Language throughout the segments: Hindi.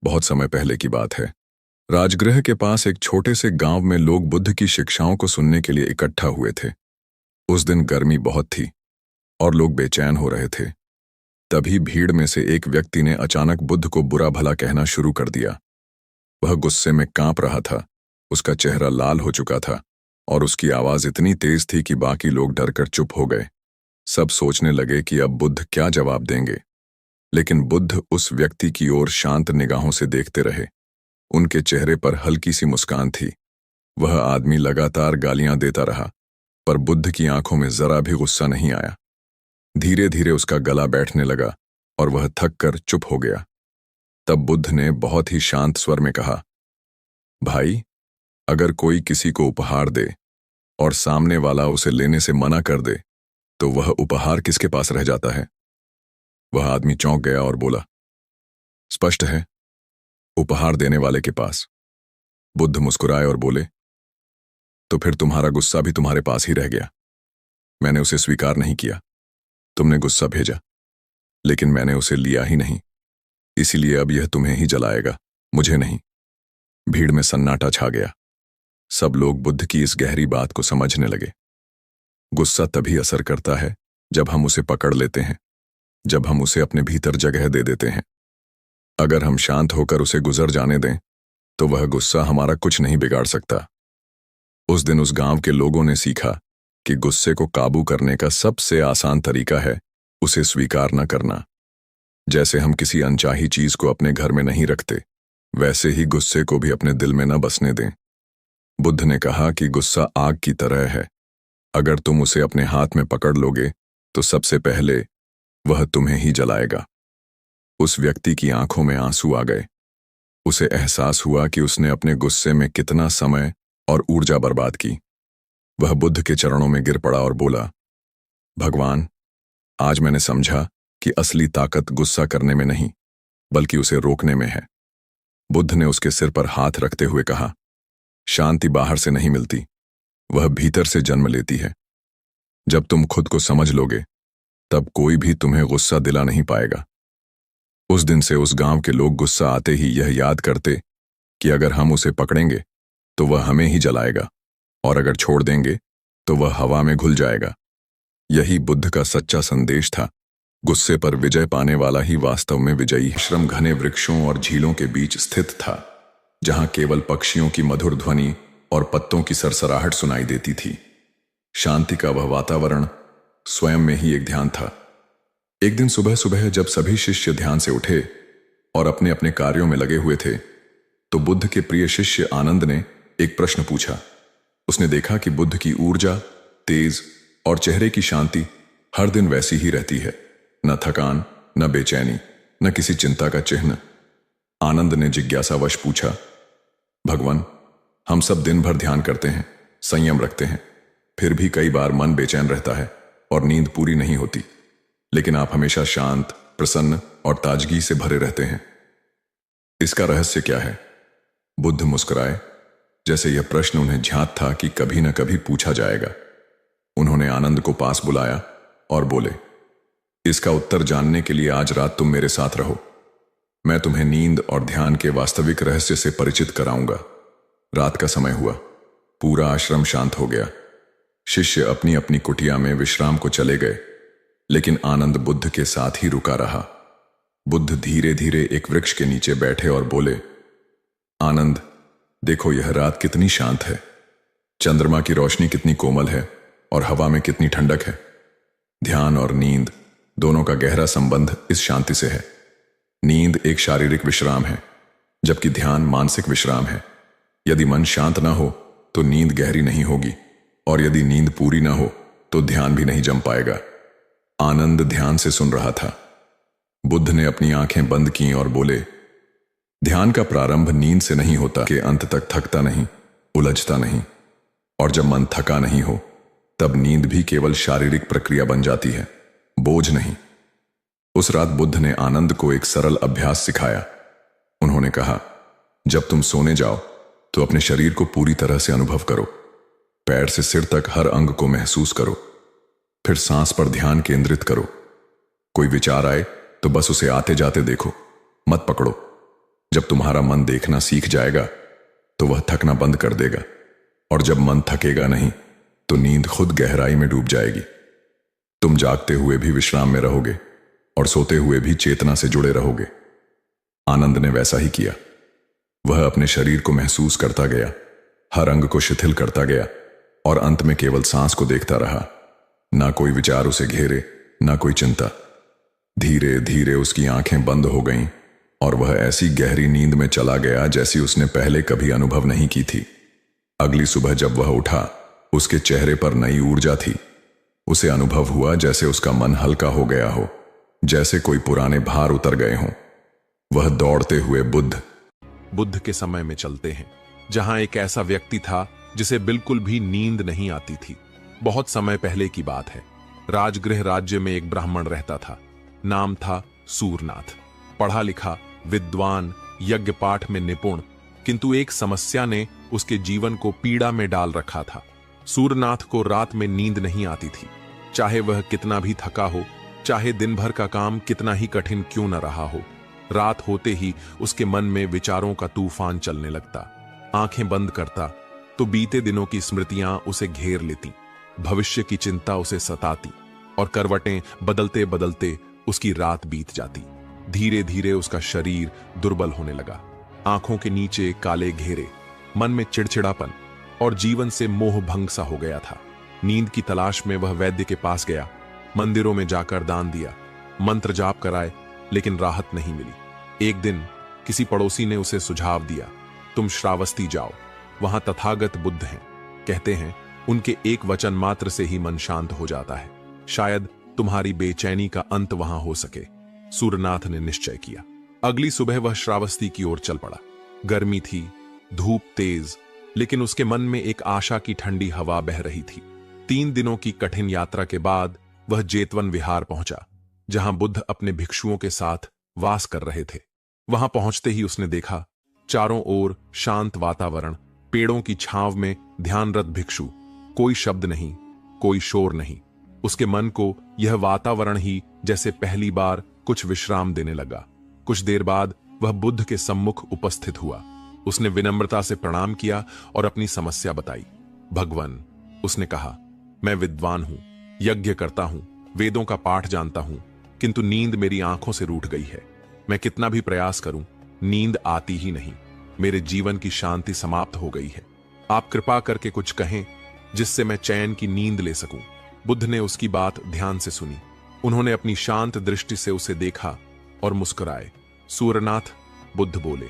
बहुत समय पहले की बात है। राजगृह के पास एक छोटे से गांव में लोग बुद्ध की शिक्षाओं को सुनने के लिए इकट्ठा हुए थे। उस दिन गर्मी बहुत थी और लोग बेचैन हो रहे थे। तभी भीड़ में से एक व्यक्ति ने अचानक बुद्ध को बुरा भला कहना शुरू कर दिया। वह गुस्से में कांप रहा था, उसका चेहरा लाल हो चुका था और उसकी आवाज इतनी तेज थी कि बाकी लोग डरकर चुप हो गए। सब सोचने लगे कि अब बुद्ध क्या जवाब देंगे, लेकिन बुद्ध उस व्यक्ति की ओर शांत निगाहों से देखते रहे। उनके चेहरे पर हल्की सी मुस्कान थी। वह आदमी लगातार गालियां देता रहा, पर बुद्ध की आंखों में जरा भी गुस्सा नहीं आया। धीरे धीरे उसका गला बैठने लगा और वह थक कर चुप हो गया। तब बुद्ध ने बहुत ही शांत स्वर में कहा, भाई, अगर कोई किसी को उपहार दे और सामने वाला उसे लेने से मना कर दे, तो वह उपहार किसके पास रह जाता है? वह आदमी चौंक गया और बोला, स्पष्ट है, उपहार देने वाले के पास। बुद्ध मुस्कुराए और बोले, तो फिर तुम्हारा गुस्सा भी तुम्हारे पास ही रह गया। मैंने उसे स्वीकार नहीं किया। तुमने गुस्सा भेजा, लेकिन मैंने उसे लिया ही नहीं। इसीलिए अब यह तुम्हें ही जलाएगा, मुझे नहीं। भीड़ में सन्नाटा छा गया। सब लोग बुद्ध की इस गहरी बात को समझने लगे। गुस्सा तभी असर करता है जब हम उसे पकड़ लेते हैं, जब हम उसे अपने भीतर जगह दे देते हैं। अगर हम शांत होकर उसे गुजर जाने दें, तो वह गुस्सा हमारा कुछ नहीं बिगाड़ सकता। उस दिन उस गांव के लोगों ने सीखा कि गुस्से को काबू करने का सबसे आसान तरीका है उसे स्वीकार न करना। जैसे हम किसी अनचाही चीज को अपने घर में नहीं रखते, वैसे ही गुस्से को भी अपने दिल में न बसने दें। बुद्ध ने कहा कि गुस्सा आग की तरह है। अगर तुम उसे अपने हाथ में पकड़ लोगे, तो सबसे पहले वह तुम्हें ही जलाएगा। उस व्यक्ति की आंखों में आंसू आ गए। उसे एहसास हुआ कि उसने अपने गुस्से में कितना समय और ऊर्जा बर्बाद की। वह बुद्ध के चरणों में गिर पड़ा और बोला, भगवान, आज मैंने समझा कि असली ताकत गुस्सा करने में नहीं, बल्कि उसे रोकने में है। बुद्ध ने उसके सिर पर हाथ रखते हुए कहा, शांति बाहर से नहीं मिलती, वह भीतर से जन्म लेती है। जब तुम खुद को समझ लोगे, तब कोई भी तुम्हें गुस्सा दिला नहीं पाएगा। उस दिन से उस गांव के लोग गुस्सा आते ही यह याद करते कि अगर हम उसे पकड़ेंगे तो वह हमें ही जलाएगा, और अगर छोड़ देंगे तो वह हवा में घुल जाएगा। यही बुद्ध का सच्चा संदेश था। गुस्से पर विजय पाने वाला ही वास्तव में विजयी। आश्रम घने वृक्षों और झीलों के बीच स्थित था, जहां केवल पक्षियों की मधुर ध्वनि और पत्तों की सरसराहट सुनाई देती थी। शांति का वह वातावरण स्वयं में ही एक ध्यान था। एक दिन सुबह सुबह जब सभी शिष्य ध्यान से उठे और अपने अपने कार्यों में लगे हुए थे, तो बुद्ध के प्रिय शिष्य आनंद ने एक प्रश्न पूछा। उसने देखा कि बुद्ध की ऊर्जा, तेज और चेहरे की शांति हर दिन वैसी ही रहती है। न थकान, न बेचैनी, न किसी चिंता का चिन्ह। आनंद ने जिज्ञासावश पूछा, भगवान, हम सब दिन भर ध्यान करते हैं, संयम रखते हैं, फिर भी कई बार मन बेचैन रहता है और नींद पूरी नहीं होती, लेकिन आप हमेशा शांत, प्रसन्न और ताजगी से भरे रहते हैं। इसका रहस्य क्या है? बुद्ध मुस्कुराए, जैसे यह प्रश्न उन्हें झांत था कि कभी न कभी पूछा जाएगा। उन्होंने आनंद को पास बुलाया और बोले, इसका उत्तर जानने के लिए आज रात तुम मेरे साथ रहो। मैं तुम्हें नींद और ध्यान के वास्तविक रहस्य से परिचित कराऊंगा। रात का समय हुआ, पूरा आश्रम शांत हो गया। शिष्य अपनी अपनी कुटिया में विश्राम को चले गए, लेकिन आनंद बुद्ध के साथ ही रुका रहा। बुद्ध धीरे धीरे एक वृक्ष के नीचे बैठे और बोले, आनंद, देखो यह रात कितनी शांत है। चंद्रमा की रोशनी कितनी कोमल है और हवा में कितनी ठंडक है। ध्यान और नींद दोनों का गहरा संबंध इस शांति से है। नींद एक शारीरिक विश्राम है, जबकि ध्यान मानसिक विश्राम है। यदि मन शांत न हो तो नींद गहरी नहीं होगी, और यदि नींद पूरी न हो तो ध्यान भी नहीं जम पाएगा। आनंद ध्यान से सुन रहा था। बुद्ध ने अपनी आंखें बंद की और बोले, ध्यान का प्रारंभ नींद से नहीं होता कि अंत तक थकता नहीं, उलझता नहीं, और जब मन थका नहीं हो तब नींद भी केवल शारीरिक प्रक्रिया बन जाती है, बोझ नहीं। उस रात बुद्ध ने आनंद को एक सरल अभ्यास सिखाया। उन्होंने कहा, जब तुम सोने जाओ तो अपने शरीर को पूरी तरह से अनुभव करो। पैर से सिर तक हर अंग को महसूस करो। फिर सांस पर ध्यान केंद्रित करो। कोई विचार आए तो बस उसे आते जाते देखो, मत पकड़ो। जब तुम्हारा मन देखना सीख जाएगा तो वह थकना बंद कर देगा, और जब मन थकेगा नहीं तो नींद खुद गहराई में डूब जाएगी। तुम जागते हुए भी विश्राम में रहोगे और सोते हुए भी चेतना से जुड़े रहोगे। आनंद ने वैसा ही किया। वह अपने शरीर को महसूस करता गया, हर अंग को शिथिल करता गया और अंत में केवल सांस को देखता रहा। ना कोई विचार उसे घेरे, ना कोई चिंता। धीरे धीरे उसकी आंखें बंद हो गईं और वह ऐसी गहरी नींद में चला गया जैसी उसने पहले कभी अनुभव नहीं की थी। अगली सुबह जब वह उठा, उसके चेहरे पर नई ऊर्जा थी। उसे अनुभव हुआ जैसे उसका मन हल्का हो गया हो, जैसे कोई पुराने भार उतर गए हों। वह दौड़ते हुए बुद्ध के समय में चलते हैं, जहां एक ऐसा व्यक्ति था जिसे बिल्कुल भी नींद नहीं आती थी। बहुत समय पहले की बात है। राजगृह राज्य में एक ब्राह्मण रहता था। नाम था सूरनाथ। पढ़ा लिखा, विद्वान, यज्ञ पाठ में निपुण, किंतु एक समस्या ने उसके जीवन को पीड़ा में डाल रखा था। सूरनाथ को रात में नींद नहीं आती थी। चाहे वह कितना भी थका हो, चाहे दिन भर का काम कितना ही कठिन क्यों न रहा हो, रात होते ही उसके मन में विचारों का तूफान चलने लगता। आंखें बंद करता तो बीते दिनों की स्मृतियां उसे घेर लेती, भविष्य की चिंता उसे सताती और करवटें बदलते बदलते उसकी रात बीत जाती। धीरे धीरे उसका शरीर दुर्बल होने लगा। आंखों के नीचे काले घेरे, मन में चिड़चिड़ापन और जीवन से मोह भंग सा हो गया था। नींद की तलाश में वह वैद्य के पास गया, मंदिरों में जाकर दान दिया, मंत्र जाप कराए, लेकिन राहत नहीं मिली। एक दिन किसी पड़ोसी ने उसे सुझाव दिया, तुम श्रावस्ती जाओ, वहां तथागत बुद्ध हैं। कहते हैं उनके एक वचन मात्र से ही मन शांत हो जाता है। शायद तुम्हारी बेचैनी का अंत वहां हो सके। सूरनाथ ने निश्चय किया। अगली सुबह वह श्रावस्ती की ओर चल पड़ा। गर्मी थी, धूप तेज, लेकिन उसके मन में एक आशा की ठंडी हवा बह रही थी। 3 दिनों की कठिन यात्रा के बाद वह जेतवन विहार पहुंचा, जहां बुद्ध अपने भिक्षुओं के साथ वास कर रहे थे। वहां पहुंचते ही उसने देखा, चारों ओर शांत वातावरण, पेड़ों की छांव में ध्यानरत भिक्षु, कोई शब्द नहीं, कोई शोर नहीं। उसके मन को यह वातावरण ही जैसे पहली बार कुछ विश्राम देने लगा। कुछ देर बाद वह बुद्ध के सम्मुख उपस्थित हुआ। उसने विनम्रता से प्रणाम किया और अपनी समस्या बताई। भगवान, उसने कहा, मैं विद्वान हूं, यज्ञ करता हूं, वेदों का पाठ जानता हूं, किंतु नींद मेरी आंखों से रूठ गई है। मैं कितना भी प्रयास करूं, नींद आती ही नहीं। मेरे जीवन की शांति समाप्त हो गई है। आप कृपा करके कुछ कहें जिससे मैं चैन की नींद ले सकूं। बुद्ध ने उसकी बात ध्यान से सुनी। उन्होंने अपनी शांत दृष्टि से उसे देखा और मुस्कुराए। सूरनाथ, बुद्ध बोले,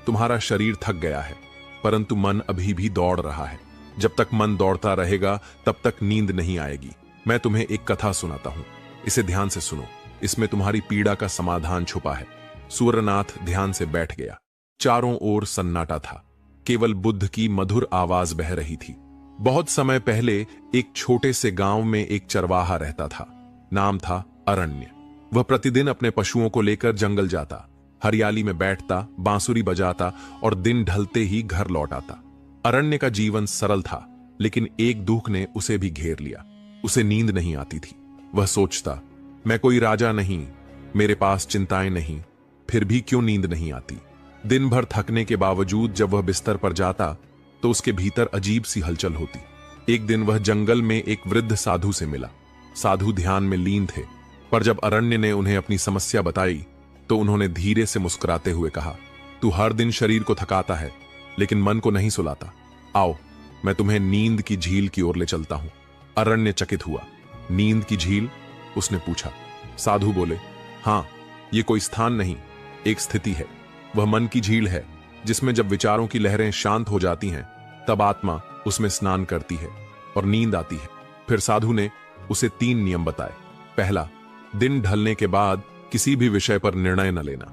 तुम्हारा शरीर थक गया है, परंतु मन अभी भी दौड़ रहा है। जब तक मन दौड़ता रहेगा तब तक नींद नहीं आएगी। मैं तुम्हें एक कथा सुनाता हूं, इसे ध्यान से सुनो। इसमें तुम्हारी पीड़ा का समाधान छुपा है। सूरनाथ ध्यान से बैठ गया। चारों ओर सन्नाटा था, केवल बुद्ध की मधुर आवाज बह रही थी। बहुत समय पहले एक छोटे से गांव में एक चरवाहा रहता था। नाम था अरण्य। वह प्रतिदिन अपने पशुओं को लेकर जंगल जाता, हरियाली में बैठता, बांसुरी बजाता और दिन ढलते ही घर लौट आता। अरण्य का जीवन सरल था, लेकिन एक दुख ने उसे भी घेर लिया। उसे नींद नहीं आती थी। वह सोचता, मैं कोई राजा नहीं, मेरे पास चिंताएं नहीं, फिर भी क्यों नींद नहीं आती। दिन भर थकने के बावजूद जब वह बिस्तर पर जाता तो उसके भीतर अजीब सी हलचल होती। एक दिन वह जंगल में एक वृद्ध साधु से मिला। साधु ध्यान में लीन थे, पर जब अरण्य ने उन्हें अपनी समस्या बताई तो उन्होंने धीरे से मुस्कुराते हुए कहा, तू हर दिन शरीर को थकाता है, लेकिन मन को नहीं सुलाता। आओ, मैं तुम्हें नींद की झील की ओर ले चलता हूं। अरण्य चकित हुआ। नींद की झील? उसने पूछा। साधु बोले, हां, ये कोई स्थान नहीं, एक स्थिति है। वह मन की झील है, जिसमें जब विचारों की लहरें शांत हो जाती हैं, तब आत्मा उसमें स्नान करती है और नींद आती है। फिर साधु ने उसे 3 नियम बताए। पहला, दिन ढलने के बाद किसी भी विषय पर निर्णय न लेना।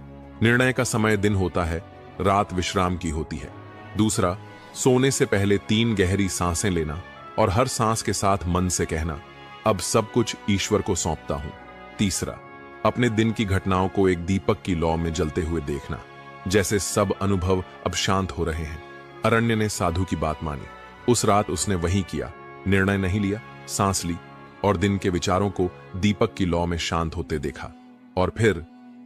निर्णय का समय दिन होता है, रात विश्राम की होती है। दूसरा, सोने से पहले 3 गहरी सांसें लेना और हर सांस के साथ मन से कहना, अब सब कुछ ईश्वर को सौंपता हूं। तीसरा, अपने दिन की घटनाओं को एक दीपक की लौ में जलते हुए देखना, जैसे सब अनुभव अब शांत हो रहे हैं। अरण्य ने साधु की बात मानी। उस रात उसने वही किया। निर्णय नहीं लिया, सांस ली और दिन के विचारों को दीपक की लौ में शांत होते देखा। और फिर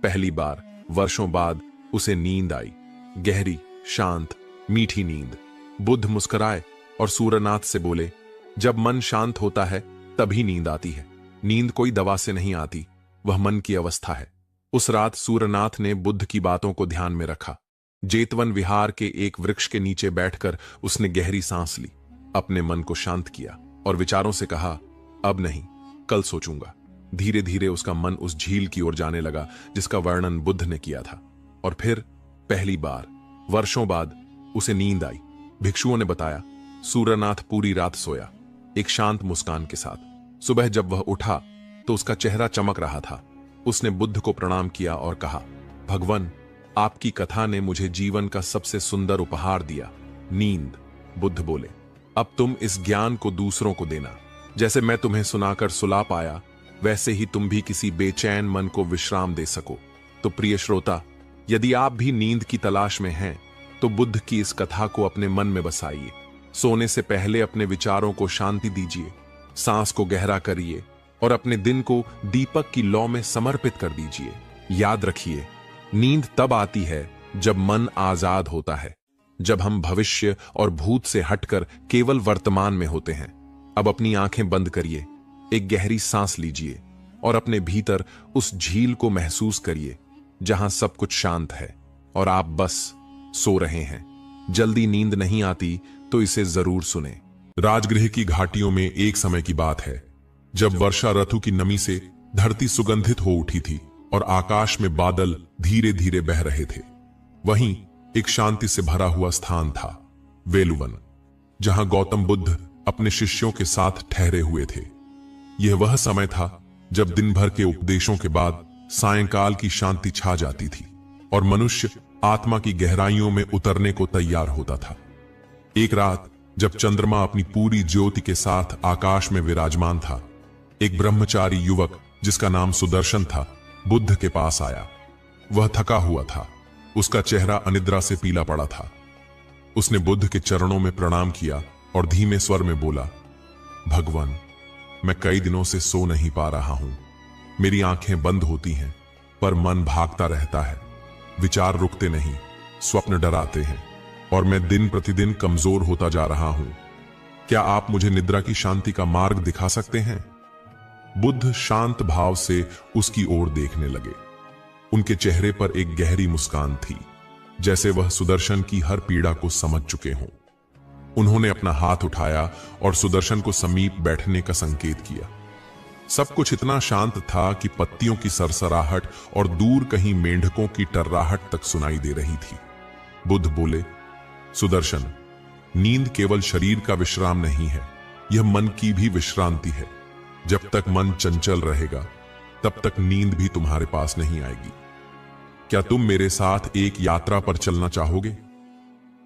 पहली बार वर्षों बाद उसे नींद आई। गहरी, शांत, मीठी नींद। बुद्ध मुस्कुराए और सूरनाथ से बोले, जब मन शांत होता है तभी नींद आती है। नींद कोई दवा से नहीं आती, वह मन की अवस्था है। उस रात सूरनाथ ने बुद्ध की बातों को ध्यान में रखा। जेतवन विहार के एक वृक्ष के नीचे बैठकर उसने गहरी सांस ली, अपने मन को शांत किया और विचारों से कहा, अब नहीं, कल सोचूंगा। धीरे धीरे उसका मन उस झील की ओर जाने लगा जिसका वर्णन बुद्ध ने किया था। और फिर पहली बार वर्षों बाद उसे नींद आई। भिक्षुओं ने बताया, सूरनाथ पूरी रात सोया, एक शांत मुस्कान के साथ। सुबह जब वह उठा तो उसका चेहरा चमक रहा था। उसने बुद्ध को प्रणाम किया और कहा, भगवान, आपकी कथा ने मुझे जीवन का सबसे सुंदर उपहार दिया, नींद। बुद्ध बोले, अब तुम इस ज्ञान को दूसरों को देना। जैसे मैं तुम्हें सुनाकर सुला पाया, वैसे ही तुम भी किसी बेचैन मन को विश्राम दे सको। तो प्रिय श्रोता, यदि आप भी नींद की तलाश में हैं तो बुद्ध की इस कथा को अपने मन में बसाइए। सोने से पहले अपने विचारों को शांति दीजिए, सांस को गहरा करिए और अपने दिन को दीपक की लौ में समर्पित कर दीजिए। याद रखिए, नींद तब आती है जब मन आजाद होता है, जब हम भविष्य और भूत से हटकर केवल वर्तमान में होते हैं। अब अपनी आंखें बंद करिए, एक गहरी सांस लीजिए और अपने भीतर उस झील को महसूस करिए जहां सब कुछ शांत है और आप बस सो रहे हैं। जल्दी नींद नहीं आती तो इसे जरूर सुने। राजगृह की घाटियों में एक समय की बात है जब वर्षा ऋतु की नमी से धरती सुगंधित हो उठी थी और आकाश में बादल धीरे धीरे बह रहे थे। वहीं एक शांति से भरा हुआ स्थान था, वेलुवन, जहां गौतम बुद्ध अपने शिष्यों के साथ ठहरे हुए थे। यह वह समय था जब दिन भर के उपदेशों के बाद सायंकाल की शांति छा जाती थी और मनुष्य आत्मा की गहराइयों में उतरने को तैयार होता था। एक रात जब चंद्रमा अपनी पूरी ज्योति के साथ आकाश में विराजमान था, एक ब्रह्मचारी युवक जिसका नाम सुदर्शन था, बुद्ध के पास आया। वह थका हुआ था, उसका चेहरा अनिद्रा से पीला पड़ा था। उसने बुद्ध के चरणों में प्रणाम किया और धीमे स्वर में बोला, भगवान, मैं कई दिनों से सो नहीं पा रहा हूं। मेरी आंखें बंद होती हैं पर मन भागता रहता है। विचार रुकते नहीं, स्वप्न डराते हैं और मैं दिन प्रतिदिन कमजोर होता जा रहा हूं। क्या आप मुझे निद्रा की शांति का मार्ग दिखा सकते हैं? बुद्ध शांत भाव से उसकी ओर देखने लगे। उनके चेहरे पर एक गहरी मुस्कान थी, जैसे वह सुदर्शन की हर पीड़ा को समझ चुके हों। उन्होंने अपना हाथ उठाया और सुदर्शन को समीप बैठने का संकेत किया। सब कुछ इतना शांत था कि पत्तियों की सरसराहट और दूर कहीं मेंढकों की टर्राहट तक सुनाई दे रही थी। बुद्ध बोले, सुदर्शन, नींद केवल शरीर का विश्राम नहीं है, यह मन की भी विश्रांति है। जब तक मन चंचल रहेगा तब तक नींद भी तुम्हारे पास नहीं आएगी। क्या तुम मेरे साथ एक यात्रा पर चलना चाहोगे?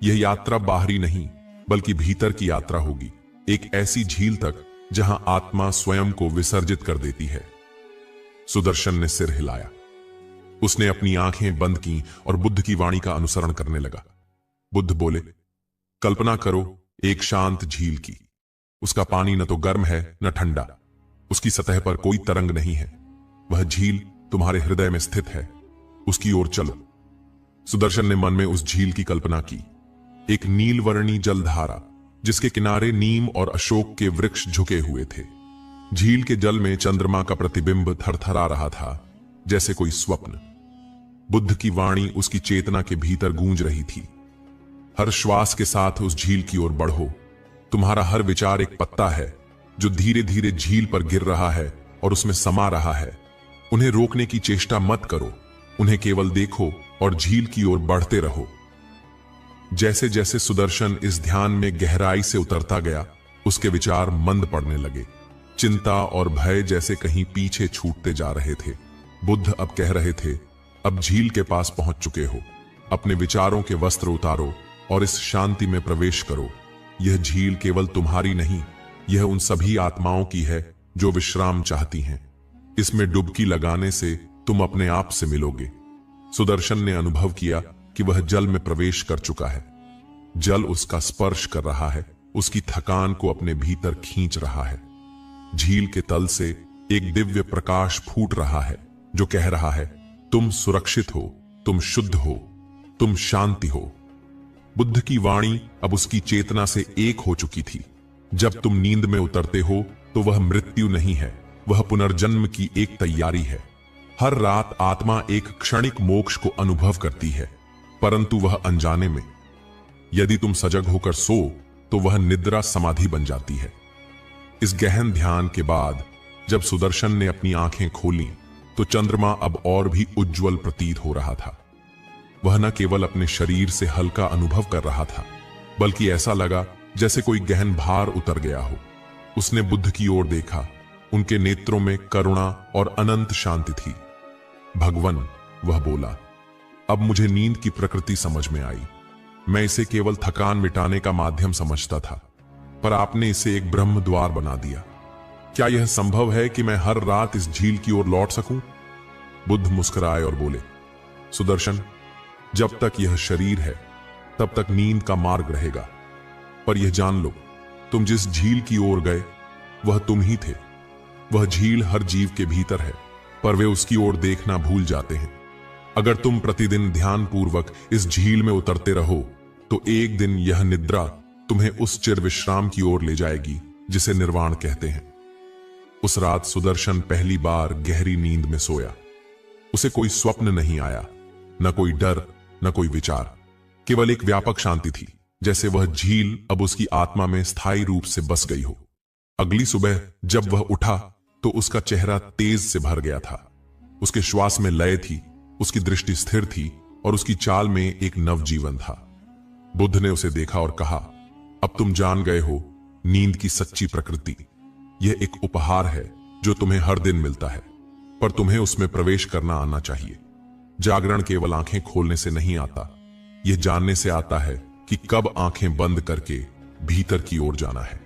यह यात्रा बाहरी नहीं बल्कि भीतर की यात्रा होगी, एक ऐसी झील तक जहां आत्मा स्वयं को विसर्जित कर देती है। सुदर्शन ने सिर हिलाया। उसने अपनी आंखें बंद की और बुद्ध की वाणी का अनुसरण करने लगा। बुद्ध बोले, कल्पना करो एक शांत झील की। उसका पानी न तो गर्म है न ठंडा, उसकी सतह पर कोई तरंग नहीं है। वह झील तुम्हारे हृदय में स्थित है, उसकी ओर चलो। सुदर्शन ने मन में उस झील की कल्पना की, एक नीलवर्णी जलधारा जिसके किनारे नीम और अशोक के वृक्ष झुके हुए थे। झील के जल में चंद्रमा का प्रतिबिंब थरथरा रहा था, जैसे कोई स्वप्न। बुद्ध की वाणी उसकी चेतना के भीतर गूंज रही थी। हर श्वास के साथ उस झील की ओर बढ़ो। तुम्हारा हर विचार एक पत्ता है जो धीरे धीरे झील पर गिर रहा है और उसमें समा रहा है। उन्हें रोकने की चेष्टा मत करो, उन्हें केवल देखो और झील की ओर बढ़ते रहो। जैसे जैसे सुदर्शन इस ध्यान में गहराई से उतरता गया, उसके विचार मंद पड़ने लगे। चिंता और भय जैसे कहीं पीछे छूटते जा रहे थे। बुद्ध अब कह रहे थे, अब झील के पास पहुंच चुके हो, अपने विचारों के वस्त्र उतारो और इस शांति में प्रवेश करो। यह झील केवल तुम्हारी नहीं, यह उन सभी आत्माओं की है जो विश्राम चाहती हैं। इसमें डुबकी लगाने से तुम अपने आप से मिलोगे। सुदर्शन ने अनुभव किया कि वह जल में प्रवेश कर चुका है। जल उसका स्पर्श कर रहा है, उसकी थकान को अपने भीतर खींच रहा है। झील के तल से एक दिव्य प्रकाश फूट रहा है जो कह रहा है, तुम सुरक्षित हो, तुम शुद्ध हो, तुम शांति हो। बुद्ध की वाणी अब उसकी चेतना से एक हो चुकी थी। जब तुम नींद में उतरते हो तो वह मृत्यु नहीं है, वह पुनर्जन्म की एक तैयारी है। हर रात आत्मा एक क्षणिक मोक्ष को अनुभव करती है, परंतु वह अनजाने में। यदि तुम सजग होकर सो तो वह निद्रा समाधि बन जाती है। इस गहन ध्यान के बाद जब सुदर्शन ने अपनी आंखें खोलीं तो चंद्रमा अब और भी उज्जवल प्रतीत हो रहा था। वह न केवल अपने शरीर से हल्का अनुभव कर रहा था, बल्कि ऐसा लगा जैसे कोई गहन भार उतर गया हो। उसने बुद्ध की ओर देखा। उनके नेत्रों में करुणा और अनंत शांति थी। भगवन, वह बोला, अब मुझे नींद की प्रकृति समझ में आई। मैं इसे केवल थकान मिटाने का माध्यम समझता था, पर आपने इसे एक ब्रह्म द्वार बना दिया। क्या यह संभव है कि मैं हर रात इस झील की ओर लौट सकूं? बुद्ध मुस्कुराए और बोले, सुदर्शन, जब तक यह शरीर है तब तक नींद का मार्ग रहेगा, पर यह जान लो, तुम जिस झील की ओर गए वह तुम ही थे। वह झील हर जीव के भीतर है, पर वे उसकी ओर देखना भूल जाते हैं। अगर तुम प्रतिदिन ध्यानपूर्वक इस झील में उतरते रहो तो एक दिन यह निद्रा तुम्हें उस चिर विश्राम की ओर ले जाएगी जिसे निर्वाण कहते हैं। उस रात सुदर्शन पहली बार गहरी नींद में सोया। उसे कोई स्वप्न नहीं आया, न कोई डर, न कोई विचार, केवल एक व्यापक शांति थी, जैसे वह झील अब उसकी आत्मा में स्थायी रूप से बस गई हो। अगली सुबह जब वह उठा तो उसका चेहरा तेज से भर गया था। उसके श्वास में लय थी, उसकी दृष्टि स्थिर थी और उसकी चाल में एक नवजीवन था। बुद्ध ने उसे देखा और कहा, अब तुम जान गए हो नींद की सच्ची प्रकृति। यह एक उपहार है जो तुम्हें हर दिन मिलता है, पर तुम्हें उसमें प्रवेश करना आना चाहिए। जागरण केवल आंखें खोलने से नहीं आता, यह जानने से आता है कि कब आंखें बंद करके भीतर की ओर जाना है।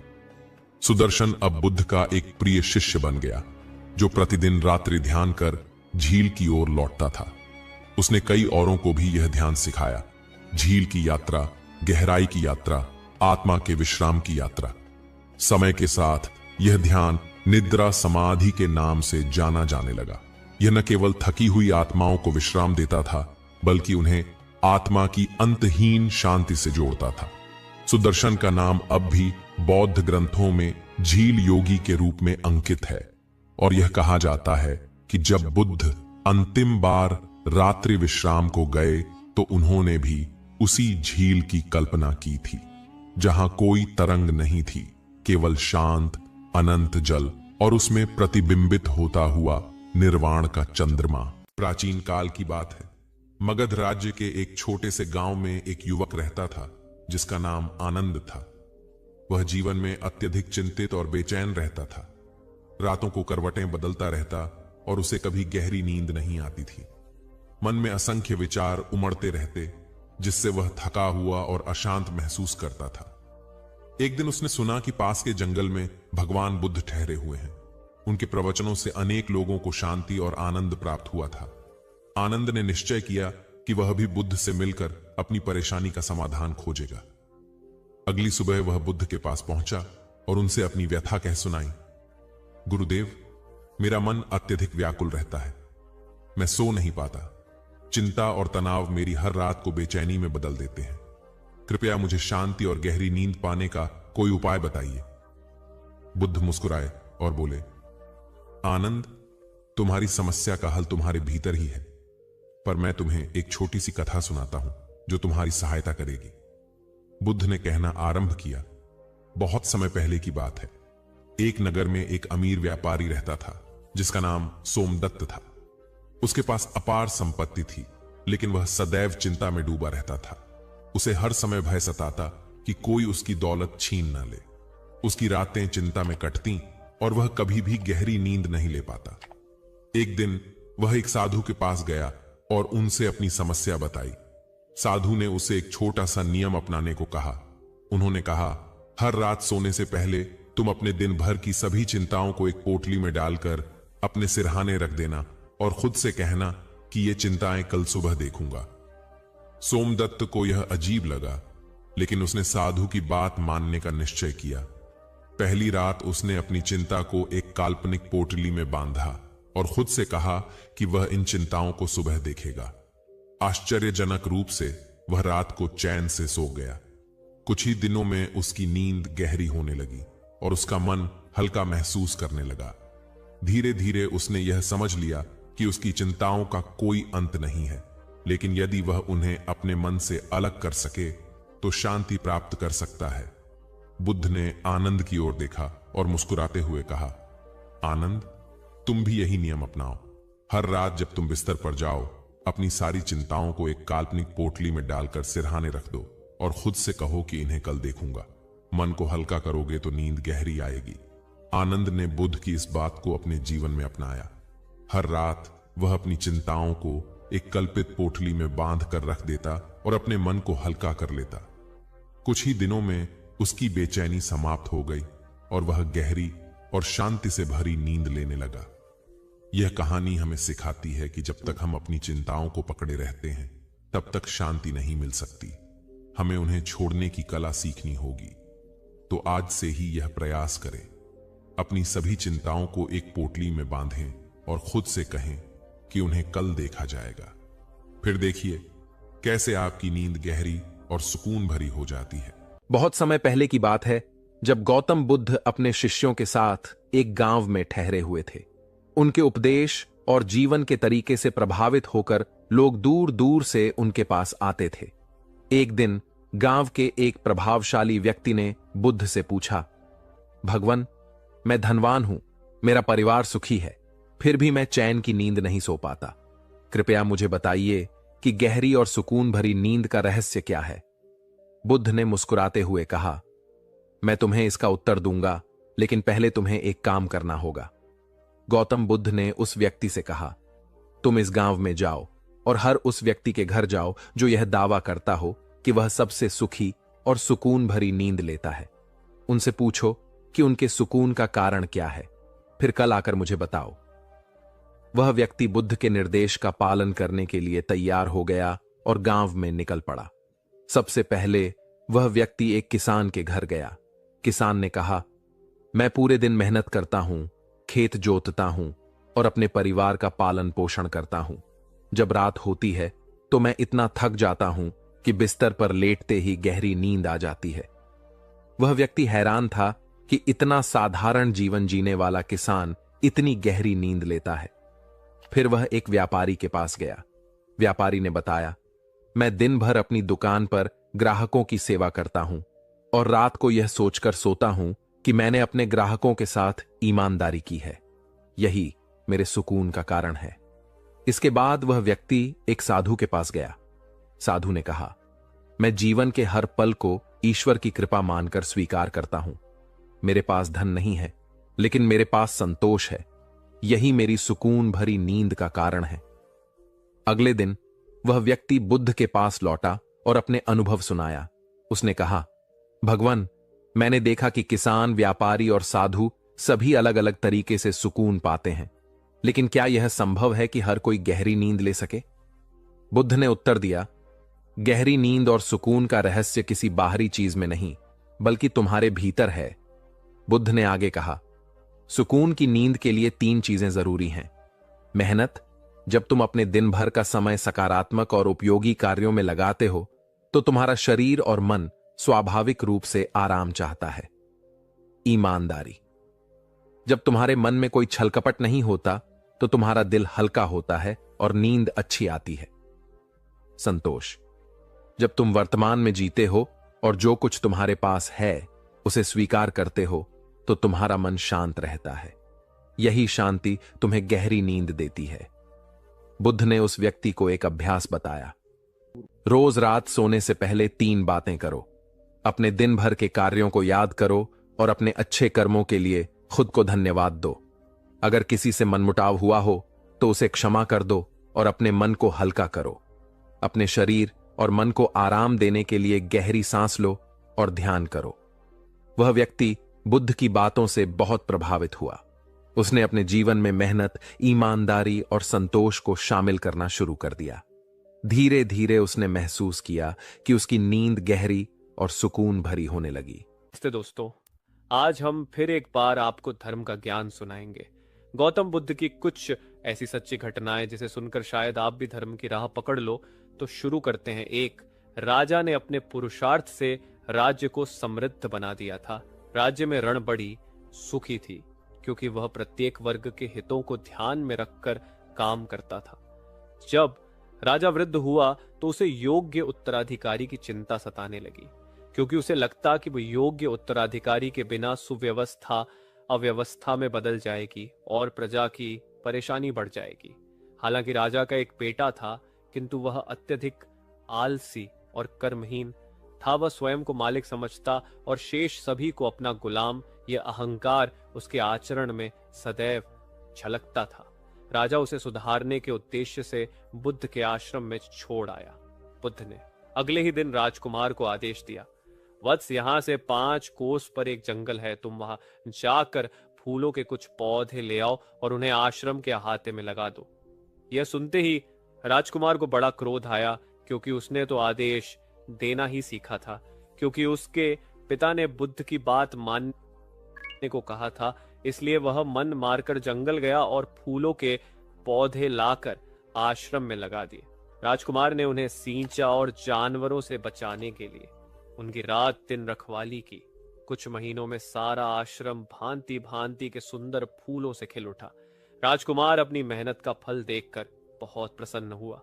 सुदर्शन अब बुद्ध का एक प्रिय शिष्य बन गया, जो प्रतिदिन रात्रि ध्यान कर झील की ओर लौटता था। उसने कई औरों को भी यह ध्यान सिखाया। झील की यात्रा, गहराई की यात्रा, आत्मा के विश्राम की यात्रा। समय के साथ यह ध्यान निद्रा समाधि के नाम से जाना जाने लगा। यह न केवल थकी हुई आत्माओं को विश्राम देता था, बल्कि उन्हें आत्मा की अंतहीन शांति से जोड़ता था। सुदर्शन का नाम अब भी बौद्ध ग्रंथों में झील योगी के रूप में अंकित है, और यह कहा जाता है कि जब बुद्ध अंतिम बार रात्रि विश्राम को गए तो उन्होंने भी उसी झील की कल्पना की थी, जहां कोई तरंग नहीं थी, केवल शांत अनंत जल और उसमें प्रतिबिंबित होता हुआ निर्वाण का चंद्रमा। प्राचीन काल की बात है। मगध राज्य के एक छोटे से गांव में एक युवक रहता था जिसका नाम आनंद था। वह जीवन में अत्यधिक चिंतित और बेचैन रहता था। रातों को करवटें बदलता रहता और उसे कभी गहरी नींद नहीं आती थी। मन में असंख्य विचार उमड़ते रहते, जिससे वह थका हुआ और अशांत महसूस करता था। एक दिन उसने सुना कि पास के जंगल में भगवान बुद्ध ठहरे हुए हैं। उनके प्रवचनों से अनेक लोगों को शांति और आनंद प्राप्त हुआ था। आनंद ने निश्चय किया कि वह भी बुद्ध से मिलकर अपनी परेशानी का समाधान खोजेगा। अगली सुबह वह बुद्ध के पास पहुंचा और उनसे अपनी व्यथा कह सुनाई। गुरुदेव, मेरा मन अत्यधिक व्याकुल रहता है। मैं सो नहीं पाता। चिंता और तनाव मेरी हर रात को बेचैनी में बदल देते हैं। कृपया मुझे शांति और गहरी नींद पाने का कोई उपाय बताइए। बुद्ध मुस्कुराए और बोले, आनंद, तुम्हारी समस्या का हल तुम्हारे भीतर ही है, पर मैं तुम्हें एक छोटी सी कथा सुनाता हूं जो तुम्हारी सहायता करेगी। बुद्ध ने कहना आरंभ किया। बहुत समय पहले की बात है। एक नगर में एक अमीर व्यापारी रहता था जिसका नाम सोमदत्त था। उसके पास अपार संपत्ति थी, लेकिन वह सदैव चिंता में डूबा रहता था। उसे हर समय भय सताता कि कोई उसकी दौलत छीन न ले। उसकी रातें चिंता में कटती और वह कभी भी गहरी नींद नहीं ले पाता। एक दिन वह एक साधु के पास गया और उनसे अपनी समस्या बताई। साधु ने उसे एक छोटा सा नियम अपनाने को कहा। उन्होंने कहा, हर रात सोने से पहले तुम अपने दिन भर की सभी चिंताओं को एक पोटली में डालकर अपने सिरहाने रख देना और खुद से कहना कि ये चिंताएं कल सुबह देखूंगा। सोमदत्त को यह अजीब लगा, लेकिन उसने साधु की बात मानने का निश्चय किया। पहली रात उसने अपनी चिंता को एक काल्पनिक पोटली में बांधा और खुद से कहा कि वह इन चिंताओं को सुबह देखेगा। आश्चर्यजनक रूप से वह रात को चैन से सो गया। कुछ ही दिनों में उसकी नींद गहरी होने लगी और उसका मन हल्का महसूस करने लगा। धीरे धीरे उसने यह समझ लिया कि उसकी चिंताओं का कोई अंत नहीं है, लेकिन यदि वह उन्हें अपने मन से अलग कर सके तो शांति प्राप्त कर सकता है। बुद्ध ने आनंद की ओर देखा और मुस्कुराते हुए कहा, आनंद, तुम भी यही नियम अपनाओ। हर रात जब तुम बिस्तर पर जाओ, अपनी सारी चिंताओं को एक काल्पनिक पोटली में डालकर सिरहाने रख दो और खुद से कहो कि इन्हें कल देखूंगा। मन को हल्का करोगे तो नींद गहरी आएगी। आनंद ने बुद्ध की इस बात को अपने जीवन में अपनाया। हर रात वह अपनी चिंताओं को एक कल्पित पोटली में बांध कर रख देता और अपने मन को हल्का कर लेता। कुछ ही दिनों में उसकी बेचैनी समाप्त हो गई और वह गहरी और शांति से भरी नींद लेने लगा। यह कहानी हमें सिखाती है कि जब तक हम अपनी चिंताओं को पकड़े रहते हैं, तब तक शांति नहीं मिल सकती। हमें उन्हें छोड़ने की कला सीखनी होगी। तो आज से ही यह प्रयास करें, अपनी सभी चिंताओं को एक पोटली में बांधें और खुद से कहें कि उन्हें कल देखा जाएगा। फिर देखिए कैसे आपकी नींद गहरी और सुकून भरी हो जाती है। बहुत समय पहले की बात है, जब गौतम बुद्ध अपने शिष्यों के साथ एक गांव में ठहरे हुए थे। उनके उपदेश और जीवन के तरीके से प्रभावित होकर लोग दूर दूर से उनके पास आते थे। एक दिन गांव के एक प्रभावशाली व्यक्ति ने बुद्ध से पूछा, भगवान, मैं धनवान हूं, मेरा परिवार सुखी है, फिर भी मैं चैन की नींद नहीं सो पाता। कृपया मुझे बताइए कि गहरी और सुकून भरी नींद का रहस्य क्या है। बुद्ध ने मुस्कुराते हुए कहा, मैं तुम्हें इसका उत्तर दूंगा, लेकिन पहले तुम्हें एक काम करना होगा। गौतम बुद्ध ने उस व्यक्ति से कहा, तुम इस गांव में जाओ और हर उस व्यक्ति के घर जाओ जो यह दावा करता हो कि वह सबसे सुखी और सुकून भरी नींद लेता है। उनसे पूछो कि उनके सुकून का कारण क्या है, फिर कल आकर मुझे बताओ। वह व्यक्ति बुद्ध के निर्देश का पालन करने के लिए तैयार हो गया और गांव में निकल पड़ा। सबसे पहले वह व्यक्ति एक किसान के घर गया। किसान ने कहा, मैं पूरे दिन मेहनत करता हूं, खेत जोतता हूं और अपने परिवार का पालन पोषण करता हूं। जब रात होती है तो मैं इतना थक जाता हूं कि बिस्तर पर लेटते ही गहरी नींद आ जाती है। वह व्यक्ति हैरान था कि इतना साधारण जीवन जीने वाला किसान इतनी गहरी नींद लेता है। फिर वह एक व्यापारी के पास गया। व्यापारी ने बताया, मैं दिन भर अपनी दुकान पर ग्राहकों की सेवा करता हूं और रात को यह सोचकर सोता हूं कि मैंने अपने ग्राहकों के साथ ईमानदारी की है। यही मेरे सुकून का कारण है। इसके बाद वह व्यक्ति एक साधु के पास गया। साधु ने कहा, मैं जीवन के हर पल को ईश्वर की कृपा मानकर स्वीकार करता हूं। मेरे पास धन नहीं है, लेकिन मेरे पास संतोष है। यही मेरी सुकून भरी नींद का कारण है। अगले दिन वह व्यक्ति बुद्ध के पास लौटा और अपने अनुभव सुनाया। उसने कहा, भगवान, मैंने देखा कि किसान, व्यापारी और साधु सभी अलग अलग तरीके से सुकून पाते हैं, लेकिन क्या यह संभव है कि हर कोई गहरी नींद ले सके? बुद्ध ने उत्तर दिया, गहरी नींद और सुकून का रहस्य किसी बाहरी चीज में नहीं, बल्कि तुम्हारे भीतर है। बुद्ध ने आगे कहा, सुकून की नींद के लिए 3 चीजें जरूरी हैं। मेहनत, जब तुम अपने दिन भर का समय सकारात्मक और उपयोगी कार्यों में लगाते हो तो तुम्हारा शरीर और मन स्वाभाविक रूप से आराम चाहता है। ईमानदारी, जब तुम्हारे मन में कोई छलकपट नहीं होता तो तुम्हारा दिल हल्का होता है और नींद अच्छी आती है। संतोष, जब तुम वर्तमान में जीते हो और जो कुछ तुम्हारे पास है उसे स्वीकार करते हो तो तुम्हारा मन शांत रहता है। यही शांति तुम्हें गहरी नींद देती है। बुद्ध ने उस व्यक्ति को एक अभ्यास बताया। रोज रात सोने से पहले 3 बातें करो। अपने दिन भर के कार्यों को याद करो और अपने अच्छे कर्मों के लिए खुद को धन्यवाद दो। अगर किसी से मनमुटाव हुआ हो तो उसे क्षमा कर दो और अपने मन को हल्का करो। अपने शरीर और मन को आराम देने के लिए गहरी सांस लो और ध्यान करो। वह व्यक्ति बुद्ध की बातों से बहुत प्रभावित हुआ। उसने अपने जीवन में मेहनत, ईमानदारी और संतोष को शामिल करना शुरू कर दिया। धीरे धीरे उसने महसूस किया कि उसकी नींद गहरी और सुकून भरी होने लगी। नमस्ते दोस्तों, आज हम फिर एक बार आपको धर्म का ज्ञान सुनाएंगे। गौतम बुद्ध की कुछ ऐसी सच्ची घटनाएं जिसे सुनकर शायद आप भी धर्म की राह पकड़ लो। तो शुरू करते हैं। एक, राजा ने अपने पुरुषार्थ से राज्य को समृद्ध बना दिया था। राज्य में रणबड़ी सुखी थी क्योंकि वह प्रत्येक वर्ग के हितों को ध्यान में रखकर काम करता था। जब राजा वृद्ध हुआ तो उसे योग्य उत्तराधिकारी की चिंता सताने लगी, क्योंकि उसे लगता कि वह योग्य उत्तराधिकारी के बिना सुव्यवस्था अव्यवस्था में बदल जाएगी और प्रजा की परेशानी बढ़ जाएगी। हालांकि राजा का एक बेटा था, किंतु वह अत्यधिक आलसी और कर्महीन था। वह स्वयं को मालिक समझता और शेष सभी को अपना गुलाम। यह अहंकार उसके आचरण में सदैव झलकता था। राजा उसे सुधारने के उद्देश्य से बुद्ध के आश्रम में छोड़ आया। बुद्ध ने अगले ही दिन राजकुमार को आदेश दिया, वत्स, यहां से 5 कोस पर एक जंगल है, तुम वहां जाकर फूलों के कुछ पौधे ले आओ और उन्हें आश्रम के अहाते में लगा दो। यह सुनते ही राजकुमार को बड़ा क्रोध आया, क्योंकि उसने तो आदेश देना ही सीखा था, क्योंकि उसके पिता ने बुद्ध की बात मानने को कहा था। इसलिए वह मन मारकर जंगल गया और फूलों के पौधे लाकर आश्रम में लगा दिए। राजकुमार ने उन्हें सींचा और जानवरों से बचाने के लिए उनकी रात दिन रखवाली की। कुछ महीनों में सारा आश्रम भांति भांति के सुंदर फूलों से खिल उठा। राजकुमार अपनी मेहनत का फल देखकर बहुत प्रसन्न हुआ।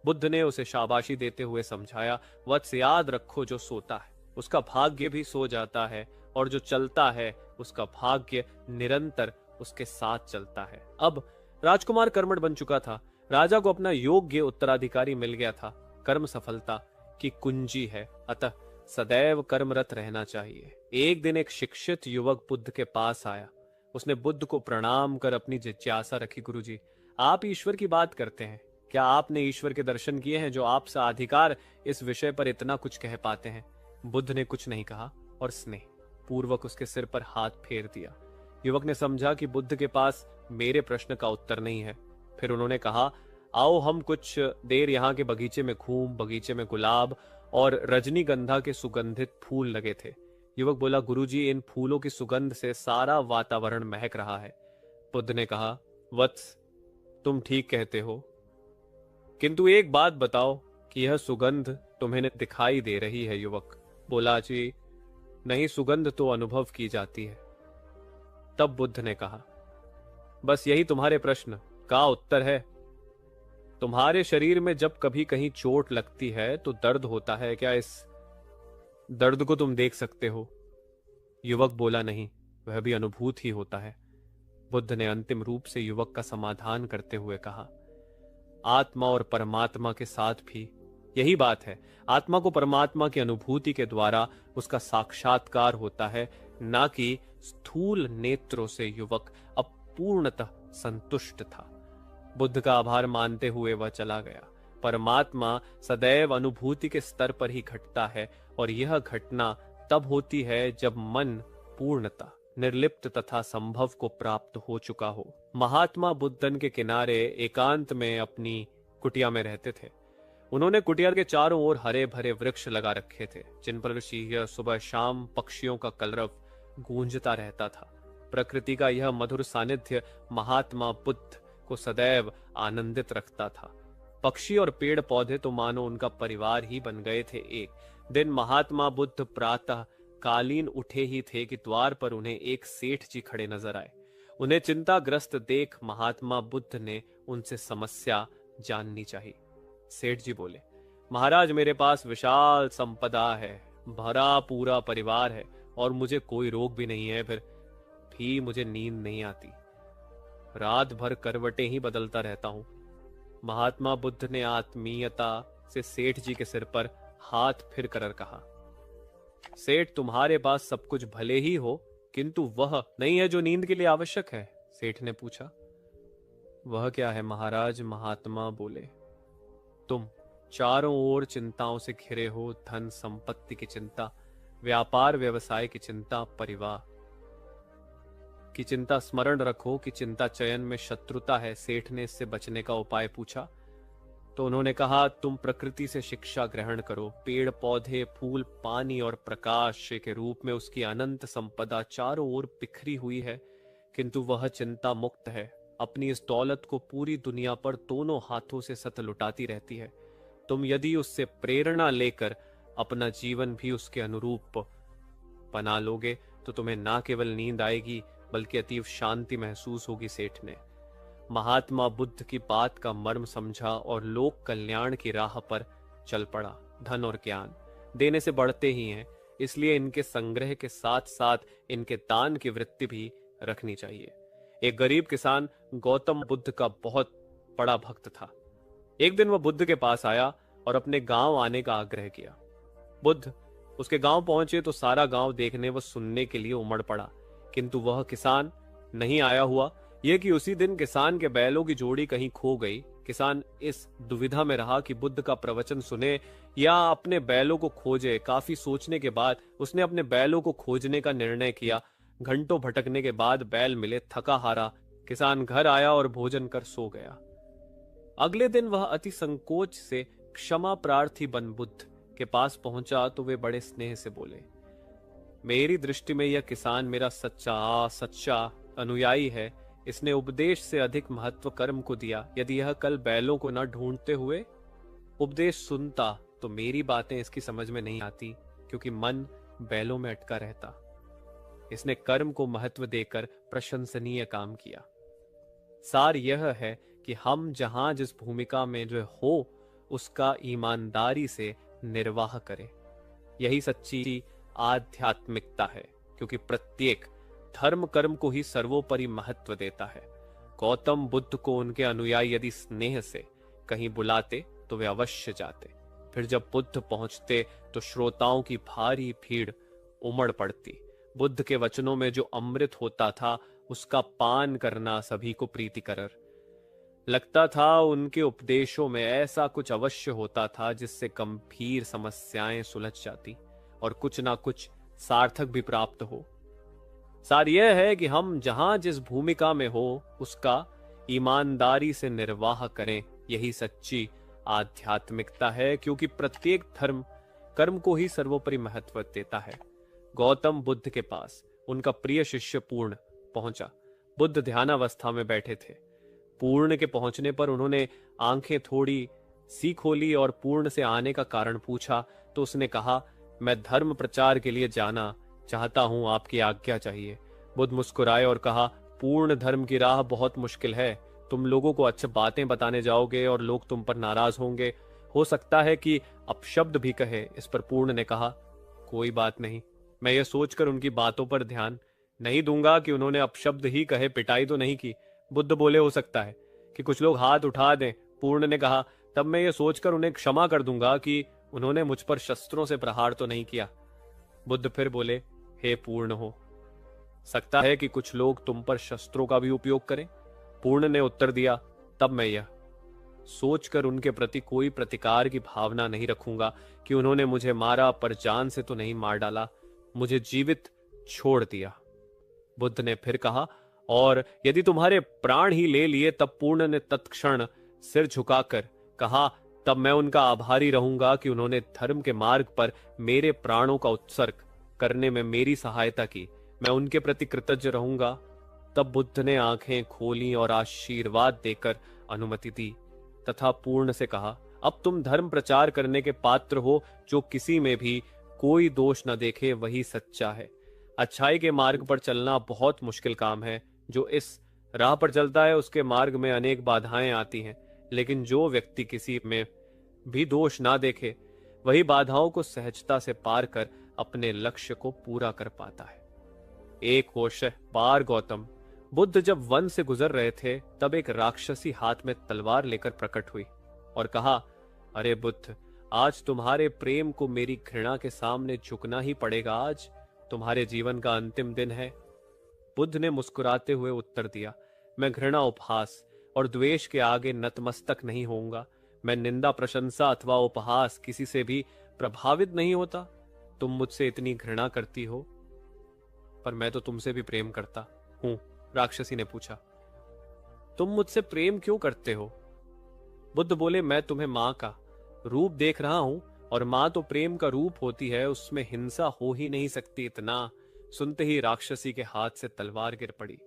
बुद्ध ने उसे शाबाशी देते हुए समझाया, वत्स, याद रखो, जो सोता है उसका भाग्य भी सो जाता है, और जो चलता है उसका भाग्य निरंतर उसके साथ चलता है। अब राजकुमार कर्मठ बन चुका था। राजा को अपना योग्य उत्तराधिकारी मिल गया था। कर्म सफलता की कुंजी है, अतः सदैव कर्मरत रहना चाहिए। एक दिन एक शिक्षित युवक बुद्ध के पास आया। उसने बुद्ध को प्रणाम कर अपनी जिज्ञासा रखी, गुरुजी, आप ईश्वर की बात करते हैं, क्या आपने ईश्वर के दर्शन किए हैं जो आपसे अधिकार इस विषय पर इतना कुछ कह पाते हैं? बुद्ध ने कुछ नहीं कहा और स्नेह पूर्वक उसके सिर पर हाथ फेर दिया। युवक ने समझा कि बुद्ध के पास मेरे प्रश्न का उत्तर नहीं है। फिर उन्होंने कहा, आओ हम कुछ देर यहाँ के बगीचे में घूम। बगीचे में गुलाब और रजनीगंधा के सुगंधित फूल लगे थे। युवक बोला, गुरुजी, इन फूलों की सुगंध से सारा वातावरण महक रहा है। बुद्ध ने कहा, वत्स, तुम ठीक कहते हो, किंतु एक बात बताओ कि यह सुगंध तुम्हें दिखाई दे रही है? युवक बोला, जी नहीं, सुगंध तो अनुभव की जाती है। तब बुद्ध ने कहा, बस यही तुम्हारे प्रश्न का उत्तर है। तुम्हारे शरीर में जब कभी कहीं चोट लगती है तो दर्द होता है, क्या इस दर्द को तुम देख सकते हो? युवक बोला, नहीं, वह भी अनुभूत ही होता है। बुद्ध ने अंतिम रूप से युवक का समाधान करते हुए कहा, आत्मा और परमात्मा के साथ भी यही बात है। आत्मा को परमात्मा की अनुभूति के द्वारा उसका साक्षात्कार होता है, ना कि स्थूल नेत्रों से। युवक अब पूर्णतः संतुष्ट था। बुद्ध का आभार मानते हुए वह चला गया। परमात्मा सदैव अनुभूति के स्तर पर ही घटता है, और यह घटना तब होती है जब मन पूर्णता, निर्लिप्त तथा संभव को प्राप्त हो चुका हो। महात्मा बुद्धन के किनारे एकांत में अपनी कुटिया में रहते थे। उन्होंने कुटिया के चारों ओर हरे भरे वृक्ष लगा रखे थे, जिन पर सुबह शाम पक्षियों का कलरव गूंजता रहता था। प्रकृति का यह मधुर सानिध्य महात्मा बुद्ध को सदैव आनंदित रखता था। पक्षी और पेड़ पौधे तो मानो उनका परिवार ही बन गए थे। एक दिन महात्मा बुद्ध प्रातः कालीन उठे ही थे कि द्वार पर उन्हें एक सेठ जी खड़े नजर आए। उन्हें चिंताग्रस्त देख महात्मा बुद्ध ने उनसे समस्या जाननी चाहिए। सेठ जी बोले, महाराज, मेरे पास विशाल संपदा है, भरा पूरा परिवार है और मुझे कोई रोग भी नहीं है, फिर भी मुझे नींद नहीं आती। रात भर करवटें ही बदलता रहता हूं। महात्मा बुद्ध ने आत्मीयता से सेठ जी के सिर पर हाथ फिर कर कहा, सेठ, तुम्हारे पास सब कुछ भले ही हो, किंतु वह नहीं है जो नींद के लिए आवश्यक है। सेठ ने पूछा, वह क्या है महाराज? महात्मा बोले, तुम चारों ओर चिंताओं से घिरे हो। धन संपत्ति की चिंता, व्यापार व्यवसाय की चिंता, परिवार की चिंता। स्मरण रखो कि चिंता चयन में शत्रुता है। सेठ ने इससे बचने का उपाय पूछा तो उन्होंने कहा, तुम प्रकृति से शिक्षा ग्रहण करो। पेड़ पौधे, फूल, पानी और प्रकाश के रूप में उसकी अनंत संपदा चारों ओर बिखरी हुई है, किंतु वह चिंता मुक्त है। अपनी इस दौलत को पूरी दुनिया पर दोनों हाथों से सत लुटाती रहती है। तुम यदि उससे प्रेरणा लेकर अपना जीवन भी उसके अनुरूप बना लोगे तो तुम्हें ना केवल नींद आएगी बल्कि अतीव शांति महसूस होगी। सेठ ने महात्मा बुद्ध की बात का मर्म समझा और लोक कल्याण की राह पर चल पड़ा। धन और ज्ञान देने से बढ़ते ही हैं, इसलिए इनके संग्रह के साथ साथ इनके दान की वृत्ति भी रखनी चाहिए। एक गरीब किसान गौतम बुद्ध का बहुत बड़ा भक्त था। एक दिन वह बुद्ध के पास आया और अपने गांव आने का आग्रह किया। बुद्ध उसके गांव पहुंचे तो सारा गांव देखने व सुनने के लिए उमड़ पड़ा, किंतु वह किसान नहीं आया। हुआ यह कि उसी दिन किसान के बैलों की जोड़ी कहीं खो गई। किसान इस दुविधा में रहा कि बुद्ध का प्रवचन सुने या अपने बैलों को खोजे। काफी सोचने के बाद उसने अपने बैलों को खोजने का निर्णय किया। घंटों भटकने के बाद बैल मिले। थका हारा किसान घर आया और भोजन कर सो गया। अगले दिन वह अति संकोच से क्षमा प्रार्थी बन बुद्ध के पास पहुंचा तो वे बड़े स्नेह से बोले, मेरी दृष्टि में यह किसान मेरा सच्चा अनुयायी है। इसने उपदेश से अधिक महत्व कर्म को दिया। यदि यह कल बैलों को न ढूंढते हुए उपदेश सुनता तो मेरी बातें इसकी समझ में नहीं आती, क्योंकि मन बैलों में अटका रहता। इसने कर्म को महत्व देकर प्रशंसनीय काम किया। सार यह है कि हम जहां जिस भूमिका में जो हो उसका ईमानदारी से निर्वाह करें। यही सच्ची आध्यात्मिकता है, क्योंकि प्रत्येक धर्म कर्म को ही सर्वोपरि महत्व देता है। गौतम बुद्ध को उनके अनुयायी यदि स्नेह से कहीं बुलाते तो वे अवश्य जाते। फिर जब बुद्ध पहुंचते तो श्रोताओं की भारी भीड़ उमड़ पड़ती। बुद्ध के वचनों में जो अमृत होता था उसका पान करना सभी को प्रीतिकर लगता था। उनके उपदेशों में ऐसा कुछ अवश्य होता था जिससे गंभीर समस्याएं सुलझ जाती और कुछ ना कुछ सार्थक भी प्राप्त हो। सार यह है कि हम जहां जिस भूमिका में हो उसका ईमानदारी से निर्वाह करें। यही सच्ची आध्यात्मिकता है, क्योंकि प्रत्येक धर्म कर्म को ही सर्वोपरि महत्व देता है। गौतम बुद्ध के पास उनका प्रिय शिष्य पूर्ण पहुंचा। बुद्ध ध्यानावस्था में बैठे थे। पूर्ण के पहुंचने पर उन्होंने आंखें थोड़ी सी खोली और पूर्ण से आने का कारण पूछा तो उसने कहा, मैं धर्म प्रचार के लिए जाना चाहता हूं, आपकी आज्ञा चाहिए। बुद्ध मुस्कुराए और कहा, पूर्ण धर्म की राह बहुत मुश्किल है। तुम लोगों को अच्छी बातें बताने जाओगे और लोग तुम पर नाराज होंगे। हो सकता है कि अपशब्द भी कहे। इस पर पूर्ण ने कहा, कोई बात नहीं, मैं ये सोचकर उनकी बातों पर ध्यान नहीं दूंगा कि उन्होंने अपशब्द ही कहे, पिटाई तो नहीं की। बुद्ध बोले, हो सकता है कि कुछ लोग हाथ उठा दें। पूर्ण ने कहा, तब मैं ये सोचकर उन्हें क्षमा कर दूंगा कि उन्होंने मुझ पर शस्त्रों से प्रहार तो नहीं किया। बुद्ध फिर बोले, हे पूर्ण, हो सकता है कि कुछ लोग तुम पर शस्त्रों का भी उपयोग करें। पूर्ण ने उत्तर दिया, तब मैं यह सोचकर उनके प्रति कोई प्रतिकार की भावना नहीं रखूंगा कि उन्होंने मुझे मारा पर जान से तो नहीं मार डाला, मुझे जीवित छोड़ दिया। बुद्ध ने फिर कहा, और यदि तुम्हारे प्राण ही ले लिए? तब पूर्ण ने तत्क्षण सिर झुकाकर कहा, तब मैं उनका आभारी रहूंगा कि उन्होंने धर्म के मार्ग पर मेरे प्राणों का उत्सर्ग करने में मेरी सहायता की। मैं उनके प्रति कृतज्ञ रहूंगा। तब बुद्ध ने आंखें खोली और आशीर्वाद देकर अनुमति दी तथा पूर्ण से कहा, अब तुम धर्म प्रचार करने के पात्र हो। जो किसी में भी कोई दोष न देखे वही सच्चा है। अच्छाई के मार्ग पर चलना बहुत मुश्किल काम है। जो इस राह पर चलता है उसके मार्ग में अनेक बाधाएं आती हैं, लेकिन जो व्यक्ति किसी में भी दोष ना देखे वही बाधाओं को सहजता से पार कर अपने लक्ष्य को पूरा कर पाता है। एक वर्ष बार गौतम बुद्ध जब वन से गुजर रहे थे तब एक राक्षसी हाथ में तलवार लेकर प्रकट हुई और कहा, अरे बुद्ध, आज तुम्हारे प्रेम को मेरी घृणा के सामने झुकना ही पड़ेगा। आज तुम्हारे जीवन का अंतिम दिन है। बुद्ध ने मुस्कुराते हुए उत्तर दिया, मैं घृणा, उपहास और द्वेष के आगे नतमस्तक नहीं होऊंगा। मैं निंदा, प्रशंसा अथवा उपहास किसी से भी प्रभावित नहीं होता। तुम मुझसे इतनी घृणा करती हो पर मैं तो तुमसे भी प्रेम करता हूं। राक्षसी ने पूछा, तुम मुझसे प्रेम क्यों करते हो? बुद्ध बोले, मैं तुम्हें मां का रूप देख रहा हूं और मां तो प्रेम का रूप होती है, उसमें हिंसा हो ही नहीं सकती। इतना सुनते ही राक्षसी के हाथ से तलवार गिर पड़ी।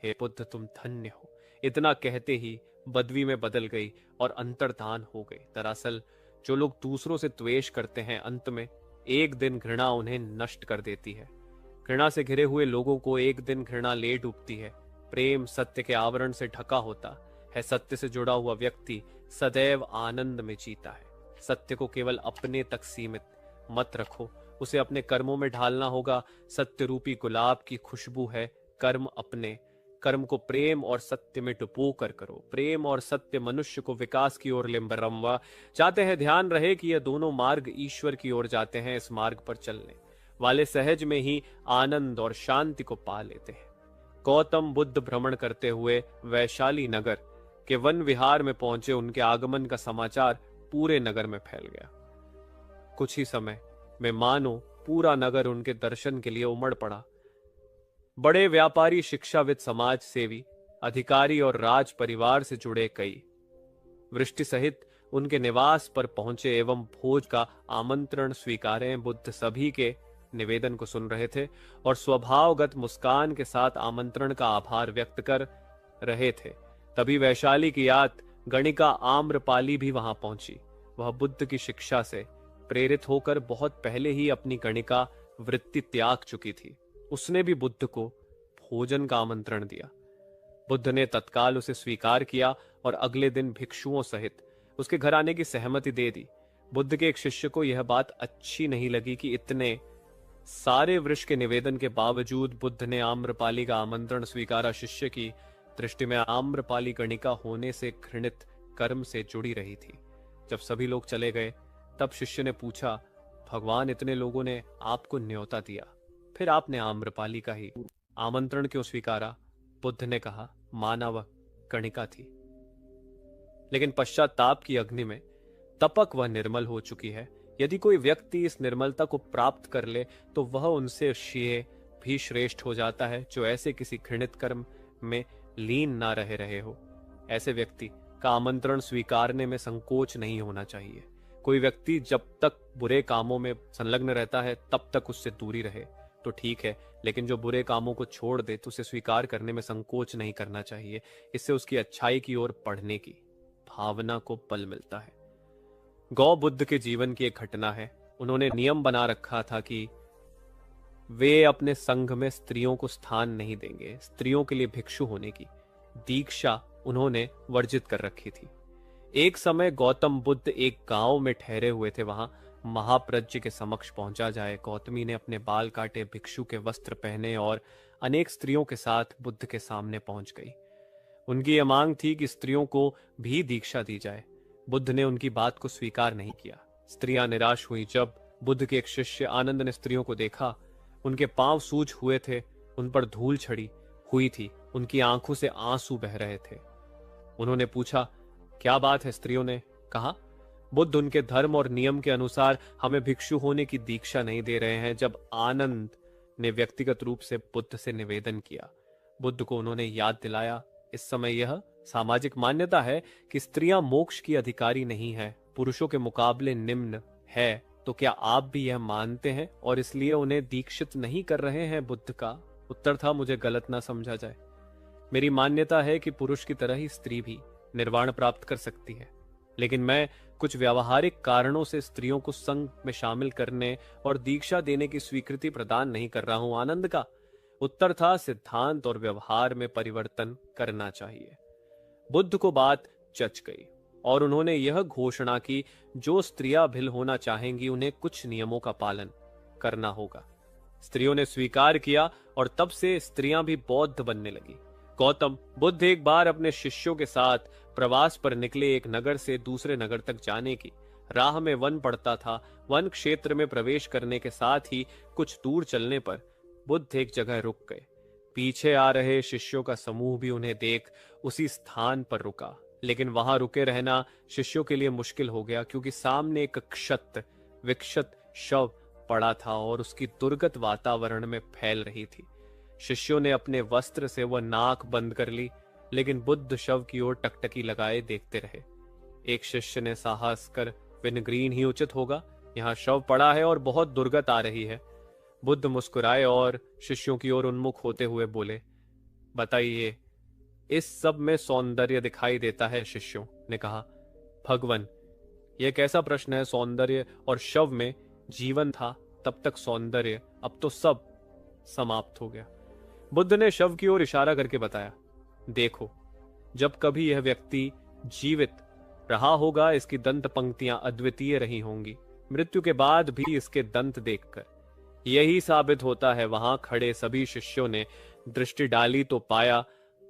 हे बुद्ध, तुम धन्य हो। इतना कहते ही बदवी में बदल गई और अंतर्धान हो गई। दरअसल जो लोग दूसरों से द्वेष करते हैं, अंत में एक दिन घृणा उन्हें नष्ट कर देती है। घृणा से घिरे हुए लोगों को एक दिन घृणा ले डूबती है। प्रेम सत्य के आवरण से ढका होता है। सत्य से जुड़ा हुआ व्यक्ति सदैव आनंद में जीता है। सत्य को केवल अपने तक सीमित मत रखो, उसे अपने कर्मों में ढालना होगा। सत्य रूपी गुलाब की खुशबू है कर्म अपने। कर्म को प्रेम और सत्य में डुबो कर करो। प्रेम और सत्य मनुष्य को विकास की ओर लिम्बरम्वा जाते हैं। ध्यान रहे कि यह दोनों मार्ग ईश्वर की ओर जाते हैं। इस मार्ग पर चलने वाले सहज में ही आनंद और शांति को पा लेते हैं। गौतम बुद्ध भ्रमण करते हुए वैशाली नगर के वन विहार में पहुंचे। उनके आगमन का समाचार पूरे नगर में फैल गया। कुछ ही समय में मानो पूरा नगर उनके दर्शन के लिए उमड़ पड़ा। बड़े व्यापारी, शिक्षाविद, समाज सेवी, अधिकारी और राज परिवार से जुड़े कई वृष्टि सहित उनके निवास पर पहुंचे एवं भोज का आमंत्रण स्वीकारे। बुद्ध सभी के निवेदन को सुन रहे थे और स्वभावगत मुस्कान के साथ आमंत्रण का आभार व्यक्त कर रहे थे। तभी वैशाली की याद गणिका आम्रपाली भी वहां पहुंची। वह बुद्ध की शिक्षा से प्रेरित होकर बहुत पहले ही अपनी गणिका वृत्ति त्याग चुकी थी। उसने भी बुद्ध को भोजन का आमंत्रण दिया। बुद्ध ने तत्काल उसे स्वीकार किया और अगले दिन भिक्षुओं सहित उसके घर आने की सहमति दे दी। बुद्ध के एक शिष्य को यह बात अच्छी नहीं लगी कि इतने सारे वृक्ष के निवेदन के बावजूद बुद्ध ने आम्रपाली का आमंत्रण स्वीकारा। शिष्य की दृष्टि में आम्रपाली गणिका होने से घृणित कर्म से जुड़ी रही थी। जब सभी लोग चले गए तब शिष्य ने पूछा, भगवान, इतने लोगों ने आपको न्योता दिया, फिर आपने आम्रपाली का ही आमंत्रण क्यों स्वीकारा? बुद्ध ने कहा, माना वह गणिका थी, लेकिन पश्चाताप की अग्नि में तपक वह निर्मल हो चुकी है। यदि कोई व्यक्ति इस निर्मलता को प्राप्त कर ले तो वह उनसे श्रेय भी श्रेष्ठ हो जाता है, जो ऐसे किसी घृणित कर्म में लीन ना रहे हो। ऐसे व्यक्ति का आमंत्रण स्वीकारने में संकोच नहीं होना चाहिए। कोई व्यक्ति जब तक बुरे कामों में संलग्न रहता है तब तक उससे दूरी रहे तो ठीक है, लेकिन जो बुरे कामों को छोड़ दे तो उसे स्वीकार करने में संकोच नहीं करना चाहिए। इससे उसकी अच्छाई की ओर बढ़ने की भावना को बल मिलता है। गौ बुद्ध के जीवन की एक घटना है। उन्होंने नियम बना रखा था कि वे अपने संघ में स्त्रियों को स्थान नहीं देंगे। स्त्रियों के लिए भिक्षु होने की दीक्षा उन्होंने वर्जित कर रखी थी। एक समय गौतम बुद्ध एक गांव में ठहरे हुए थे। वहां महाप्रज्ञ के समक्ष पहुंचा जाए। गौतमी ने अपने बाल काटे, भिक्षु के वस्त्र पहने और अनेक स्त्रियों के साथ बुद्ध के सामने पहुंच गई। उनकी यह मांग थी कि स्त्रियों को भी दीक्षा दी जाए। बुद्ध ने उनकी बात को स्वीकार नहीं किया। स्त्रियां निराश हुई। जब बुद्ध के एक शिष्य आनंद ने स्त्रियों को देखा, उनके पांव सूज हुए थे, उन पर धूल छड़ी हुई थी, उनकी आंखों से आंसू बह रहे थे। उन्होंने पूछा, क्या बात है? स्त्रियों ने कहा, बुद्ध उनके धर्म और नियम के अनुसार हमें भिक्षु होने की दीक्षा नहीं दे रहे हैं। जब आनंद ने व्यक्तिगत रूप से बुद्ध से निवेदन किया, बुद्ध को उन्होंने याद दिलाया, इस समय यह सामाजिक मान्यता है कि स्त्रियां मोक्ष की अधिकारी नहीं है, पुरुषों के मुकाबले निम्न है। तो क्या आप भी यह मानते हैं और इसलिए उन्हें दीक्षित नहीं कर रहे हैं? बुद्ध का उत्तर था, मुझे गलत ना समझा जाए। मेरी मान्यता है कि पुरुष की तरह ही स्त्री भी निर्वाण प्राप्त कर सकती है, लेकिन मैं कुछ व्यावहारिक कारणों से स्त्रियों को संघ में शामिल करने और दीक्षा देने की स्वीकृति प्रदान नहीं कर रहा हूं। आनंद का उत्तर था, सिद्धांत और व्यवहार में परिवर्तन करना चाहिए। बुद्ध को बात जच गई और उन्होंने यह घोषणा की, जो स्त्रियां भिल होना चाहेंगी उन्हें कुछ नियमों का पालन करना होगा। स्त्रियों ने स्वीकार किया और तब से स्त्रियां भी बौद्ध बनने लगी। गौतम बुद्ध एक बार अपने शिष्यों के साथ प्रवास पर निकले। एक नगर से दूसरे नगर तक जाने की राह में वन पड़ता था। वन क्षेत्र में प्रवेश करने के साथ ही कुछ दूर चलने पर बुद्ध एक जगह रुक गए। पीछे आ रहे शिष्यों का समूह भी उन्हें देख उसी स्थान पर रुका, लेकिन वहां रुके रहना शिष्यों के लिए मुश्किल हो गया, क्योंकि सामने एक क्षत विक्षत शव पड़ा था और उसकी दुर्गत वातावरण में फैल रही थी। शिष्यों ने अपने वस्त्र से वह नाक बंद कर ली, लेकिन बुद्ध शव की ओर टकटकी लगाए देखते रहे। एक शिष्य ने साहस कर, विनग्रीन ही उचित होगा, यहाँ शव पड़ा है और बहुत दुर्गत आ रही है। बुद्ध मुस्कुराए और शिष्यों की ओर उन्मुख होते हुए बोले, बताइए, इस सब में सौंदर्य दिखाई देता है? शिष्यों ने कहा, भगवन, यह कैसा प्रश्न है? सौंदर्य और शव में जीवन था तब तक सौंदर्य, अब तो सब समाप्त हो गया। बुद्ध ने शव की ओर इशारा करके बताया, देखो, जब कभी यह व्यक्ति जीवित रहा होगा इसकी दंत पंक्तियां अद्वितीय रही होंगी। मृत्यु के बाद भी इसके दंत देखकर यही साबित होता है। वहां खड़े सभी शिष्यों ने दृष्टि डाली तो पाया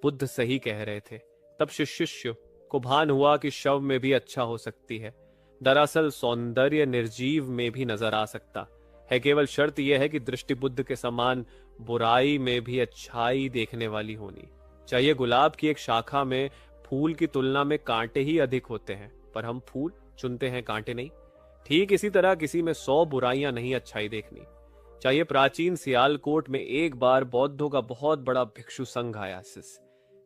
बुद्ध सही कह रहे थे। तब शिष्य को भान हुआ कि शव में भी अच्छा हो सकती है। दरअसल सौंदर्य निर्जीव में भी नजर आ सकता है, केवल शर्त यह है कि दृष्टि बुद्ध के समान बुराई में भी अच्छाई देखने वाली होनी चाहिए। गुलाब की एक शाखा में फूल की तुलना में कांटे ही अधिक होते हैं, पर हम फूल चुनते हैं, कांटे नहीं। ठीक इसी तरह किसी में 100 बुराइयां नहीं अच्छाई देखनी चाहिए। प्राचीन सियालकोट में एक बार बौद्धों का बहुत बड़ा भिक्षु संघ आया।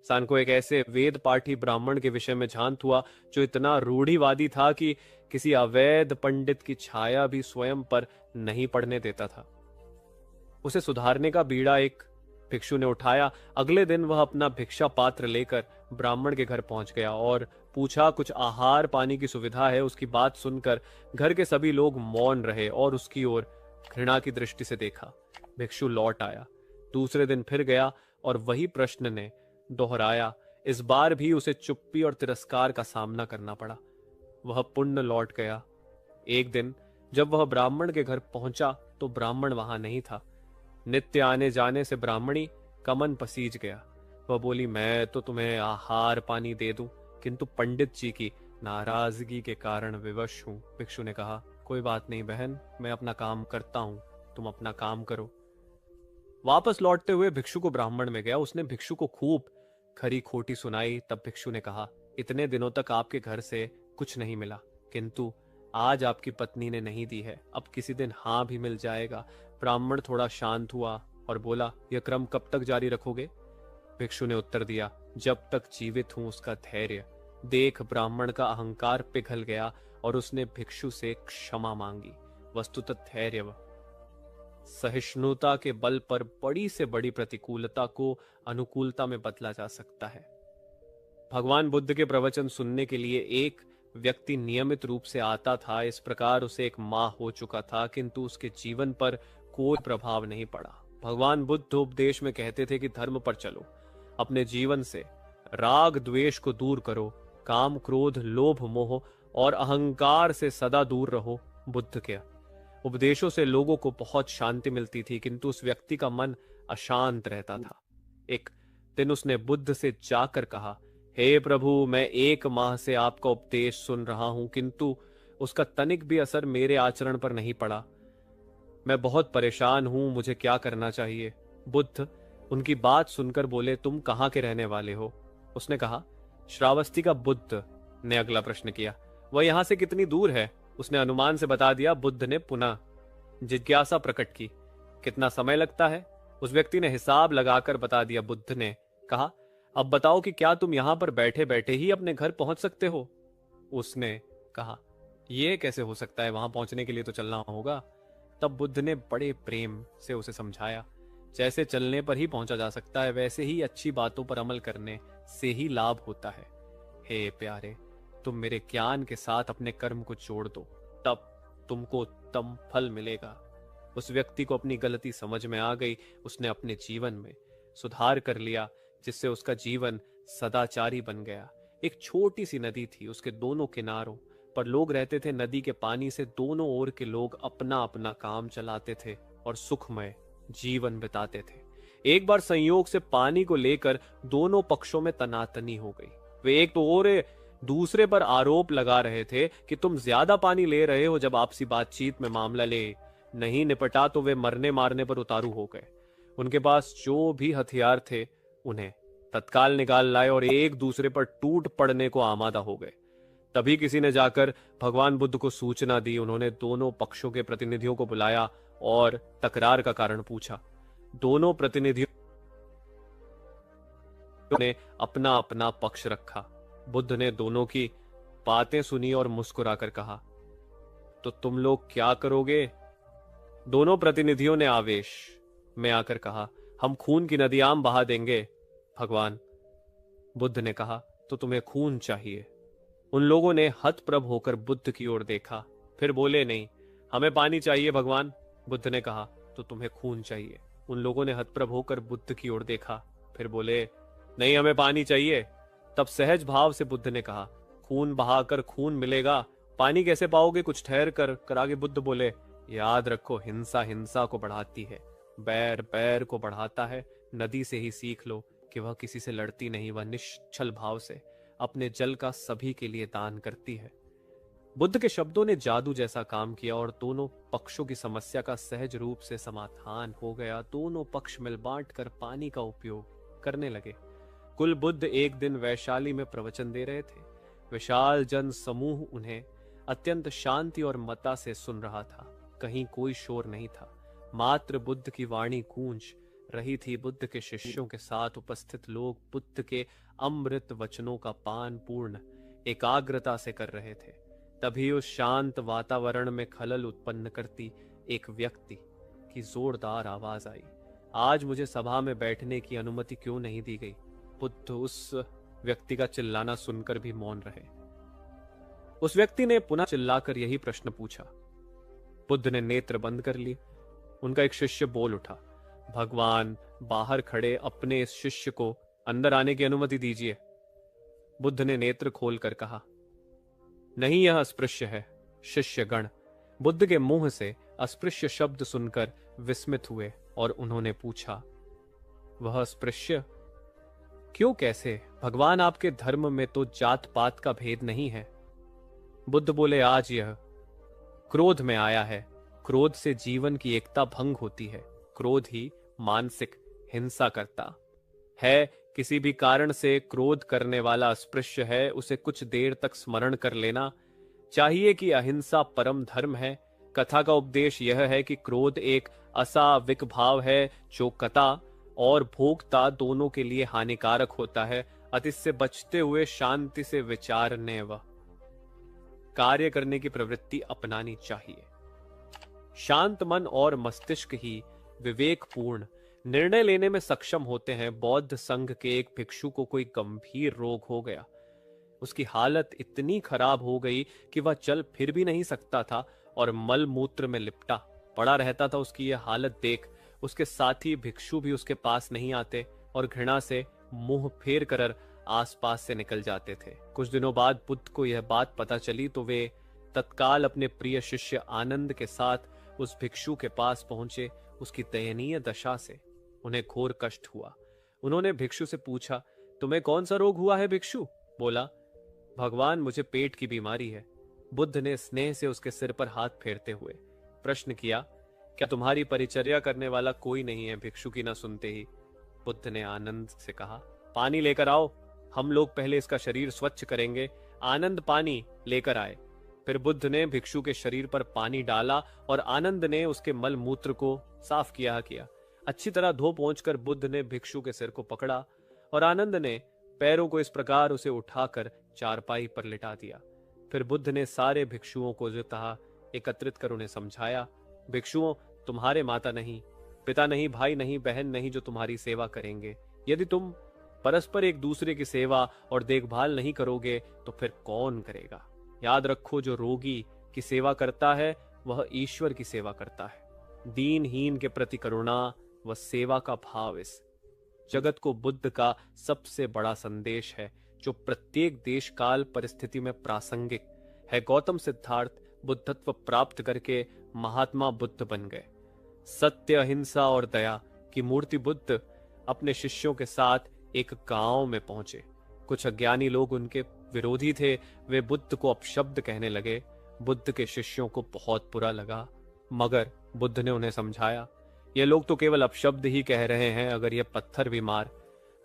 सान को एक ऐसे वेद पाठी ब्राह्मण के विषय में झांत हुआ जो इतना रूढ़िवादी था कि किसी अवैध पंडित की छाया भी स्वयं पर नहीं पड़ने देता था। उसे सुधारने का बीड़ा एक भिक्षु ने उठाया। अगले दिन वह अपना भिक्षा पात्र लेकर ब्राह्मण के घर पहुंच गया और पूछा, कुछ आहार पानी की सुविधा है? उसकी बात सुनकर घर के सभी लोग मौन रहे और उसकी ओर घृणा की दृष्टि से देखा। भिक्षु लौट आया। दूसरे दिन फिर गया और वही प्रश्न ने दोहराया। इस बार भी उसे चुप्पी और तिरस्कार का सामना करना पड़ा। वह पुण्य लौट गया। एक दिन जब वह ब्राह्मण के घर पहुंचा तो ब्राह्मण वहां नहीं था। नित्य आने जाने से ब्राह्मणी का मन पसीज गया। वह बोली, मैं तो तुम्हें आहार पानी दे दूं, किंतु पंडित जी की नाराजगी के कारण विवश हूं। भिक्षु ने कहा, कोई बात नहीं बहन, मैं अपना काम करता हूं, तुम अपना काम करो। वापस लौटते हुए भिक्षु को ब्राह्मण में गया। उसने भिक्षु को खूब खरी खोटी सुनाई। तब भिक्षु ने कहा, इतने दिनों तक आपके घर से कुछ नहीं मिला, किंतु आज आपकी पत्नी ने नहीं दी है, अब किसी दिन हाँ भी मिल जाएगा। ब्राह्मण थोड़ा शांत हुआ और बोला, यह क्रम कब तक जारी रखोगे? भिक्षु ने उत्तर दिया, जब तक जीवित हूं उसका धैर्य। देख ब्राह्मण का अहंकार पिघल गया और उसने भिक्षु से क्षमा मांगी। वस्तुतः धैर्य व सहिष्णुता के बल पर बड़ी से बड़ी प्रतिकूलता को अनुकूलता में बदला जा सकता है। भगवान बुद्ध के प्रवचन सुनने के लिए एक व्यक्ति नियमित रूप से आता था। इस प्रकार उसे एक माह हो चुका था, किंतु उसके जीवन पर कोई प्रभाव नहीं पड़ा। भगवान बुद्ध उपदेश में कहते थे कि धर्म पर चलो, अपने जीवन से राग द्वेष को दूर करो, काम क्रोध लोभ मोह और अहंकार से सदा दूर रहो। बुद्ध के उपदेशों से लोगों को बहुत शांति मिलती थी, किंतु उस व्यक्ति का मन अशांत रहता था। एक दिन उसने बुद्ध से जाकर कहा, हे प्रभु, मैं 1 माह से आपका उपदेश सुन रहा हूं, किंतु उसका तनिक भी असर मेरे आचरण पर नहीं पड़ा। मैं बहुत परेशान हूं, मुझे क्या करना चाहिए? बुद्ध उनकी बात सुनकर बोले, तुम कहां के रहने वाले हो? उसने कहा, श्रावस्ती का। बुद्ध ने अगला प्रश्न किया, वह यहां से कितनी दूर है? उसने अनुमान से बता दिया। बुद्ध ने पुनः जिज्ञासा प्रकट की, कितना समय लगता है? उस व्यक्ति ने हिसाब लगाकर बता दिया। बुद्ध ने कहा, अब बताओ कि क्या तुम यहां पर बैठे बैठे ही अपने घर पहुंच सकते हो? उसने कहा, यह कैसे हो सकता है, वहां पहुंचने के लिए तो चलना होगा। तब बुद्ध ने बड़े प्रेम से उसे समझाया, जैसे चलने पर ही पहुंचा जा सकता है, वैसे ही अच्छी बातों पर अमल करने से ही लाभ होता है। हे प्यारे, तुम मेरे ज्ञान के साथ अपने कर्म को जोड़ दो, तब तुमको उत्तम फल मिलेगा। उस व्यक्ति को अपनी गलती समझ में आ गई। उसने अपने जीवन में सुधार कर लिया, जिससे उसका जीवन सदाचारी बन गया। एक छोटी सी नदी थी, उसके दोनों किनारों पर लोग रहते थे। नदी के पानी से दोनों ओर के लोग अपना अपना काम चलाते थे और सुखमय जीवन बिताते थे। एक बार संयोग से पानी को लेकर दोनों पक्षों में तनातनी हो गई। वे एक तो और दूसरे पर आरोप लगा रहे थे कि तुम ज्यादा पानी ले रहे हो। जब आपसी बातचीत में मामला ले नहीं निपटा तो वे मरने मारने पर उतारू हो गए। उनके पास जो भी हथियार थे उन्हें तत्काल निकाल लाए और एक दूसरे पर टूट पड़ने को आमादा हो गए। तभी किसी ने जाकर भगवान बुद्ध को सूचना दी। उन्होंने दोनों पक्षों के प्रतिनिधियों को बुलाया और तकरार का कारण पूछा। दोनों प्रतिनिधियों ने अपना अपना पक्ष रखा। बुद्ध ने दोनों की बातें सुनी और मुस्कुराकर कहा, तो तुम लोग क्या करोगे? दोनों प्रतिनिधियों ने आवेश में आकर कहा, हम खून की नदियां बहा देंगे। भगवान बुद्ध ने कहा, तो तुम्हें खून चाहिए? उन लोगों ने हतप्रभ होकर बुद्ध की ओर देखा, फिर बोले, नहीं, हमें पानी चाहिए भगवान। बुद्ध ने कहा, तो तुम्हें खून चाहिए। उन लोगों ने हतप्रभ होकर बुद्ध की ओर देखा, फिर बोले, नहीं, हमें पानी चाहिए। तब सहज भाव से बुद्ध ने कहा, खून बहाकर खून मिलेगा, पानी कैसे पाओगे? कुछ ठहर कर आगे बुद्ध बोले, याद रखो, हिंसा हिंसा को बढ़ाती है, बैर बैर को बढ़ाता है। नदी से ही सीख लो कि वह किसी से लड़ती नहीं, वह निश्चल भाव से अपने जल का सभी के लिए दान करती है। बुद्ध के शब्दों ने जादू जैसा काम किया और दोनों पक्षों की समस्या का सहज रूप से समाधान हो गया। दोनों पक्ष मिल बांट कर पानी का उपयोग करने लगे। कुल बुद्ध एक दिन वैशाली में प्रवचन दे रहे थे। विशाल जन समूह उन्हें अत्यंत शांति और मता से सुन रहा था। कहीं कोई शोर नहीं था, मात्र बुद्ध की वाणी गूंज रही थी। बुद्ध के शिष्यों के साथ उपस्थित लोग बुद्ध के अमृत वचनों का पान पूर्ण एकाग्रता से कर रहे थे। तभी उस शांत वातावरण में खलल उत्पन्न करती एक व्यक्ति की जोरदार आवाज आई, आज मुझे सभा में बैठने की अनुमति क्यों नहीं दी गई? बुद्ध उस व्यक्ति का चिल्लाना सुनकर भी मौन रहे। उस व्यक्ति ने पुनः चिल्लाकर यही प्रश्न पूछा। बुद्ध ने नेत्र बंद कर लिए। उनका एक शिष्य बोल उठा, भगवान, बाहर खड़े अपने इस शिष्य को अंदर आने की अनुमति दीजिए। बुद्ध ने नेत्र खोलकर कहा, नहीं, यह अस्पृश्य है। शिष्यगण बुद्ध के मुंह से अस्पृश्य शब्द सुनकर विस्मित हुए और उन्होंने पूछा, वह अस्पृश्य क्यों, कैसे? भगवान, आपके धर्म में तो जात पात का भेद नहीं है। बुद्ध बोले, आज यह क्रोध में आया है। क्रोध से जीवन की एकता भंग होती है। क्रोध ही मानसिक हिंसा करता है। किसी भी कारण से क्रोध करने वाला अस्पृश्य है, उसे कुछ देर तक स्मरण कर लेना चाहिए कि अहिंसा परम धर्म है। कथा का उपदेश यह है कि क्रोध एक असाविक भाव है जो कता और भोक्ता दोनों के लिए हानिकारक होता है। अत इससे बचते हुए शांति से विचारने व कार्य करने की प्रवृत्ति अपनानी चाहिए। शांत मन और मस्तिष्क ही विवेकपूर्ण निर्णय लेने में सक्षम होते हैं। बौद्ध संघ के एक भिक्षु को कोई गंभीर रोग हो गया। उसकी हालत इतनी खराब हो गई कि वह चल फिर भी नहीं सकता था और मल मूत्र में लिपटा पड़ा रहता था। उसकी यह हालत देख उसके साथी भिक्षु भी उसके पास नहीं आते और घृणा से मुंह फेर कर आसपास से निकल जाते थे। कुछ दिनों बाद बुद्ध को यह बात पता चली तो वे तत्काल अपने प्रिय शिष्य आनंद के साथ उस भिक्षु के पास पहुंचे। उसकी दयनीय दशा से उन्हें घोर कष्ट हुआ। उन्होंने भिक्षु से पूछा, तुम्हें कौन सा रोग हुआ है? भिक्षु बोला, भगवान, मुझे पेट की बीमारी है। बुद्ध ने स्नेह से उसके सिर पर हाथ फेरते हुए प्रश्न किया, क्या तुम्हारी परिचर्या करने वाला कोई नहीं है? भिक्षु की न सुनते ही बुद्ध ने आनंद से कहा, पानी लेकर आओ, हम लोग पहले इसका शरीर स्वच्छ करेंगे। आनंद पानी लेकर आए। फिर बुद्ध ने भिक्षु के शरीर पर पानी डाला और आनंद ने उसके मल मूत्र को साफ किया। अच्छी तरह धो पहुंचकर बुद्ध ने भिक्षु के सिर को पकड़ा और आनंद ने पैरों को इस प्रकार उसे उठाकर चारपाई पर लिटा दिया। फिर बुद्ध ने सारे भिक्षुओं को जो कहा एकत्रित कर उन्हें समझाया, भिक्षुओं, तुम्हारे माता नहीं, पिता नहीं, भाई नहीं, बहन नहीं जो तुम्हारी सेवा करेंगे। यदि तुम परस्पर एक दूसरे की सेवा और देखभाल नहीं करोगे तो फिर कौन करेगा? याद रखो, जो रोगी की सेवा करता है वह ईश्वर की सेवा करता है। दीनहीन के प्रति करुणा व सेवा का भाव इस जगत को बुद्ध का सबसे बड़ा संदेश है जो प्रत्येक देश काल परिस्थिति में प्रासंगिक है। गौतम सिद्धार्थ बुद्धत्व प्राप्त करके महात्मा बुद्ध बन गए। सत्य, अहिंसा और दया की मूर्ति बुद्ध अपने शिष्यों के साथ एक गांव में पहुंचे। कुछ अज्ञानी लोग उनके विरोधी थे। वे बुद्ध को अपशब्द कहने लगे। बुद्ध के शिष्यों को बहुत बुरा लगा, मगर बुद्ध ने उन्हें समझाया, ये लोग तो केवल अपशब्द ही कह रहे हैं। अगर ये पत्थर भी मार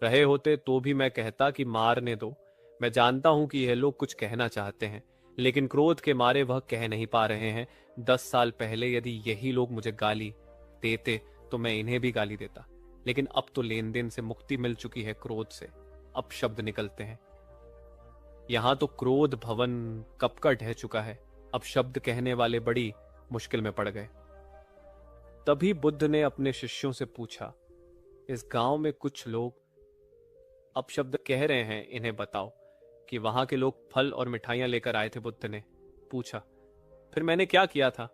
रहे होते तो भी मैं कहता कि मारने दो। मैं जानता हूं कि यह लोग कुछ कहना चाहते हैं, लेकिन क्रोध के मारे वह कह नहीं पा रहे हैं। 10 साल पहले यदि यही लोग मुझे गाली देते तो मैं इन्हें भी गाली देता, लेकिन अब तो लेन देन से मुक्ति मिल चुकी है। क्रोध से अब शब्द निकलते हैं। यहां तो क्रोध भवन कब का ढह चुका है। अब शब्द कहने वाले बड़ी मुश्किल में पड़ गए। तभी बुद्ध ने अपने शिष्यों से पूछा, इस गांव में कुछ लोग अपशब्द कह रहे हैं, इन्हें बताओ, कि वहां के लोग फल और मिठाइयां लेकर आए थे। बुद्ध ने पूछा, फिर मैंने क्या किया था?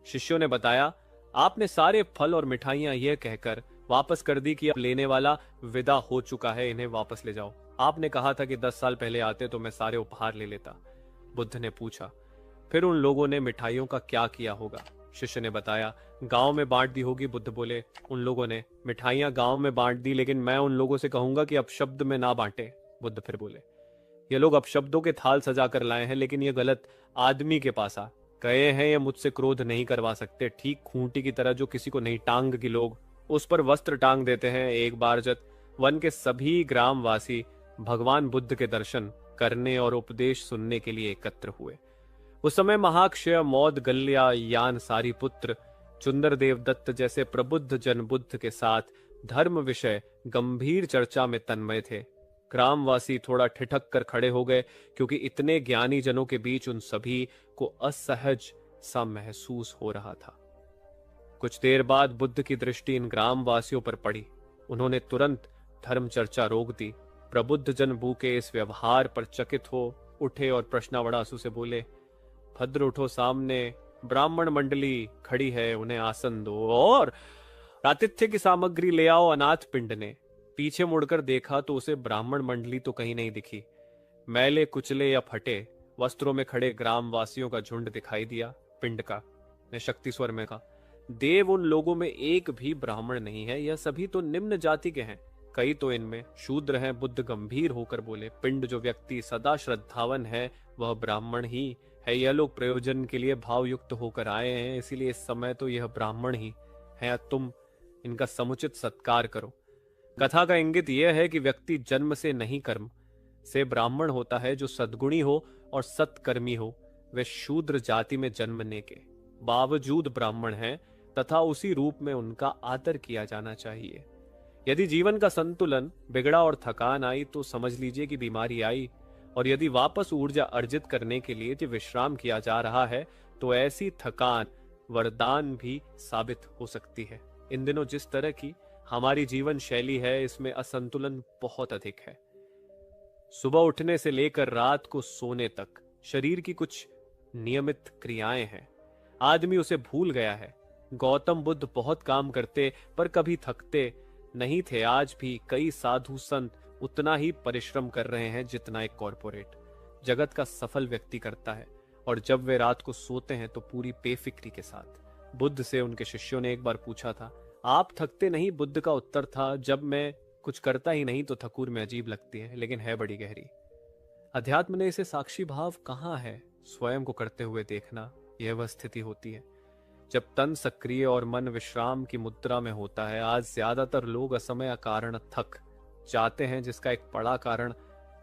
शिष्यों ने बताया, आपने सारे फल और मिठाइयां यह कहकर वापस कर दी कि अब लेने वाला विदा हो चुका है, इन्हें वापस ले जाओ। आपने कहा था कि 10 साल पहले आते तो मैं सारे उपहार ले लेता। बुद्ध ने पूछा, फिर उन लोगों ने मिठाइयों का क्या किया होगा? शिष्य ने बताया, गांव में बांट दी होगी। बुद्ध बोले, उन लोगों ने मिठाइयां गांव में बांट दी, लेकिन मैं उन लोगों से कहूंगा कि अपशब्द में ना बांटे। बुद्ध फिर बोले, ये लोग अपशब्दों के थाल सजा कर लाए हैं, लेकिन ये गलत आदमी के पास आ गए हैं। ये मुझसे क्रोध नहीं करवा सकते। ठीक खूंटी की तरह जो किसी को नहीं टांग की लोग उस पर वस्त्र टांग देते हैं। एक बार जब वन के सभी ग्रामवासी भगवान बुद्ध के दर्शन करने और उपदेश सुनने के लिए एकत्र हुए। उस समय महाक्षय, मौद गल्या, यान सारीपुत्र, चुंदर देव दत्त जैसे प्रबुद्ध जन बुद्ध के साथ धर्म विषय गंभीर चर्चा में तन्मय थे। ग्रामवासी थोड़ा ठिठक कर खड़े हो गए, क्योंकि इतने ज्ञानी जनों के बीच उन सभी को असहज सा महसूस हो रहा था। कुछ देर बाद बुद्ध की दृष्टि इन ग्रामवासियों पर पड़ी। उन्होंने तुरंत धर्म चर्चा रोक दी। प्रबुद्ध जन बू के इस व्यवहार पर चकित हो उठे और प्रश्नावड़ासु से बोले, भद्र उठो सामने, ब्राह्मण मंडली खड़ी है, उन्हें आसन दो और आतिथ्य की सामग्री ले आओ। अनाथ पिंड ने पीछे मुड़कर देखा तो उसे ब्राह्मण मंडली तो कहीं नहीं दिखी। मैले कुचले या फटे वस्त्रों में खड़े ग्रामवासियों का झुंड दिखाई दिया। पिंड का ने शक्ति स्वर में कहा, देव, उन लोगों में एक भी ब्राह्मण नहीं है, यह सभी तो निम्न जाति के हैं, कई तो इनमें शूद्र हैं। बुद्ध गंभीर होकर बोले, पिंड जो व्यक्ति सदा श्रद्धावन है वह ब्राह्मण ही है। यह लोग प्रयोजन के लिए भावयुक्त होकर आए हैं, इसीलिए इस समय तो यह ब्राह्मण ही है। तुम इनका समुचित सत्कार करो। कथा का इंगित यह है कि व्यक्ति जन्म से नहीं कर्म से ब्राह्मण होता है। जो सद्गुणी हो और सत्कर्मी हो वे शूद्र जाति में जन्मने के बावजूद ब्राह्मण हैं तथा उसी रूप में उनका आदर किया जाना चाहिए। यदि जीवन का संतुलन बिगड़ा और थकान आई तो समझ लीजिए कि बीमारी आई, और यदि वापस ऊर्जा अर्जित करने के लिए जो विश्राम किया जा रहा है तो ऐसी थकान वरदान भी साबित हो सकती है। इन दिनों जिस तरह की हमारी जीवन शैली है, इसमें असंतुलन बहुत अधिक है। सुबह उठने से लेकर रात को सोने तक शरीर की कुछ नियमित क्रियाएं हैं, आदमी उसे भूल गया है। गौतम बुद्ध बहुत काम करते पर कभी थकते नहीं थे। आज भी कई साधु संत उतना ही परिश्रम कर रहे हैं जितना एक कॉरपोरेट जगत का सफल व्यक्ति करता है, और जब वे रात को सोते हैं तो पूरी बेफिक्री के साथ। बुद्ध से उनके शिष्यों ने एक बार पूछा था, आप थकते नहीं? बुद्ध का उत्तर था, जब मैं कुछ करता ही नहीं तो थकूर में अजीब लगती है, लेकिन है बड़ी गहरी। अध्यात्म ने इसे साक्षी भाव कहाँ है? स्वयं को करते हुए देखना, यह वह स्थिति होती है जब तन सक्रिय और मन विश्राम की मुद्रा में होता है। आज ज्यादातर लोग असमय कारण थक जाते हैं, जिसका एक बड़ा कारण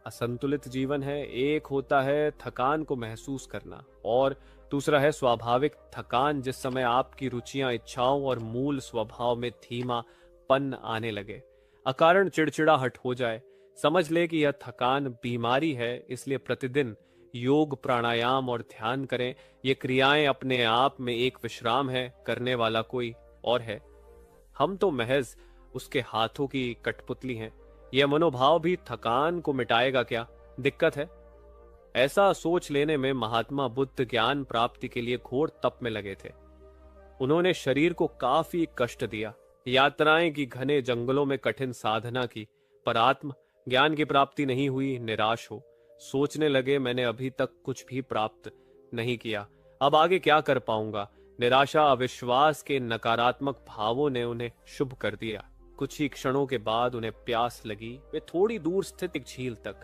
असंतुलित जीवन है। एक होता है थकान को महसूस करना, और दूसरा है स्वाभाविक थकान, जिस समय आपकी रुचियां, इच्छाओं और मूल स्वभाव में धीमापन आने लगे, अकारण चिड़चिड़ाहट हो जाए। समझ ले कि यह थकान बीमारी है, इसलिए प्रतिदिन योग, प्राणायाम और ध्यान करें। ये क्रियाएं अपने आप में एक विश्राम है, करने वाला कोई और है। हम तो महज उसके हाथों की कठपुतली हैं। यह मनोभाव भी थकान को मिटाएगा क्या? दिक्कत है। ऐसा सोच लेने में महात्मा बुद्ध ज्ञान प्राप्ति के लिए घोर तप में लगे थे। उन्होंने शरीर को काफी कष्ट दिया, यात्राएं की, घने जंगलों में कठिन साधना की, पर आत्म ज्ञान की प्राप्ति नहीं हुई। निराश हो सोचने लगे, मैंने अभी तक कुछ भी प्राप्त नहीं किया, अब आगे क्या कर पाऊंगा। निराशा, अविश्वास के नकारात्मक भावों ने उन्हें शुभ कर दिया। कुछ ही क्षणों के बाद उन्हें प्यास लगी। वे थोड़ी दूर स्थित एक झील तक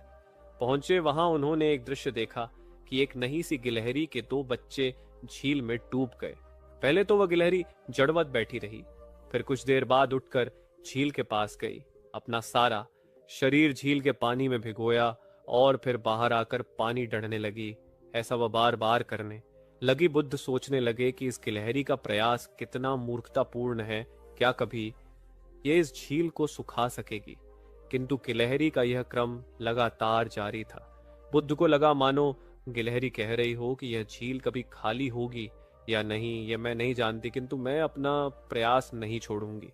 पहुंचे। वहां उन्होंने एक दृश्य देखा कि एक नई सी गिलहरी के 2 बच्चे झील में डूब गए। पहले तो वह गिलहरी जड़वत बैठी रही, फिर कुछ देर बाद उठकर झील के पास गई, अपना सारा शरीर झील के पानी में भिगोया और फिर बाहर आकर पानी डढ़ने लगी। ऐसा वह बार बार करने लगी। बुद्ध सोचने लगे कि इस गिलहरी का प्रयास कितना मूर्खतापूर्ण है। क्या कभी ये इस झील को सुखा सकेगी? किंतु गिलहरी का यह क्रम लगातार जारी था। बुद्ध को लगा मानो गिलहरी कह रही हो कि यह झील कभी खाली होगी या नहीं, यह मैं नहीं जानती, किंतु मैं अपना प्रयास नहीं छोड़ूंगी।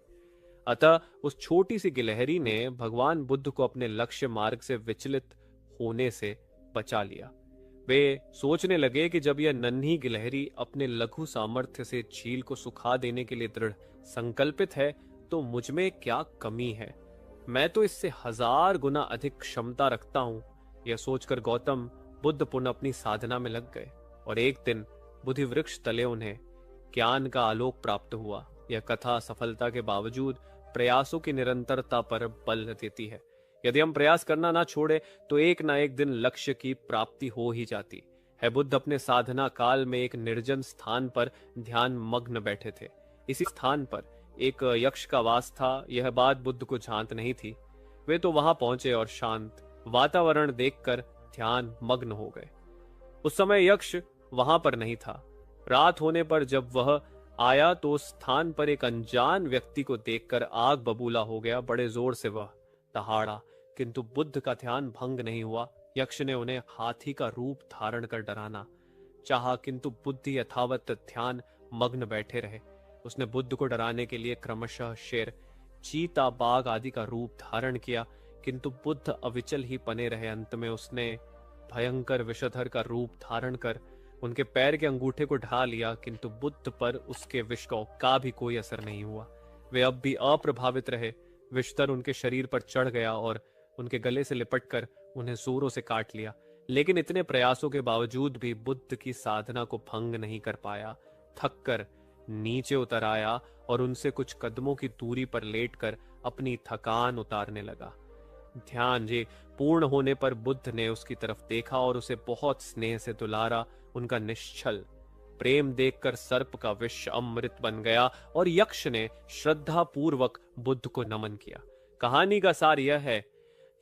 अतः उस छोटी सी गिलहरी ने भगवान बुद्ध को अपने लक्ष्य मार्ग से विचलित होने से बचा लिया। वे सोचने लगे कि जब यह नन्ही गिलहरी अपने लघु सामर्थ्य से झील को सुखा देने के लिए दृढ़ संकल्पित है, तो मुझ में क्या कमी है? मैं तो इससे 1000 गुना अधिक क्षमता रखता हूं। यह सोचकर गौतम बुद्ध पुनः अपनी साधना में लग गए और एक दिन बुद्धि वृक्ष तले उन्हें ज्ञान का आलोक प्राप्त हुआ। यह कथा सफलता के बावजूद प्रयासों की निरंतरता पर बल देती है। यदि हम प्रयास करना ना छोड़े तो एक ना एक दिन लक्ष्य की प्राप्ति हो ही जाती है। बुद्ध अपने साधना काल में एक निर्जन स्थान पर ध्यान मग्न बैठे थे। इसी स्थान पर एक यक्ष का वास था। यह बात बुद्ध को झांत नहीं थी। वे तो वहां पहुंचे और शांत वातावरण देखकर ध्यान मग्न हो गए। उस समय यक्ष वहां पर नहीं था। रात होने पर जब वह आया तो उस स्थान पर एक अनजान व्यक्ति को देखकर आग बबूला हो गया। बड़े जोर से वह दहाड़ा, किंतु बुद्ध का ध्यान भंग नहीं हुआ। यक्ष ने उन्हें हाथी का रूप धारण कर डराना चाहा, किंतु बुद्धि यथावत ध्यान मग्न बैठे रहे। उसने बुद्ध को डराने के लिए क्रमशः शेर, चीता, बाघ आदि का रूप धारण किया, किंतु बुद्ध अविचल ही बने रहे। अंत में उसने भयंकर विषधर का रूप धारण कर उनके पैर के अंगूठे को ढा लिया, किंतु बुद्ध पर उसके विष का भी कोई असर नहीं हुआ। वे अब भी अप्रभावित रहे। विषधर उनके शरीर पर चढ़ गया और उनके गले से लिपटकर उन्हें जोरों से काट लिया, लेकिन इतने प्रयासों के बावजूद भी बुद्ध की साधना को भंग नहीं कर पाया। थक कर नीचे उतर आया और उनसे कुछ कदमों की दूरी पर लेटकर अपनी थकान उतारने लगा। ध्यान जी पूर्ण होने पर बुद्ध ने उसकी तरफ देखा और उसे बहुत स्नेह से दुलारा। उनका निश्चल प्रेम देखकर सर्प का विष अमृत बन गया और यक्ष ने श्रद्धा पूर्वक बुद्ध को नमन किया। कहानी का सार यह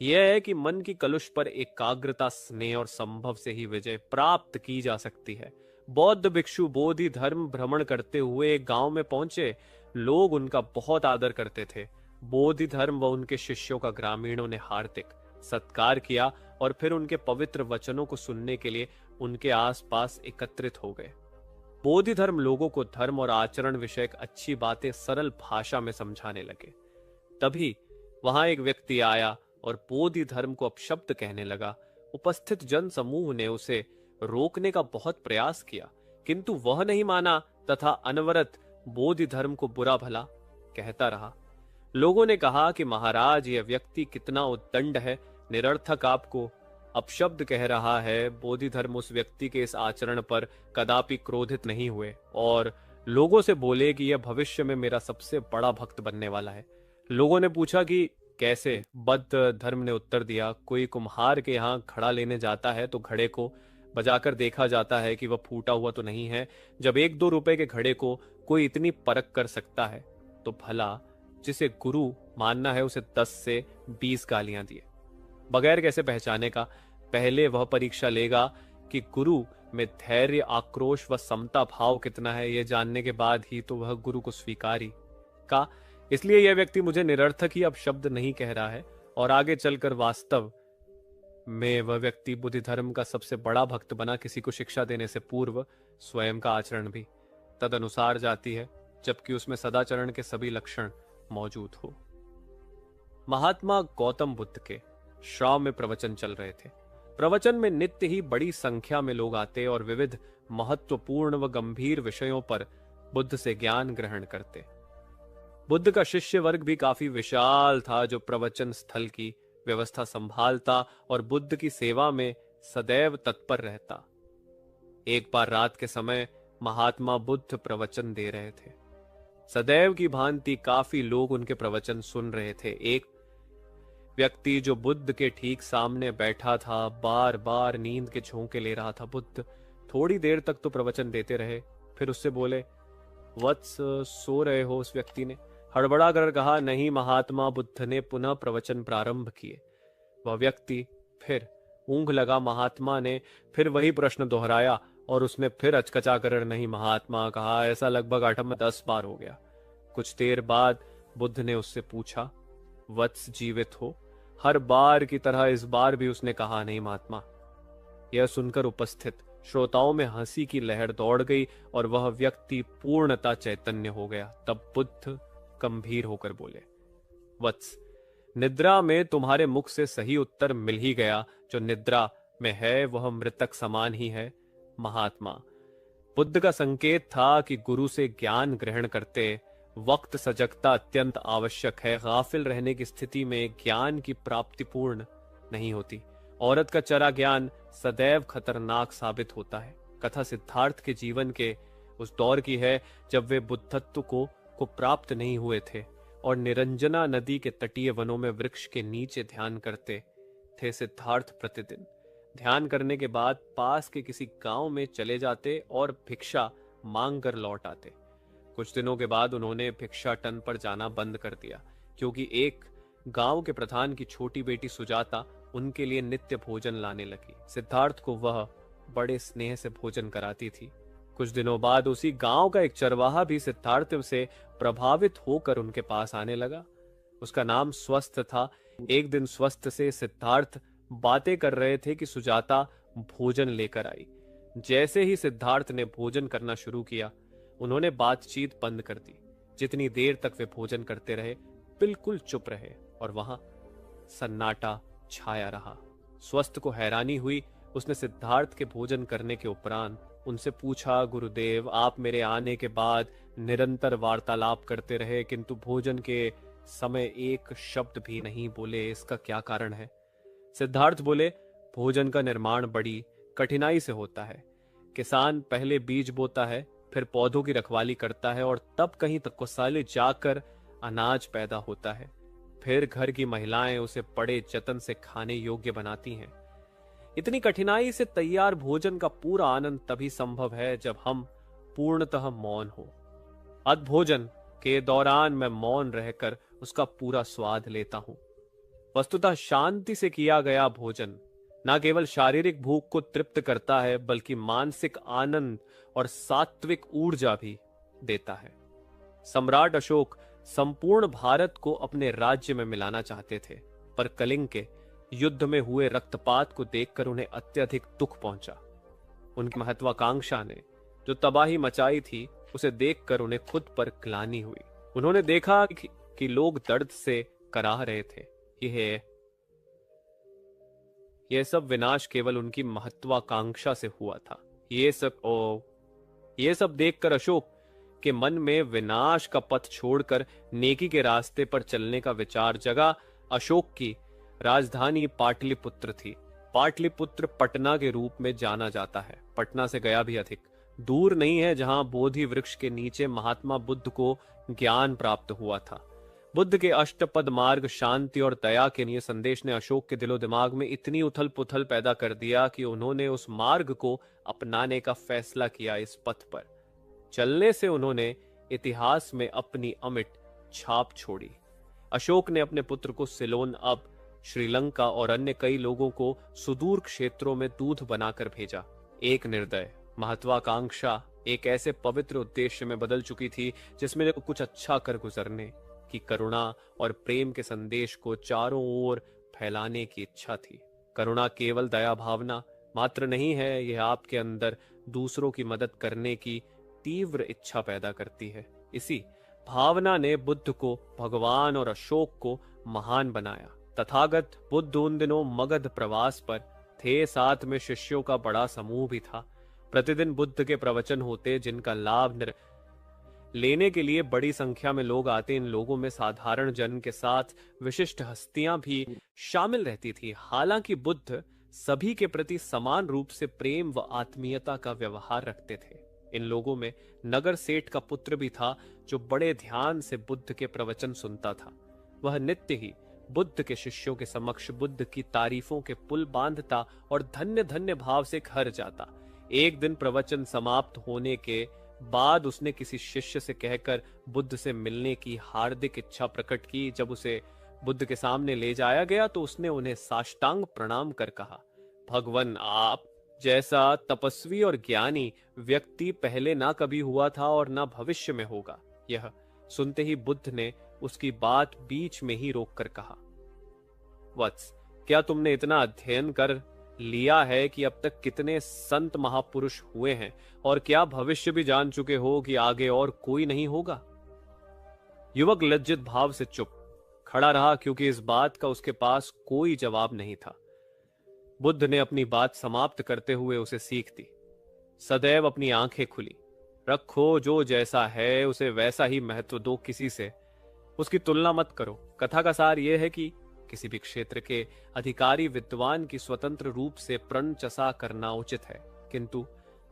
है कि मन की कलुष पर एकाग्रता, स्नेह और संभव से ही विजय प्राप्त की जा सकती है। बौद्ध भिक्षु बोधि धर्म भ्रमण करते हुए एक गांव में पहुंचे। लोग उनका बहुत आदर करते थे। बोधि धर्म व उनके शिष्यों का ग्रामीणों ने हार्दिक सत्कार किया और फिर उनके पवित्र वचनों को सुनने के लिए उनके आसपास एकत्रित हो गए। बोधि धर्म लोगों को धर्म और आचरण विषयक अच्छी बातें सरल भाषा में समझाने लगे। तभी वहां एक व्यक्ति आया और बोधि धर्म को अपशब्द कहने लगा। उपस्थित जन समूह ने उसे रोकने का बहुत प्रयास किया, किंतु वह नहीं माना तथा अनवरत बोधि धर्म को बुरा भला कहता रहा। लोगों ने कहा कि महाराज, यह व्यक्ति कितना उद्दंड है, निरर्थक आपको अपशब्द कह रहा है। बोधि धर्म उस व्यक्ति के इस आचरण पर कदापि क्रोधित नहीं हुए और लोगों से बोले कि यह भविष्य में मेरा सबसे बड़ा भक्त बनने वाला है। लोगों ने पूछा कि कैसे? बौद्ध धर्म ने उत्तर दिया, कोई कुम्हार के यहाँ घड़ा लेने जाता है तो घड़े को बजाकर देखा जाता है कि वह फूटा हुआ तो नहीं है। जब 1-2 रुपए के घड़े को कोई इतनी परख कर सकता है, तो भला जिसे गुरु मानना है उसे 10 से 20 गालियां दिए बगैर कैसे पहचाने का? पहले वह परीक्षा लेगा कि गुरु में धैर्य, आक्रोश व समता भाव कितना है। यह जानने के बाद ही तो वह गुरु को स्वीकारी का। इसलिए यह व्यक्ति मुझे निरर्थक ही अब शब्द नहीं कह रहा है और आगे चलकर वास्तव में वह व्यक्ति बुद्धि धर्म का सबसे बड़ा भक्त बना। किसी को शिक्षा देने से पूर्व स्वयं का आचरण भी तद अनुसार जाती है, जबकि उसमें सदाचरण के सभी लक्षण मौजूद हो। महात्मा गौतम बुद्ध के श्राव में प्रवचन चल रहे थे। प्रवचन में नित्य ही बड़ी संख्या में लोग आते और विविध महत्वपूर्ण व गंभीर विषयों पर बुद्ध से ज्ञान ग्रहण करते। बुद्ध का शिष्य वर्ग भी काफी विशाल था, जो प्रवचन स्थल की व्यवस्था संभालता और बुद्ध की सेवा में सदैव तत्पर रहता। एक बार रात के समय महात्मा बुद्ध प्रवचन दे रहे थे। सदैव की भांति काफी लोग उनके प्रवचन सुन रहे थे। एक व्यक्ति जो बुद्ध के ठीक सामने बैठा था बार बार नींद के झोंके ले रहा था। बुद्ध थोड़ी देर तक तो प्रवचन देते रहे, फिर उससे बोले, वत्स, सो रहे हो? उस व्यक्ति ने हड़बड़ा कर कहा, नहीं महात्मा। बुद्ध ने पुनः प्रवचन प्रारंभ किए। वह व्यक्ति फिर ऊंघ लगा। महात्मा ने फिर वही प्रश्न दोहराया और उसने फिर अचकचा कर नहीं महात्मा कहा। ऐसा लगभग 8-10 बार हो गया। कुछ देर बाद बुद्ध ने उससे पूछा, वत्स जीवित हो? हर बार की तरह इस बार भी उसने कहा, नहीं महात्मा। यह सुनकर उपस्थित श्रोताओं में हंसी की लहर दौड़ गई और वह व्यक्ति पूर्णतः चैतन्य हो गया। तब बुद्ध गंभीर होकर बोले, वत्स, निद्रा में तुम्हारे मुख से सही उत्तर मिल ही गया। जो निद्रा में है वह मृतक समान ही है। महात्मा, बुद्ध का संकेत था कि गुरु से ज्ञान ग्रहण करते वक्त सजगता अत्यंत आवश्यक है। गाफिल रहने की स्थिति में ज्ञान की प्राप्ति पूर्ण नहीं होती। औरत का चरा ज्ञान सदैव खतरनाक साबित होता है। कथा सिद्धार्थ के जीवन के उस दौर की है जब वे बुद्धत्व को प्राप्त नहीं हुए थे और निरंजना नदी के तटीय वनों में वृक्ष के नीचे ध्यान करते थे। सिद्धार्थ प्रतिदिन ध्यान करने के बाद पास के किसी गांव में चले जाते और भिक्षा मांग कर लौट आते। कुछ दिनों के बाद उन्होंने भिक्षाटन पर जाना बंद कर दिया, क्योंकि एक गांव के प्रधान की छोटी बेटी सुजाता उनके लिए नित्य भोजन लाने लगी। सिद्धार्थ को वह बड़े स्नेह से भोजन कराती थी। कुछ दिनों बाद उसी गांव का एक चरवाहा भी सिद्धार्थ से प्रभावित होकर उनके पास आने लगा। उसका नाम स्वस्थ था। एक दिन स्वस्थ से सिद्धार्थ बातें कर रहे थे कि सुजाता भोजन लेकर आई। जैसे ही सिद्धार्थ ने भोजन करना शुरू किया, उन्होंने बातचीत बंद कर दी। जितनी देर तक वे भोजन करते रहे बिल्कुल चुप रहे और वहां सन्नाटा छाया रहा। स्वस्थ को हैरानी हुई। उसने सिद्धार्थ के भोजन करने के उपरांत उनसे पूछा, गुरुदेव, आप मेरे आने के बाद निरंतर वार्तालाप करते रहे, किंतु भोजन के समय एक शब्द भी नहीं बोले, इसका क्या कारण है? सिद्धार्थ बोले, भोजन का निर्माण बड़ी कठिनाई से होता है। किसान पहले बीज बोता है, फिर पौधों की रखवाली करता है और तब कहीं तपस्यालय जाकर अनाज पैदा होता है। फिर घर की महिलाएं उसे बड़े जतन से खाने योग्य बनाती हैं। इतनी कठिनाई से तैयार भोजन का पूरा आनंद तभी संभव है जब हम पूर्णतः मौन हो। अधभोजन के दौरान मैं मौन रहकर उसका पूरा स्वाद लेता हूं। वस्तुतः शांति से किया गया भोजन न केवल शारीरिक भूख को तृप्त करता है, बल्कि मानसिक आनंद और सात्विक ऊर्जा भी देता है। सम्राट अशोक संपूर्ण भारत को अपने राज्य में मिलाना चाहते थे, पर कलिंग के युद्ध में हुए रक्तपात को देखकर उन्हें अत्यधिक दुख पहुंचा। उनकी महत्वाकांक्षा ने जो तबाही मचाई थी, उसे देखकर उन्हें खुद पर ग्लानि हुई। उन्होंने देखा कि लोग दर्द से कराह रहे थे। यह सब विनाश केवल उनकी महत्वाकांक्षा से हुआ था। ये सब देखकर अशोक के मन में विनाश का पथ छोड़कर नेकी के रास्ते पर चलने का विचार जगा। अशोक की राजधानी पाटलिपुत्र थी। पाटलिपुत्र पटना के रूप में जाना जाता है। पटना से गया भी अधिक दूर नहीं है, जहां बोधि वृक्ष के नीचे महात्मा बुद्ध को ज्ञान प्राप्त हुआ था। बुद्ध के अष्टपद मार्ग, शांति और दया के लिए संदेश ने अशोक के दिलो दिमाग में इतनी उथल पुथल पैदा कर दिया कि उन्होंने उस मार्ग को अपनाने का फैसला किया। इस पथ पर चलने से उन्होंने इतिहास में अपनी अमिट छाप छोड़ी। अशोक ने अपने पुत्र को सिलोन, अब श्रीलंका और अन्य कई लोगों को सुदूर क्षेत्रों में दूध बनाकर भेजा। एक निर्दय महत्वाकांक्षा एक ऐसे पवित्र उद्देश्य में बदल चुकी थी जिसमें कुछ अच्छा कर गुजरने की करुणा और प्रेम के संदेश को चारों ओर फैलाने की इच्छा थी। करुणा केवल दया भावना मात्र नहीं है, यह आपके अंदर दूसरों की मदद करने की तीव्र इच्छा पैदा करती है। इसी भावना ने बुद्ध को भगवान और अशोक को महान बनाया। तथागत बुद्ध उन दिनों मगध प्रवास पर थे, साथ में शिष्यों का बड़ा समूह भी था। प्रतिदिन बुद्ध के प्रवचन होते, जिनका लाभ लेने के लिए बड़ी संख्या में लोग आते। इन लोगों में साधारण जन के साथ विशिष्ट हस्तियां भी शामिल रहती थी। हालांकि बुद्ध सभी के प्रति समान रूप से प्रेम व आत्मीयता का व्यवहार रखते थे। इन लोगों में नगर सेठ का पुत्र भी था, जो बड़े ध्यान से बुद्ध के प्रवचन सुनता था। वह नित्य ही बुद्ध के शिष्यों के समक्ष बुद्ध की तारीफों के पुल बांधता और धन्य धन्य भाव से घर जाता। एक दिन प्रवचन समाप्त होने के बाद उसने किसी शिष्य से कहकर बुद्ध से मिलने की हार्दिक इच्छा प्रकट की। जब उसे बुद्ध के सामने ले जाया गया तो उसने उन्हें साष्टांग प्रणाम कर कहा, भगवान, आप जैसा तपस्वी और ज्ञानी व्यक्ति पहले ना कभी हुआ था और ना भविष्य में होगा। यह सुनते ही बुद्ध ने उसकी बात बीच में ही रोककर कहा, वत्स, क्या तुमने इतना अध्ययन कर लिया है कि अब तक कितने संत महापुरुष हुए हैं, और क्या भविष्य भी जान चुके हो कि आगे और कोई नहीं होगा? युवक लज्जित भाव से चुप खड़ा रहा क्योंकि इस बात का उसके पास कोई जवाब नहीं था। बुद्ध ने अपनी बात समाप्त करते हुए उसे सीख दी। सदैव अपनी आंखें खुली रखो, जो जैसा है उसे वैसा ही महत्व दो, किसी से उसकी तुलना मत करो। कथा का सार यह है कि किसी भी क्षेत्र के अधिकारी विद्वान की स्वतंत्र रूप से प्रण चसा करना उचित है, किंतु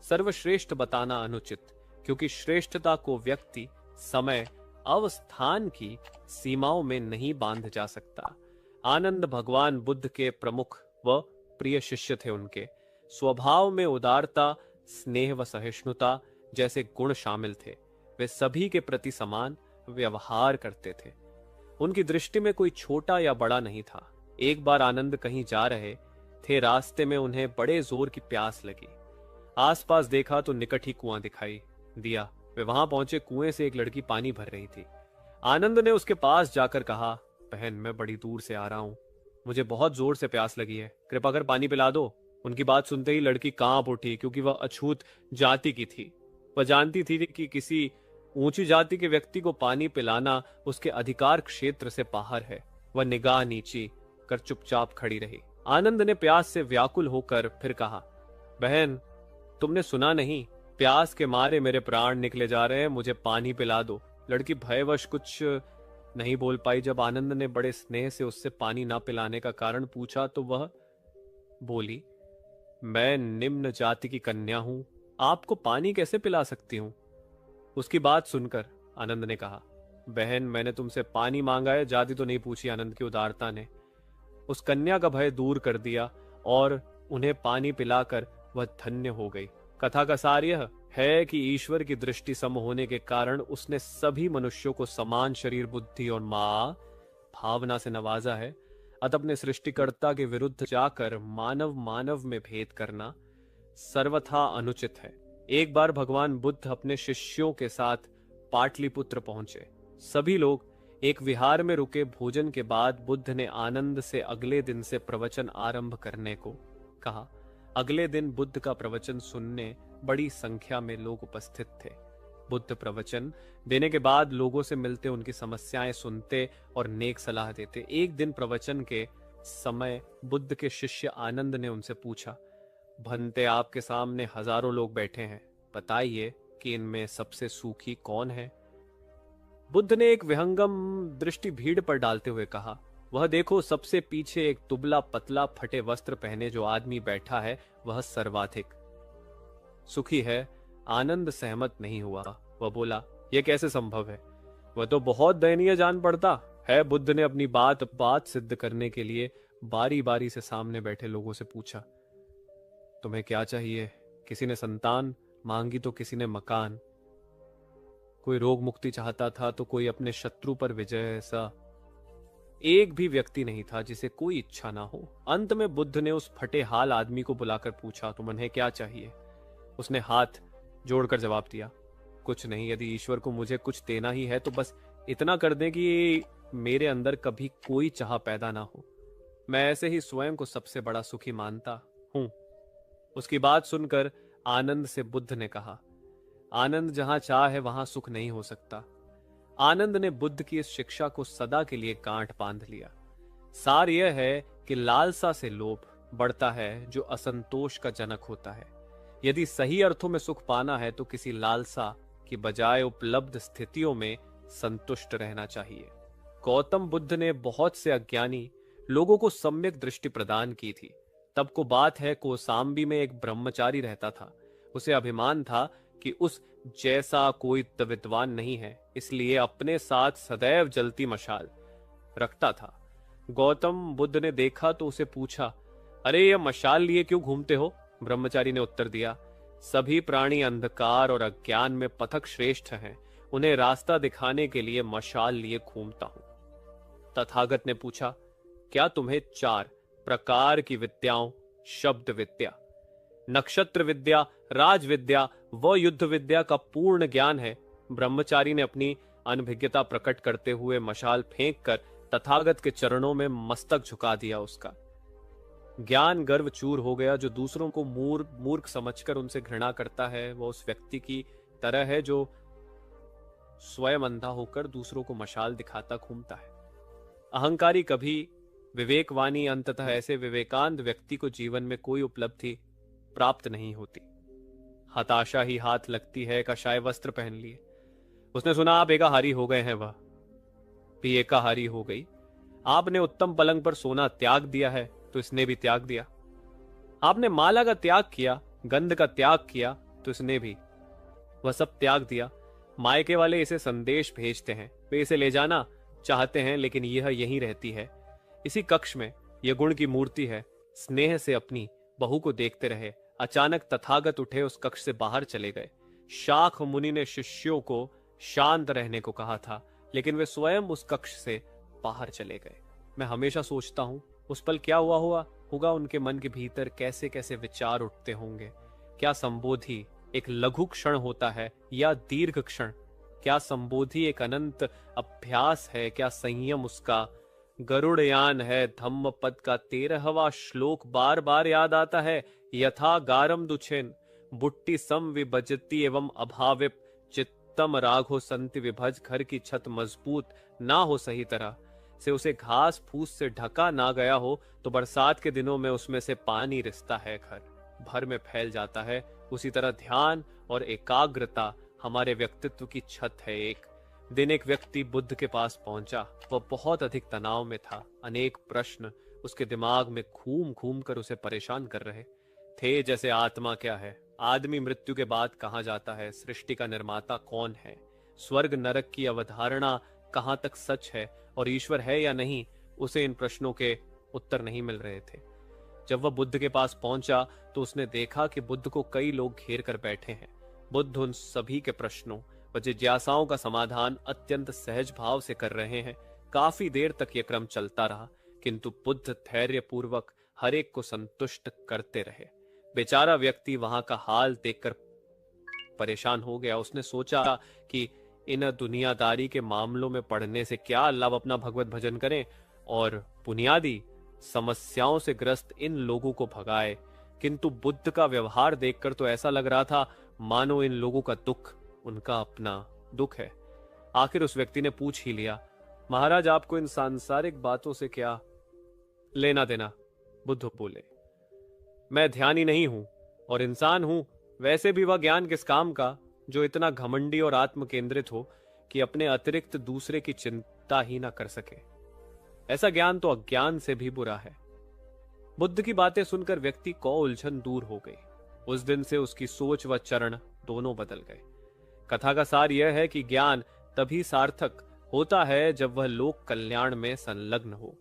सर्वश्रेष्ठ बताना अनुचित, क्योंकि श्रेष्ठता को व्यक्ति, समय, अवस्थान की सीमाओं में नहीं बांध जा सकता। आनंद भगवान बुद्ध के प्रमुख व प्रिय शिष्य थे। उनके स्वभाव में उदारता, स्नेह व सहिष्णुता जैसे गुण शामिल थे। वे सभी के प्रति समान व्यवहार करते थे। उनकी दृष्टि में कोई छोटा या बड़ा नहीं था। एक बार आनंद कहीं जा रहे थे, रास्ते में उन्हें बड़े जोर की प्यास लगी। आसपास देखा तो निकट ही कुआं दिखाई दिया। वे वहां पहुंचे। कुएं से एक लड़की पानी भर रही थी। आनंद ने उसके पास जाकर कहा, बहन, मैं बड़ी दूर से आ रहा हूं, मुझे बहुत जोर से प्यास लगी है, कृपा कर पानी पिला दो। उनकी बात सुनते ही लड़की कांप उठी, क्योंकि वह अछूत जाति की थी। वह जानती थी कि किसी ऊंची जाति के व्यक्ति को पानी पिलाना उसके अधिकार क्षेत्र से बाहर है। वह निगाह नीची कर चुपचाप खड़ी रही। आनंद ने प्यास से व्याकुल होकर फिर कहा, बहन, तुमने सुना नहीं, प्यास के मारे मेरे प्राण निकले जा रहे हैं, मुझे पानी पिला दो। लड़की भयवश कुछ नहीं बोल पाई। जब आनंद ने बड़े स्नेह से उससे पानी ना पिलाने का कारण पूछा तो वह बोली, मैं निम्न जाति की कन्या हूं, आपको पानी कैसे पिला सकती हूं? उसकी बात सुनकर आनंद ने कहा, बहन, मैंने तुमसे पानी मांगा है, जाति तो नहीं पूछी। आनंद की उदारता ने उस कन्या का भय दूर कर दिया और उन्हें पानी पिलाकर वह धन्य हो गई। कथा का सार यह है कि ईश्वर की दृष्टि सम होने के कारण उसने सभी मनुष्यों को समान शरीर, बुद्धि और मां भावना से नवाजा है। अतः अपने सृष्टिकर्ता के विरुद्ध जाकर मानव मानव में भेद करना सर्वथा अनुचित है। एक बार भगवान बुद्ध अपने शिष्यों के साथ पाटलिपुत्र पहुंचे। सभी लोग एक विहार में रुके। भोजन के बाद बुद्ध ने आनंद से अगले दिन से प्रवचन आरंभ करने को कहा। अगले दिन बुद्ध का प्रवचन सुनने बड़ी संख्या में लोग उपस्थित थे। बुद्ध प्रवचन देने के बाद लोगों से मिलते, उनकी समस्याएं सुनते और नेक सलाह देते। एक दिन प्रवचन के समय बुद्ध के शिष्य आनंद ने उनसे पूछा, भंते, आपके सामने हजारों लोग बैठे हैं, बताइए कि इनमें सबसे सुखी कौन है? बुद्ध ने एक विहंगम दृष्टि भीड़ पर डालते हुए कहा, वह देखो, सबसे पीछे एक दुबला पतला फटे वस्त्र पहने जो आदमी बैठा है, वह सर्वाधिक सुखी है। आनंद सहमत नहीं हुआ। वह बोला, यह कैसे संभव है? वह तो बहुत दयनीय जान पड़ता है। बुद्ध ने अपनी बात सिद्ध करने के लिए बारी बारी से सामने बैठे लोगों से पूछा, तुम्हें क्या चाहिए? किसी ने संतान मांगी तो किसी ने मकान, कोई रोग मुक्ति चाहता था तो कोई अपने शत्रु पर विजय। ऐसा एक भी व्यक्ति नहीं था जिसे कोई इच्छा ना हो। अंत में बुद्ध ने उस फटे हाल आदमी को बुलाकर पूछा, तुम्हें क्या चाहिए? उसने हाथ जोड़कर जवाब दिया, कुछ नहीं, यदि ईश्वर को मुझे कुछ देना ही है तो बस इतना कर दे कि मेरे अंदर कभी कोई चाह पैदा ना हो। मैं ऐसे ही स्वयं को सबसे बड़ा सुखी मानता हूं। उसकी बात सुनकर आनंद से बुद्ध ने कहा, आनंद, जहां चाह है वहां सुख नहीं हो सकता। आनंद ने बुद्ध की इस शिक्षा को सदा के लिए गांठ बांध लिया। सार यह है कि लालसा से लोभ बढ़ता है, जो असंतोष का जनक होता है। यदि सही अर्थों में सुख पाना है तो किसी लालसा की बजाय उपलब्ध स्थितियों में संतुष्ट रहना चाहिए। गौतम बुद्ध ने बहुत से अज्ञानी लोगों को सम्यक दृष्टि प्रदान की थी। तब को बात है, कौसाम्बी में एक ब्रह्मचारी रहता था। उसे अभिमान था कि उस जैसा कोई विद्वान नहीं है, इसलिए अपने साथ सदैव जलती मशाल रखता था। गौतम बुद्ध ने देखा तो उसे पूछा, अरे, यह मशाल लिए क्यों घूमते हो? ब्रह्मचारी ने उत्तर दिया, सभी प्राणी अंधकार और अज्ञान में पथक श्रेष्ठ हैं, उन्हें रास्ता दिखाने के लिए मशाल लिए घूमता हूं। तथागत ने पूछा, क्या तुम्हें 4 प्रकार की विद्याओं, शब्द विद्या, नक्षत्र विद्या, राज विद्या व युद्ध विद्या का पूर्ण ज्ञान है? ब्रह्मचारी ने अपनी अनभिज्ञता प्रकट करते हुए मशाल फेंककर तथागत के चरणों में मस्तक झुका दिया। उसका ज्ञान गर्व चूर हो गया। जो दूसरों को मूर्ख समझकर उनसे घृणा करता है, वह उस व्यक्ति की तरह है जो स्वयं अंधा होकर दूसरों को मशाल दिखाता घूमता है। अहंकारी कभी विवेकवानी, अंततः ऐसे विवेकानंद व्यक्ति को जीवन में कोई उपलब्धि प्राप्त नहीं होती। हताशा ही हाथ लगती है, कशाय वस्त्र पहन लिए। उसने सुना आप एकाहारी हो गए हैं, वह भी एकाहारी हो गई। आपने उत्तम पलंग पर सोना त्याग दिया है तो इसने भी त्याग दिया। आपने माला का त्याग किया, गंध का त्याग किया तो इसने भी वह सब त्याग दिया। मायके वाले इसे संदेश भेजते हैं, वे इसे ले जाना चाहते हैं, लेकिन यह यहीं रहती है। इसी कक्ष में यह गुण की मूर्ति है। स्नेह से अपनी बहू को देखते रहे। अचानक तथागत उठे, उस कक्ष से बाहर चले गए। शाख मुनि ने शिष्यों को शांत रहने को कहा था, लेकिन वे स्वयं उस कक्ष से बाहर चले गए। मैं हमेशा सोचता हूं उस पल क्या होगा उनके मन के भीतर, कैसे कैसे विचार उठते होंगे। क्या संबोधि एक लघु क्षण होता है या दीर्घ क्षण? क्या संबोधि एक अनंत अभ्यास है? क्या संयम उसका गरुड़यान है? धम्म पद का 13वां श्लोक बार बार याद आता है, यथा गारम दुछेन बुट्टी सम विभजती एवं अभाविप चित्तम राघो संति विभज। घर की छत मजबूत ना हो, सही तरह से उसे घास फूस से ढका ना गया हो, तो बरसात के दिनों में उसमें से पानी रिसता है, घर भर में फैल जाता है। उसी तरह ध्यान और एकाग्रता हमारे व्यक्तित्व की छत है। एक दिन एक व्यक्ति बुद्ध के पास पहुंचा। वह बहुत अधिक तनाव में था। अनेक प्रश्न उसके दिमाग में घूम घूम कर उसे परेशान कर रहे थे, जैसे आत्मा क्या है, आदमी मृत्यु के बाद कहां जाता है, सृष्टि का निर्माता कौन है, स्वर्ग नरक की अवधारणा कहां तक सच है, और ईश्वर है या नहीं। उसे इन प्रश्नों के उत्तर नहीं मिल रहे थे। जब वह बुद्ध के पास पहुंचा तो उसने देखा कि बुद्ध को कई लोग घेर कर बैठे हैं। बुद्ध उन सभी के प्रश्नों व जिज्ञासाओं का समाधान अत्यंत सहज भाव से कर रहे हैं। काफी देर तक यह क्रम चलता रहा, किंतु बुद्ध धैर्य पूर्वक हर एक को संतुष्ट करते रहे। बेचारा व्यक्ति वहां का हाल देखकर परेशान हो गया। उसने सोचा कि इन दुनियादारी के मामलों में पढ़ने से क्या लाभ, अपना भगवत भजन करें और बुनियादी समस्याओं से ग्रस्त इन लोगों को भगाए। किंतु बुद्ध का व्यवहार देखकर तो ऐसा लग रहा था मानो इन लोगों का दुख उनका अपना दुख है। आखिर उस व्यक्ति ने पूछ ही लिया, महाराज आपको इन सांसारिक बातों से क्या लेना देना? बुद्ध बोले, मैं ध्यानी नहीं हूं और इंसान हूं। वैसे भी वह ज्ञान किस काम का जो इतना घमंडी और आत्म केंद्रित हो कि अपने अतिरिक्त दूसरे की चिंता ही ना कर सके। ऐसा ज्ञान तो अज्ञान से भी बुरा है। बुद्ध की बातें सुनकर व्यक्ति को उलझन दूर हो गई। उस दिन से उसकी सोच व चरण दोनों बदल गए। कथा का सार यह है कि ज्ञान तभी सार्थक होता है जब वह लोक कल्याण में संलग्न हो।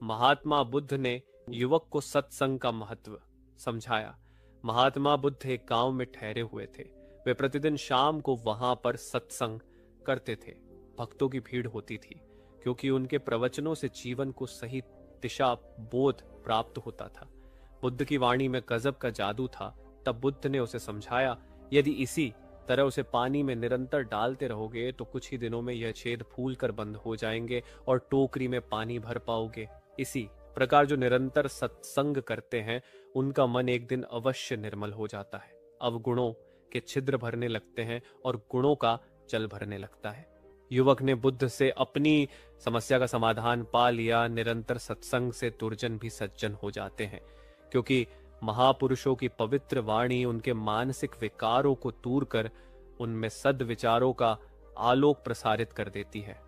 महात्मा बुद्ध ने युवक को सत्संग का महत्व समझाया। महात्मा बुद्ध एक गांव में ठहरे हुए थे। वे प्रतिदिन शाम को वहां पर सत्संग करते थे। भक्तों की भीड़ होती थी, क्योंकि उनके प्रवचनों से जीवन को सही दिशा बोध प्राप्त होता था। बुद्ध की वाणी में गजब का जादू था। तब बुद्ध ने उसे समझाया, यदि इसी तरह उसे पानी में निरंतर डालते रहोगे तो कुछ ही दिनों में यह छेद फूल कर बंद हो जाएंगे और टोकरी में पानी भर पाओगे। इसी प्रकार जो निरंतर सत्संग करते हैं उनका मन एक दिन अवश्य निर्मल हो जाता है। अवगुणों के छिद्र भरने लगते हैं और गुणों का जल भरने लगता है। युवक ने बुद्ध से अपनी समस्या का समाधान पा लिया। निरंतर सत्संग से दुर्जन भी सज्जन हो जाते हैं, क्योंकि महापुरुषों की पवित्र वाणी उनके मानसिक विकारों को दूर कर उनमें सद्विचारों का आलोक प्रसारित कर देती है।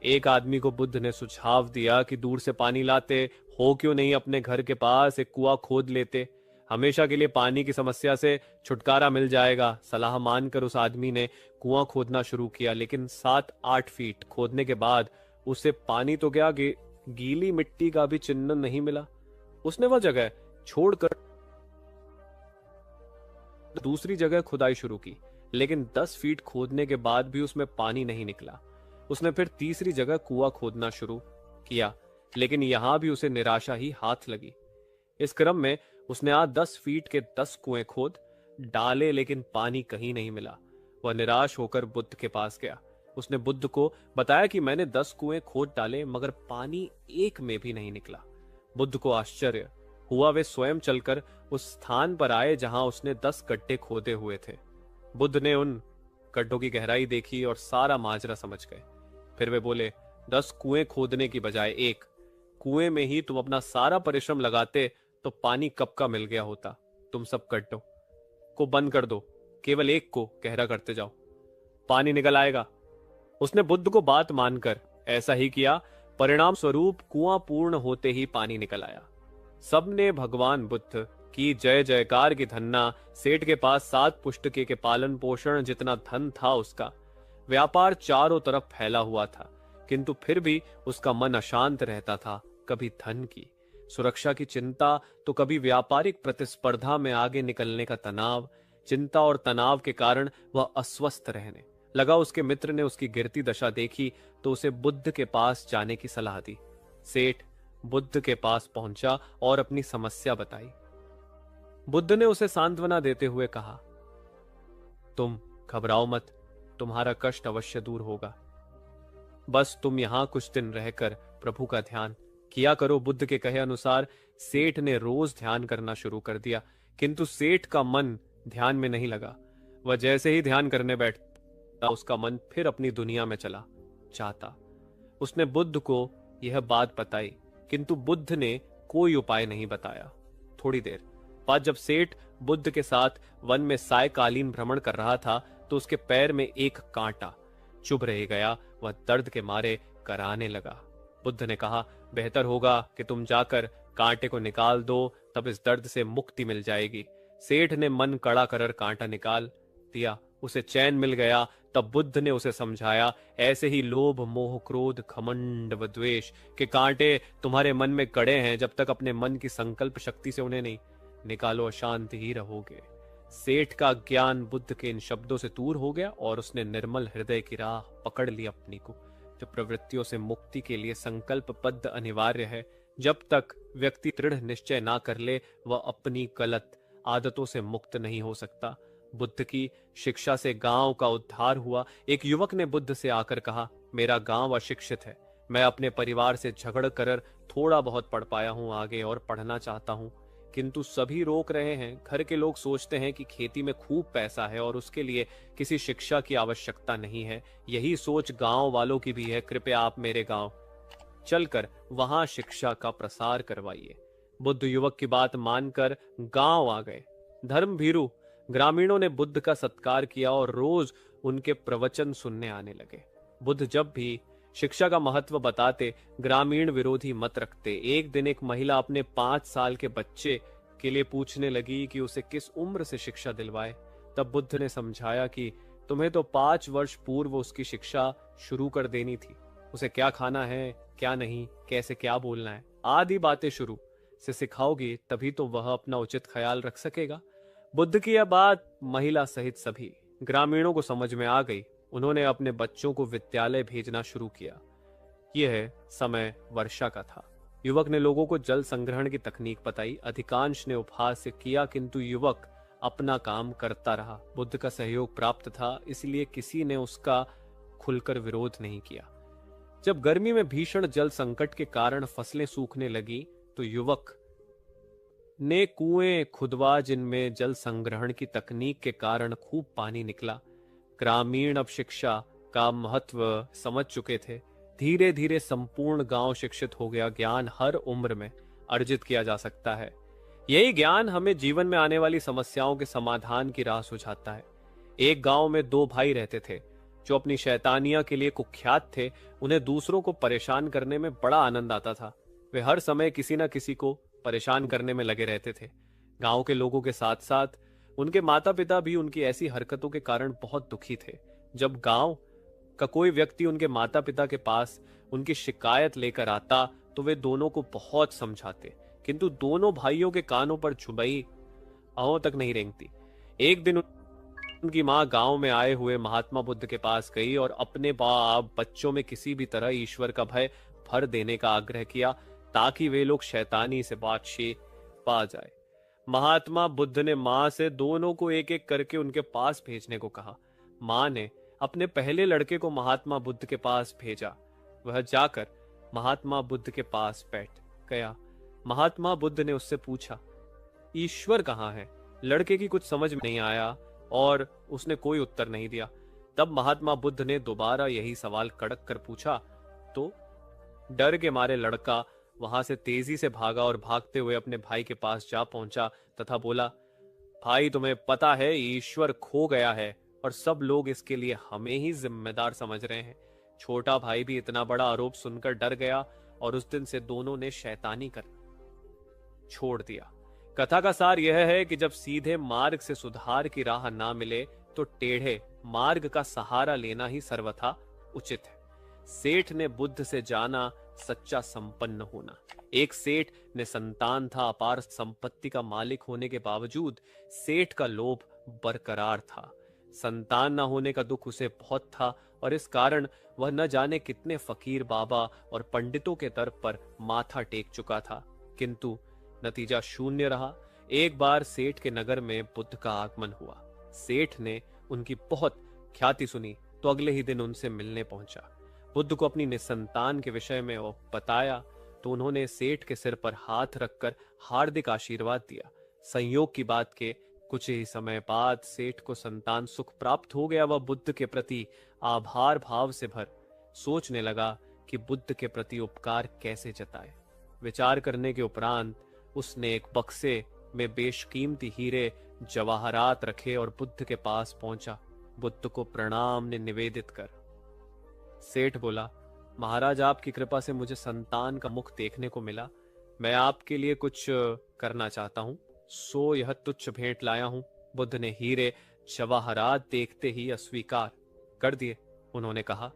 एक आदमी को बुद्ध ने सुझाव दिया कि दूर से पानी लाते हो क्यों नहीं अपने घर के पास एक कुआं खोद लेते, हमेशा के लिए पानी की समस्या से छुटकारा मिल जाएगा। सलाह मानकर उस आदमी ने कुआं खोदना शुरू किया, लेकिन 7-8 फीट खोदने के बाद उसे पानी तो गया, गीली मिट्टी का भी चिन्ह नहीं मिला। उसने वह जगह छोड़कर दूसरी जगह खुदाई शुरू की, लेकिन 10 फीट खोदने के बाद भी उसमें पानी नहीं निकला। उसने फिर तीसरी जगह कुआं खोदना शुरू किया, लेकिन यहां भी उसे निराशा ही हाथ लगी। इस क्रम में उसने आज 10 फीट के 10 कुएं खोद डाले, लेकिन पानी कहीं नहीं मिला। वह निराश होकर बुद्ध के पास गया। उसने बुद्ध को बताया कि मैंने 10 कुएं खोद डाले, मगर पानी एक में भी नहीं निकला। बुद्ध को आश्चर्य हुआ। वे स्वयं चलकर उस स्थान पर आए जहां उसने 10 गड्ढे खोदे हुए थे। बुद्ध ने उन गड्ढों की गहराई देखी और सारा माजरा समझ गए। फिर वे बोले, 10 कुएं खोदने की बजाय एक कुएं में ही तुम अपना सारा परिश्रम लगाते तो पानी कब का मिल गया होता। तुम सब गड्ढों को बंद कर दो, केवल एक को गहरा करते जाओ, पानी निकल आएगा। उसने बुद्ध को बात मानकर ऐसा ही किया। परिणाम स्वरूप कुआं पूर्ण होते ही पानी निकल आया। सबने भगवान बुद्ध की जय जयकार की धन्ना। सेठ के पास 7 पुष्टके के पालन पोषण जितना धन था उसका। व्यापार चारों तरफ फैला हुआ था, किंतु फिर भी उसका मन अशांत रहता था। कभी धन की सुरक्षा की चिंता, तो कभी व्यापारिक प्रतिस्पर्धा में आगे निकलने का तनाव। चिंता और तनाव के कारण वह अस्वस्थ रहने लगा। उसके मित्र ने उसकी गिरती दशा देखी तो उसे बुद्ध के पास जाने की सलाह दी। सेठ बुद्ध के पास पहुंचा और अपनी समस्या बताई। बुद्ध ने उसे सांत्वना देते हुए कहा, तुम घबराओ मत, तुम्हारा कष्ट अवश्य दूर होगा। बस तुम यहां कुछ दिन रहकर प्रभु का ध्यान किया करो। बुद्ध के कहे अनुसार सेठ ने रोज ध्यान करना शुरू कर दिया, किंतु सेठ का मन ध्यान में नहीं लगा। वह जैसे ही ध्यान करने बैठता उसका मन फिर अपनी दुनिया में चला जाता। उसने बुद्ध को यह बात बताई, किंतु बुद्ध ने कोई उपाय नहीं बताया। थोड़ी देर बाद जब सेठ बुद्ध के साथ वन में सायकालीन भ्रमण कर रहा था तो उसके पैर में एक कांटा चुभ रह गया। वह दर्द के मारे कराने लगा। बुद्ध ने कहा, बेहतर होगा कि तुम जाकर कांटे को निकाल दो, तब इस दर्द से मुक्ति मिल जाएगी। सेठ ने मन कड़ा कर कांटा निकाल दिया। उसे चैन मिल गया। तब बुद्ध ने उसे समझाया, ऐसे ही लोभ मोह क्रोध घमंड व द्वेष के कांटे तुम्हारे मन में कड़े हैं। जब तक अपने मन की संकल्प शक्ति से उन्हें नहीं निकालो, अशांत ही रहोगे। सेठ का ज्ञान बुद्ध के इन शब्दों से दूर हो गया और उसने निर्मल हृदय की राह पकड़ ली अपनी को। जो प्रवृत्तियों से मुक्ति के लिए संकल्पबद्ध अनिवार्य है, जब तक व्यक्ति दृढ़ निश्चय ना कर ले वह अपनी गलत आदतों से मुक्त नहीं हो सकता। बुद्ध की शिक्षा से गांव का उद्धार हुआ। एक युवक ने बुद्ध से आकर कहा, मेरा गांव अशिक्षित है, मैं अपने परिवार से झगड़ कर थोड़ा बहुत पढ़ पाया हूं आगे और पढ़ना चाहता हूं, किंतु सभी रोक रहे हैं। घर के लोग सोचते हैं कि खेती में खूब पैसा है और उसके लिए किसी शिक्षा की आवश्यकता नहीं है। यही सोच गांव वालों की भी है। कृपया आप मेरे गांव चलकर वहां शिक्षा का प्रसार करवाइए। बुद्ध युवक की बात मानकर गांव आ गए। धर्म भीरू ग्रामीणों ने बुद्ध का सत्कार किया और रोज उनके प्रवचन सुनने आने लगे। बुद्ध जब भी शिक्षा का महत्व बताते, ग्रामीण विरोधी मत रखते। एक दिन एक महिला अपने 5 साल के बच्चे के लिए पूछने लगी कि उसे किस उम्र से शिक्षा दिलवाए। तब बुद्ध ने समझाया कि तुम्हें तो 5 वर्ष पूर्व उसकी शिक्षा शुरू कर देनी थी। उसे क्या खाना है, क्या नहीं, कैसे क्या बोलना है आदि बातें शुरू से सिखाओगी, तभी तो वह अपना उचित ख्याल रख सकेगा। बुद्ध की यह बात महिला सहित सभी ग्रामीणों को समझ में आ गई। उन्होंने अपने बच्चों को विद्यालय भेजना शुरू किया। यह समय वर्षा का था। युवक ने लोगों को जल संग्रहण की तकनीक बताई। अधिकांश ने उपहास से किया, किंतु युवक अपना काम करता रहा। बुद्ध का सहयोग प्राप्त था, इसलिए किसी ने उसका खुलकर विरोध नहीं किया। जब गर्मी में भीषण जल संकट के कारण फसलें सूखने लगी तो युवक ने कुएं खुदवा जिनमें जल संग्रहण की तकनीक के कारण खूब पानी निकला। ग्रामीण अब शिक्षा का महत्व समझ चुके थे। धीरे धीरे संपूर्ण गांव शिक्षित हो गया। ज्ञान हर उम्र में अर्जित किया जा सकता है। यही ज्ञान हमें जीवन में आने वाली समस्याओं के समाधान की राह सुझाता है। एक गांव में 2 भाई रहते थे जो अपनी शैतानियां के लिए कुख्यात थे। उन्हें दूसरों को परेशान करने में बड़ा आनंद आता था। वे हर समय किसी न किसी को परेशान करने में लगे रहते थे। गांव के लोगों के साथ साथ उनके माता पिता भी उनकी ऐसी हरकतों के कारण बहुत दुखी थे। जब गांव का कोई व्यक्ति उनके माता पिता के पास उनकी शिकायत लेकर आता तो वे दोनों को बहुत समझाते, किंतु दोनों भाइयों के कानों पर चुभई आहों तक नहीं रेंगती। एक दिन उनकी मां गांव में आए हुए महात्मा बुद्ध के पास गई और अपने बाप बच्चों में किसी भी तरह ईश्वर का भय भर देने का आग्रह किया ताकि वे लोग शैतानी से बातचीत पा जाए। महात्मा बुद्ध ने मां से दोनों को एक एक करके उनके पास भेजने को कहा। मां ने अपने पहले लड़के को महात्मा बुद्ध के पास भेजा। वह जाकर महात्मा बुद्ध के पास बैठ गया। महात्मा बुद्ध ने उससे पूछा, ईश्वर कहाँ है? लड़के की कुछ समझ में नहीं आया और उसने कोई उत्तर नहीं दिया। तब महात्मा बुद्ध ने दोबारा यही सवाल कड़क कर पूछा, तो डर के मारे लड़का वहां से तेजी से भागा और भागते हुए अपने भाई के पास जा पहुंचा तथा बोला, भाई तुम्हें पता है ईश्वर खो गया है और सब लोग इसके लिए हमें ही जिम्मेदार समझ रहे हैं। छोटा भाई भी इतना बड़ा आरोप सुनकर डर गया और उस दिन से दोनों ने शैतानी कर छोड़ दिया। कथा का सार यह है कि जब सीधे मार्ग से सुधार की राह ना मिले तो टेढ़े मार्ग का सहारा लेना ही सर्वथा उचित है। सेठ ने बुद्ध से जाना सच्चा संपन्न होना। एक सेठ ने संतान था, अपार संपत्ति का मालिक होने के बावजूद सेठ का लोभ बरकरार था। संतान न होने का दुख उसे बहुत था और इस कारण वह न जाने कितने फकीर बाबा और पंडितों के दर पर माथा टेक चुका था, किंतु नतीजा शून्य रहा। एक बार सेठ के नगर में बुद्ध का आगमन हुआ। सेठ ने उनकी बहुत ख्याति सुनी तो अगले ही दिन उनसे मिलने पहुंचा। बुद्ध को अपनी निसंतान के विषय में बताया तो उन्होंने सेठ के सिर पर हाथ रखकर हार्दिक आशीर्वाद दिया। संयोग की बात के कुछ ही समय बाद सेठ को संतान सुख प्राप्त हो गया। वह बुद्ध के प्रति आभार भाव से भर सोचने लगा कि बुद्ध के प्रति उपकार कैसे जताए। विचार करने के उपरांत उसने एक बक्से में बेशकीमती हीरे जवाहरात रखे और बुद्ध के पास पहुंचा। बुद्ध को प्रणाम ने निवेदित कर सेठ बोला, महाराज आपकी कृपा से मुझे संतान का मुख देखने को मिला। मैं आपके लिए कुछ करना चाहता हूं, सो यह तुच्छ भेंट लाया हूं। बुद्ध ने हीरे जवाहरात देखते ही अस्वीकार कर दिए। उन्होंने कहा,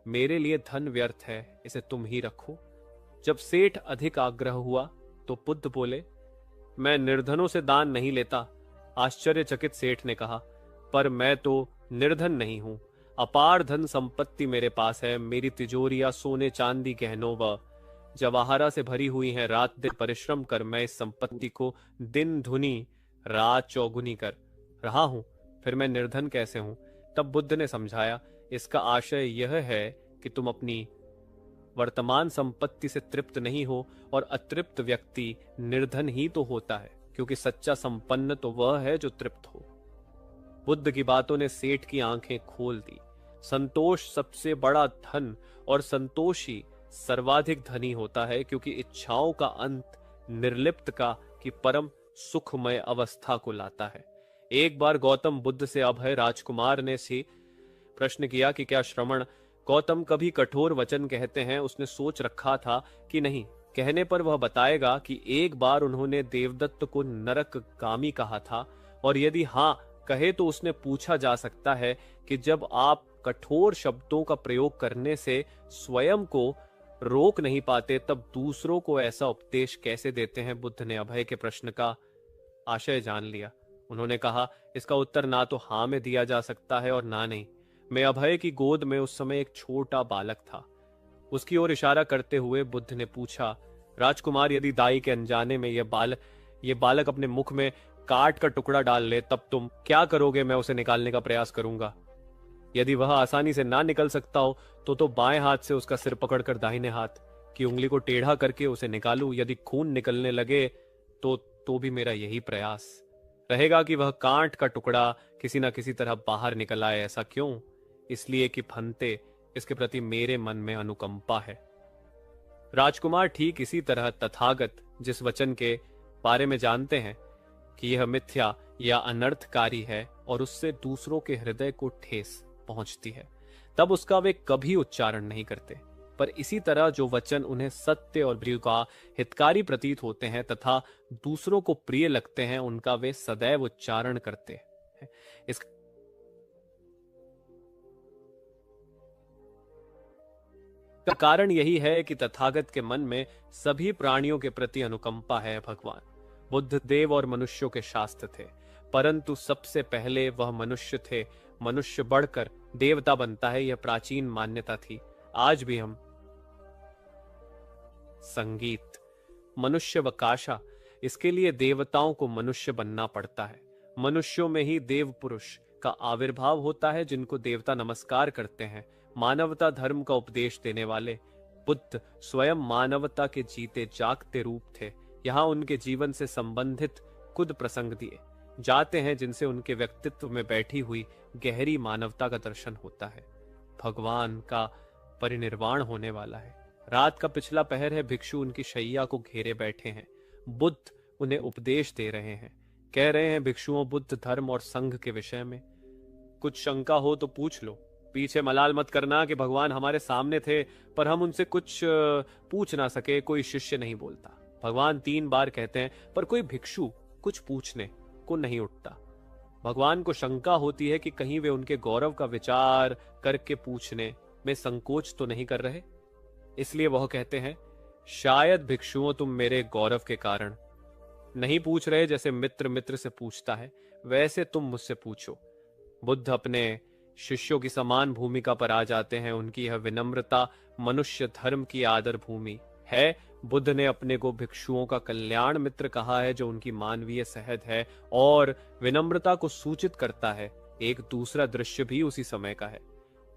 मेरे लिए धन व्यर्थ है, इसे तुम ही रखो। जब सेठ अधिक आग्रह हुआ तो बुद्ध बोले, मैं निर्धनों से दान नहीं लेता। आश्चर्यचकित सेठ ने कहा, पर मैं तो निर्धन नहीं हूं, अपार धन संपत्ति मेरे पास है। मेरी तिजोरियां सोने चांदी गहनों व जवाहरा से भरी हुई हैं। रात दिन परिश्रम कर मैं इस संपत्ति को दिन धुनी रात चौगुनी कर रहा हूं, फिर मैं निर्धन कैसे हूं? तब बुद्ध ने समझाया, इसका आशय यह है कि तुम अपनी वर्तमान संपत्ति से तृप्त नहीं हो और अतृप्त व्यक्ति निर्धन ही तो होता है, क्योंकि सच्चा संपन्न तो वह है जो तृप्त हो। बुद्ध की बातों ने सेठ की आंखें खोल दी। संतोष सबसे बड़ा धन और संतोषी सर्वाधिक धनी होता है, क्योंकि इच्छाओं का अंत निर्लिप्त का की परम सुखमय अवस्था को लाता है। एक बार गौतम बुद्ध से अभय राजकुमार ने से प्रश्न किया कि क्या श्रवण गौतम कभी कठोर वचन कहते हैं? उसने सोच रखा था कि नहीं। कहने पर वह बताएगा कि एक बार उन्होंने देवदत्त को नरकगामी कहा था, और यदि हां कहे तो उसने पूछा जा सकता है कि जब आप कठोर शब्दों का प्रयोग करने से स्वयं को रोक नहीं पाते तब दूसरों को ऐसा उपदेश कैसे देते हैं? बुद्ध ने अभय के प्रश्न का आशय जान लिया। उन्होंने कहा, इसका उत्तर ना तो हां में दिया जा सकता है और ना नहीं। मैं अभय की गोद में उस समय एक छोटा बालक था। उसकी ओर इशारा करते हुए बुद्ध ने पूछा, राजकुमार यदि दाई के अनजाने में ये बालक अपने मुख में काट का टुकड़ा डाल ले तब तुम क्या करोगे? मैं उसे निकालने का प्रयास करूंगा। यदि वह आसानी से ना निकल सकता हो तो बाएं हाथ से उसका सिर पकड़कर दाहिने हाथ की उंगली को टेढ़ा करके उसे निकालूं। यदि खून निकलने लगे तो भी मेरा यही प्रयास रहेगा कि वह कांट का टुकड़ा किसी न किसी तरह बाहर निकल आए। ऐसा क्यों? इसलिए कि फंते इसके प्रति मेरे मन में अनुकंपा है। राजकुमार ठीक इसी तरह तथागत जिस वचन के बारे में जानते हैं कि यह मिथ्या या अनर्थकारी है और उससे दूसरों के हृदय को ठेस पहुंचती है, तब उसका वे कभी उच्चारण नहीं करते। पर इसी तरह जो वचन उन्हें सत्य और प्रिय का हितकारी प्रतीत होते हैं तथा दूसरों को प्रिय लगते हैं, उनका वे सदैव उच्चारण करते हैं। इसका कारण यही है कि तथागत के मन में सभी प्राणियों के प्रति अनुकंपा है। भगवान बुद्ध देव और मनुष्यों के शास्त्र थे, परंतु सबसे पहले वह मनुष्य थे। मनुष्य बढ़कर देवता बनता है, यह प्राचीन मान्यता थी। आज भी हम संगीत, मनुष्य व काशा, इसके लिए देवताओं को मनुष्य बनना पड़ता है। मनुष्यों में ही देव पुरुष का आविर्भाव होता है जिनको देवता नमस्कार करते हैं। मानवता धर्म का उपदेश देने वाले बुद्ध स्वयं मानवता के जीते जागते रूप थे। यहाँ उनके जीवन से संबंधित कुछ प्रसंग दिए जाते हैं जिनसे उनके व्यक्तित्व में बैठी हुई गहरी मानवता का दर्शन होता है। भगवान का परिनिर्वाण होने वाला है। रात का पिछला पहर है, भिक्षु उनकी शैया को घेरे बैठे हैं। बुद्ध उन्हें उपदेश दे रहे हैं, कह रहे हैं, भिक्षुओं, बुद्ध धर्म और संघ के विषय में कुछ शंका हो तो पूछ लो। पीछे मलाल मत करना कि भगवान हमारे सामने थे पर हम उनसे कुछ पूछ ना सके, कोई शिष्य नहीं बोलता। भगवान 3 बार कहते हैं पर कोई भिक्षु कुछ पूछने को नहीं उठता। भगवान को शंका होती है कि कहीं वे उनके गौरव का विचार करके पूछने में संकोच तो नहीं कर रहे। इसलिए वह कहते हैं, शायद भिक्षुओं तुम मेरे गौरव के कारण नहीं पूछ रहे, जैसे मित्र मित्र से पूछता है वैसे तुम मुझसे पूछो। बुद्ध अपने शिष्यों की समान भूमिका पर आ जाते हैं। उनकी यह विनम्रता मनुष्य धर्म की आदर भूमि है। बुद्ध ने अपने को भिक्षुओं का कल्याण मित्र कहा है, जो उनकी मानवीय सहज है और विनम्रता को सूचित करता है। एक दूसरा दृश्य भी उसी समय का है।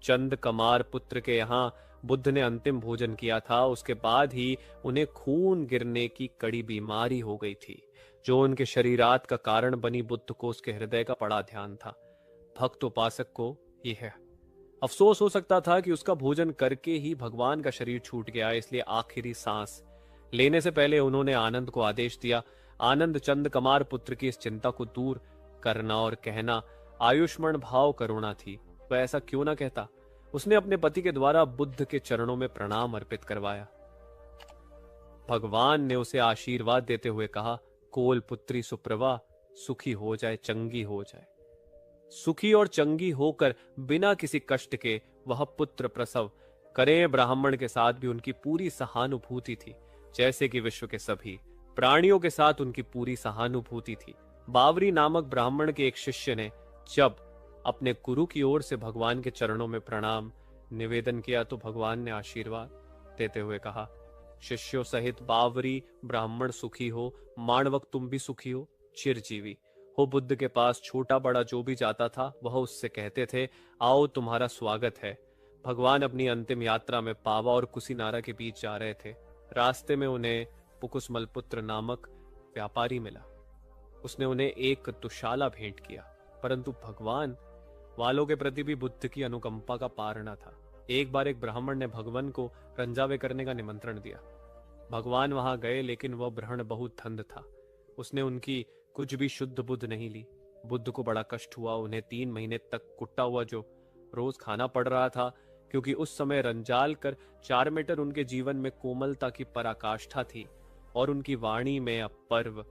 चंद कमार पुत्र के यहाँ बुद्ध ने अंतिम भोजन किया था। उसके बाद ही उन्हें खून गिरने की कड़ी बीमारी हो गई थी, जो उनके शरीरात का कारण बनी। बुद्ध को उसके हृदय का बड़ा ध्यान था। भक्त उपासक को यह अफसोस हो सकता था कि उसका भोजन करके ही भगवान का शरीर छूट गया, इसलिए आखिरी सांस लेने से पहले उन्होंने आनंद को आदेश दिया। आनंद चंद कमार पुत्र की इस चिंता को दूर करना और कहना आयुष्मान भाव करुणा थी। वह ऐसा क्यों ना कहता। उसने अपने पति के द्वारा बुद्ध के चरणों में प्रणाम अर्पित करवाया। भगवान ने उसे आशीर्वाद देते हुए कहा, कोल पुत्री सुप्रभा, सुखी हो जाए, चंगी हो जाए। सुखी और चंगी होकर बिना किसी कष्ट के वह पुत्र प्रसव करे। ब्राह्मण के साथ भी उनकी पूरी सहानुभूति थी, जैसे कि विश्व के सभी प्राणियों के साथ उनकी पूरी सहानुभूति थी। बावरी नामक ब्राह्मण के एक शिष्य ने जब अपने गुरु की ओर से भगवान के चरणों में प्रणाम निवेदन किया तो भगवान ने आशीर्वाद देते हुए कहा, शिष्यों सहित बावरी ब्राह्मण सुखी हो, मानवक तुम भी सुखी हो, चिरजीवी हो। बुद्ध के पास छोटा बड़ा जो भी जाता था वह उससे कहते थे, आओ तुम्हारा स्वागत है। भगवान अपनी अंतिम यात्रा में पावा और कुशीनारा के बीच जा रहे थे। रास्ते में उन्हें पुकुसमलपुत्र नामक व्यापारी मिला। उसने उन्हें एक दुशाला भेंट किया, परंतु भगवान वालों के प्रति भी बुद्ध की अनुकंपा का पार न था। एक बार एक ब्राह्मण ने भगवान को रंजावे करने का निमंत्रण दिया। भगवान वहां गए, लेकिन वह ब्राह्मण बहुत धंध था। उसने उनकी कुछ भी शुद्ध बुद्ध नहीं ली। बुद्ध को बड़ा कष्ट हुआ। उन्हें 3 महीने तक कुट्टा हुआ जो रोज खाना पड़ रहा था, क्योंकि उस समय रंजाल कर 4 मीटर उनके जीवन में कोमलता की पराकाष्ठा थी और उनकी वाणी में अपर्व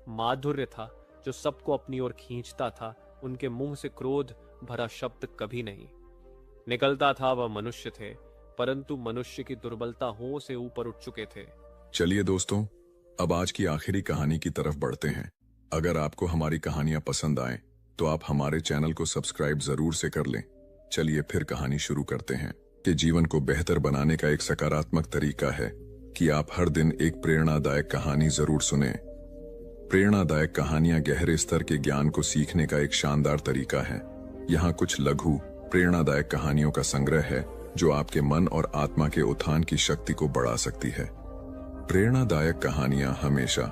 माधुर्य था जो सबको अपनी ओर खींचता था। उनके मुंह से क्रोध भरा शब्द कभी नहीं निकलता था। वह मनुष्य थे, परंतु मनुष्य की दुर्बलता हों से ऊपर उठ चुके थे। चलिए दोस्तों, अब आज की आखिरी कहानी की तरफ बढ़ते हैं। अगर आपको हमारी कहानियां पसंद आए तो आप हमारे चैनल को सब्सक्राइब जरूर से कर लें। चलिए फिर कहानी शुरू करते हैं। कि जीवन को बेहतर बनाने का एक सकारात्मक तरीका है कि आप हर दिन एक प्रेरणादायक कहानी जरूर सुनें। प्रेरणादायक कहानियां गहरे स्तर के ज्ञान को सीखने का एक शानदार तरीका है। यहाँ कुछ लघु प्रेरणादायक कहानियों का संग्रह है जो आपके मन और आत्मा के उत्थान की शक्ति को बढ़ा सकती है। प्रेरणादायक कहानियां हमेशा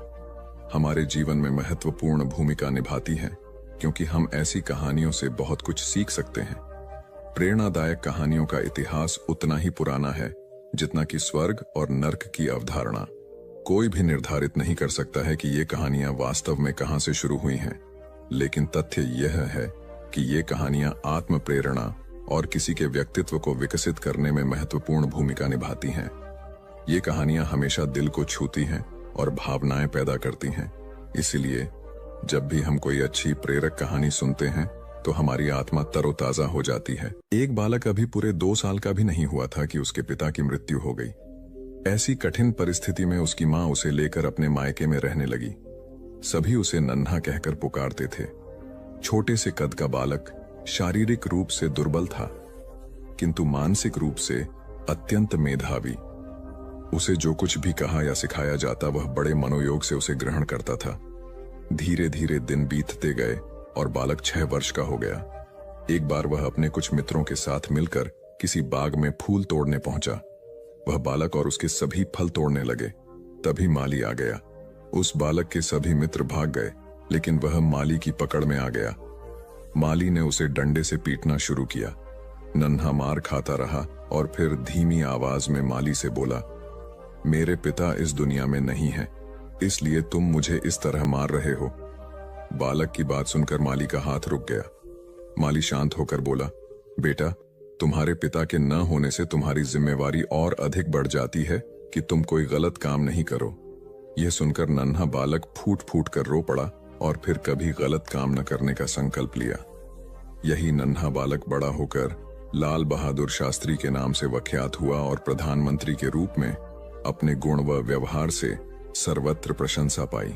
हमारे जीवन में महत्वपूर्ण भूमिका निभाती हैं, क्योंकि हम ऐसी कहानियों से बहुत कुछ सीख सकते हैं। प्रेरणादायक कहानियों का इतिहास उतना ही पुराना है जितना कि स्वर्ग और नर्क की अवधारणा। कोई भी निर्धारित नहीं कर सकता है कि ये कहानियां वास्तव में कहां से शुरू हुई हैं, लेकिन तथ्य यह है कि ये कहानियां आत्म प्रेरणा और किसी के व्यक्तित्व को विकसित करने में महत्वपूर्ण भूमिका निभाती हैं। ये कहानियां हमेशा दिल को छूती हैं और भावनाएं पैदा करती हैं। इसीलिए जब भी हम कोई अच्छी प्रेरक कहानी सुनते हैं तो हमारी आत्मा तरोताजा हो जाती है। एक बालक अभी पूरे 2 साल का भी नहीं हुआ था कि उसके पिता की मृत्यु हो गई। ऐसी कठिन परिस्थिति में उसकी मां उसे लेकर अपने मायके में रहने लगी। सभी उसे नन्हा कहकर पुकारते थे। छोटे से कद का बालक शारीरिक रूप से दुर्बल था, किंतु मानसिक रूप से अत्यंत मेधावी। उसे जो कुछ भी कहा या सिखाया जाता वह बड़े मनोयोग से उसे ग्रहण करता था। धीरे धीरे दिन बीतते गए और बालक 6 वर्ष का हो गया। एक बार वह अपने कुछ मित्रों के साथ मिलकर किसी बाग में फूल तोड़ने पहुंचा। वह बालक और उसके सभी फल तोड़ने लगे। तभी माली आ गया। उस बालक के सभी मित्र भाग गए, लेकिन वह माली की पकड़ में आ गया। माली ने उसे डंडे से पीटना शुरू किया। नन्हा मार खाता रहा और फिर धीमी आवाज में माली से बोला, मेरे पिता इस दुनिया में नहीं है, इसलिए तुम मुझे इस तरह मार रहे हो। बालक की बात सुनकर माली का हाथ रुक गया। माली शांत होकर बोला, बेटा, तुम्हारे पिता के न होने से तुम्हारी जिम्मेवारी और अधिक बढ़ जाती है कि तुम कोई गलत काम नहीं करो। यह सुनकर नन्हा बालक फूट फूट कर रो पड़ा और फिर कभी गलत काम न करने का संकल्प लिया। यही नन्हा बालक बड़ा होकर लाल बहादुर शास्त्री के नाम से विख्यात हुआ और प्रधानमंत्री के रूप में अपने गुण व व्यवहार से सर्वत्र प्रशंसा पाई।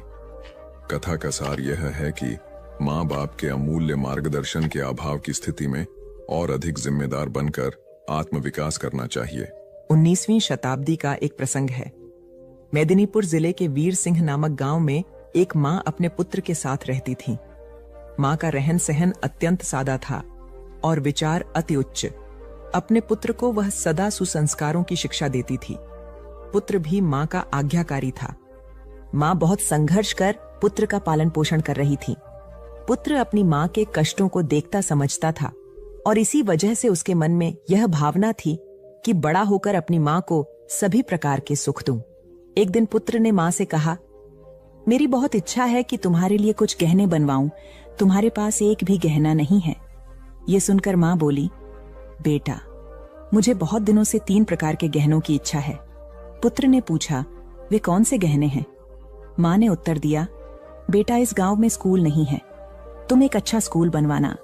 कथा का सार यह है कि माँ बाप के अमूल्य मार्गदर्शन के अभाव की स्थिति में और अधिक जिम्मेदार बनकर आत्मविकास करना चाहिए। 19वीं शताब्दी का एक प्रसंग है। मेदिनीपुर जिले के वीर सिंह नामक गांव में एक माँ अपने पुत्र के साथ रहती थी। माँ का रहन सहन अत्यंत सादा था और विचार अति उच्च। अपने पुत्र को वह सदा सुसंस्कारों की शिक्षा देती थी। पुत्र भी माँ का आज्ञाकारी था। माँ बहुत संघर्ष कर पुत्र का पालन पोषण कर रही थी। पुत्र अपनी माँ के कष्टों को देखता समझता था और इसी वजह से उसके मन में यह भावना थी कि बड़ा होकर अपनी माँ को सभी प्रकार के सुख दूं। एक दिन पुत्र ने माँ से कहा, मेरी बहुत इच्छा है कि तुम्हारे लिए कुछ गहने बनवाऊं, तुम्हारे पास एक भी गहना नहीं है। ये सुनकर माँ बोली, बेटा, मुझे बहुत दिनों से 3 प्रकार के गहनों की इच्छा है। पुत्र ने पूछा, वे कौन से गहने हैं? माँ ने उत्तर दिया, बेटा, इस गांव में स्कूल नहीं है, तुम एक अच्छा स्कूल बनवाना,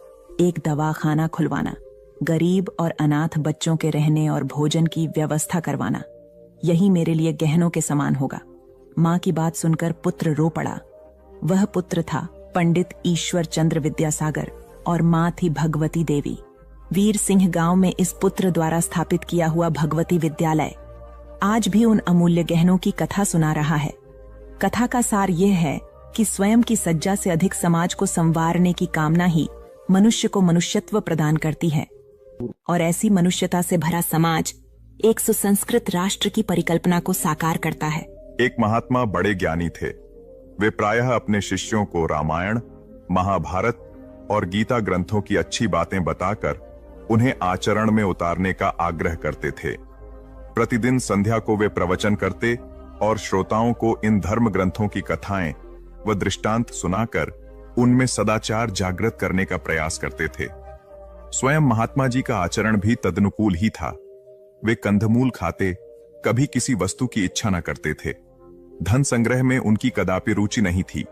एक दवाखाना खुलवाना, गरीब और अनाथ बच्चों के रहने और भोजन की व्यवस्था करवाना, यही मेरे लिए गहनों के समान होगा। माँ की बात सुनकर पुत्र रो पड़ा। वह पुत्र था पंडित ईश्वर चंद्र विद्यासागर और माँ थी भगवती देवी। वीर सिंह गांव में इस पुत्र द्वारा स्थापित किया हुआ भगवती विद्यालय आज भी उन अमूल्य गहनों की कथा सुना रहा है। कथा का सार यह है कि स्वयं की सज्जा से अधिक समाज को संवारने की कामना ही मनुष्य को मनुष्यत्व प्रदान करती है और ऐसी मनुष्यता से भरा समाज एक सुसंस्कृत राष्ट्र की परिकल्पना को साकार करता है। एक महात्मा बड़े ज्ञानी थे। वे प्रायः अपने शिष्यों को रामायण, महाभारत और गीता ग्रंथों की अच्छी बातें बताकर उन्हें आचरण में उतारने का आग्रह करते थे। प्रतिदिन संध्या को वे प्रवचन करते और श्रोताओं को इन धर्म ग्रंथों की कथाएं व दृष्टांत सुनाकर उनमें सदाचार जागृत करने का प्रयास करते थे। स्वयं महात्मा जी का आचरण भी तदनुकूल ही था। वे कंदमूल खाते, कभी किसी वस्तु की इच्छा न करते थे। धन संग्रह में उनकी कदापि रुचि नहीं थी।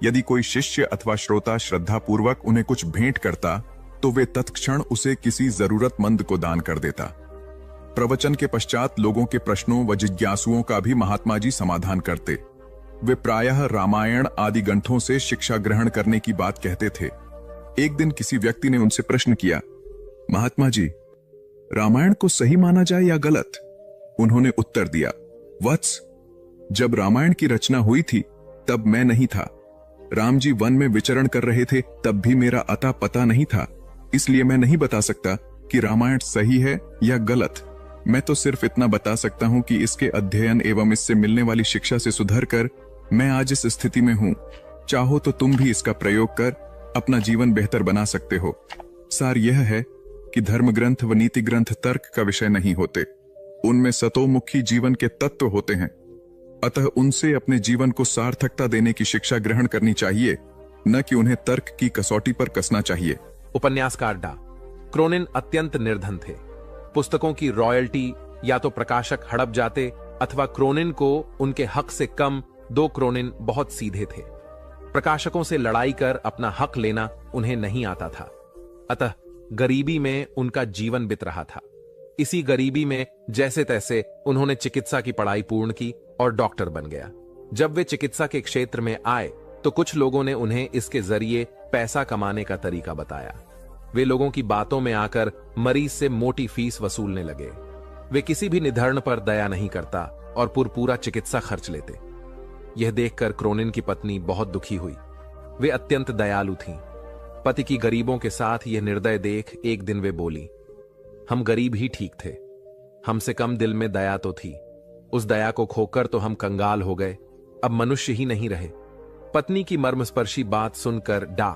यदि कोई शिष्य अथवा श्रोता श्रद्धापूर्वक उन्हें कुछ भेंट करता तो वे तत्क्षण उसे किसी जरूरतमंद को दान कर देता। प्रवचन के पश्चात लोगों के प्रश्नों व जिज्ञासुओं का भी महात्मा जी समाधान करते। वे प्रायः रामायण आदि ग्रंथों से शिक्षा ग्रहण करने की बात कहते थे। एक दिन किसी व्यक्ति ने उनसे प्रश्न किया, महात्मा जी, रामायण को सही माना जाए या गलत? उन्होंने उत्तर दिया, वत्स, जब रामायण की रचना हुई थी तब मैं नहीं था। राम जी वन में विचरण कर रहे थे, तब भी मेरा अता पता नहीं था। इसलिए मैं नहीं बता सकता कि रामायण सही है या गलत। मैं तो सिर्फ इतना बता सकता हूं कि इसके अध्ययन एवं इससे मिलने वाली शिक्षा से सुधर कर मैं आज इस स्थिति में हूं। चाहो तो तुम भी इसका प्रयोग कर अपना जीवन बेहतर बना सकते हो। सार यह है कि धर्म ग्रंथ व नीति ग्रंथ तर्क का विषय नहीं होते, उनमें सतोमुखी जीवन के तत्व होते हैं। अतः उनसे अपने जीवन को सार्थकता देने की शिक्षा ग्रहण करनी चाहिए, न कि उन्हें तर्क की कसौटी पर कसना चाहिए। उपन्यासकार डा क्रोनिन अत्यंत निर्धन थे। पुस्तकों की रॉयल्टी या तो प्रकाशक हड़प जाते अथवा क्रोनिन को उनके हक से कम 2 क्रोनिन बहुत सीधे थे। प्रकाशकों से लड़ाई कर अपना हक लेना उन्हें नहीं आता था। अतः गरीबी में उनका जीवन बीत रहा था। इसी गरीबी में जैसे तैसे उन्होंने चिकित्सा की पढ़ाई पूर्ण की और डॉक्टर बन गया। जब वे चिकित्सा के क्षेत्र में आए तो कुछ लोगों ने उन्हें इसके जरिए पैसा कमाने का तरीका बताया। वे लोगों की बातों में आकर मरीज से मोटी फीस वसूलने लगे। वे किसी भी निधन पर दया नहीं करता और पूरा चिकित्सा खर्च लेते। यह देखकर क्रोनिन की पत्नी बहुत दुखी हुई। वे अत्यंत दयालु थीं। पति की गरीबों के साथ यह निर्दय देख एक दिन वे बोली, हम गरीब ही ठीक थे, हमसे कम दिल में दया तो थी। उस दया को खोकर तो हम कंगाल हो गए, अब मनुष्य ही नहीं रहे। पत्नी की मर्मस्पर्शी बात सुनकर डा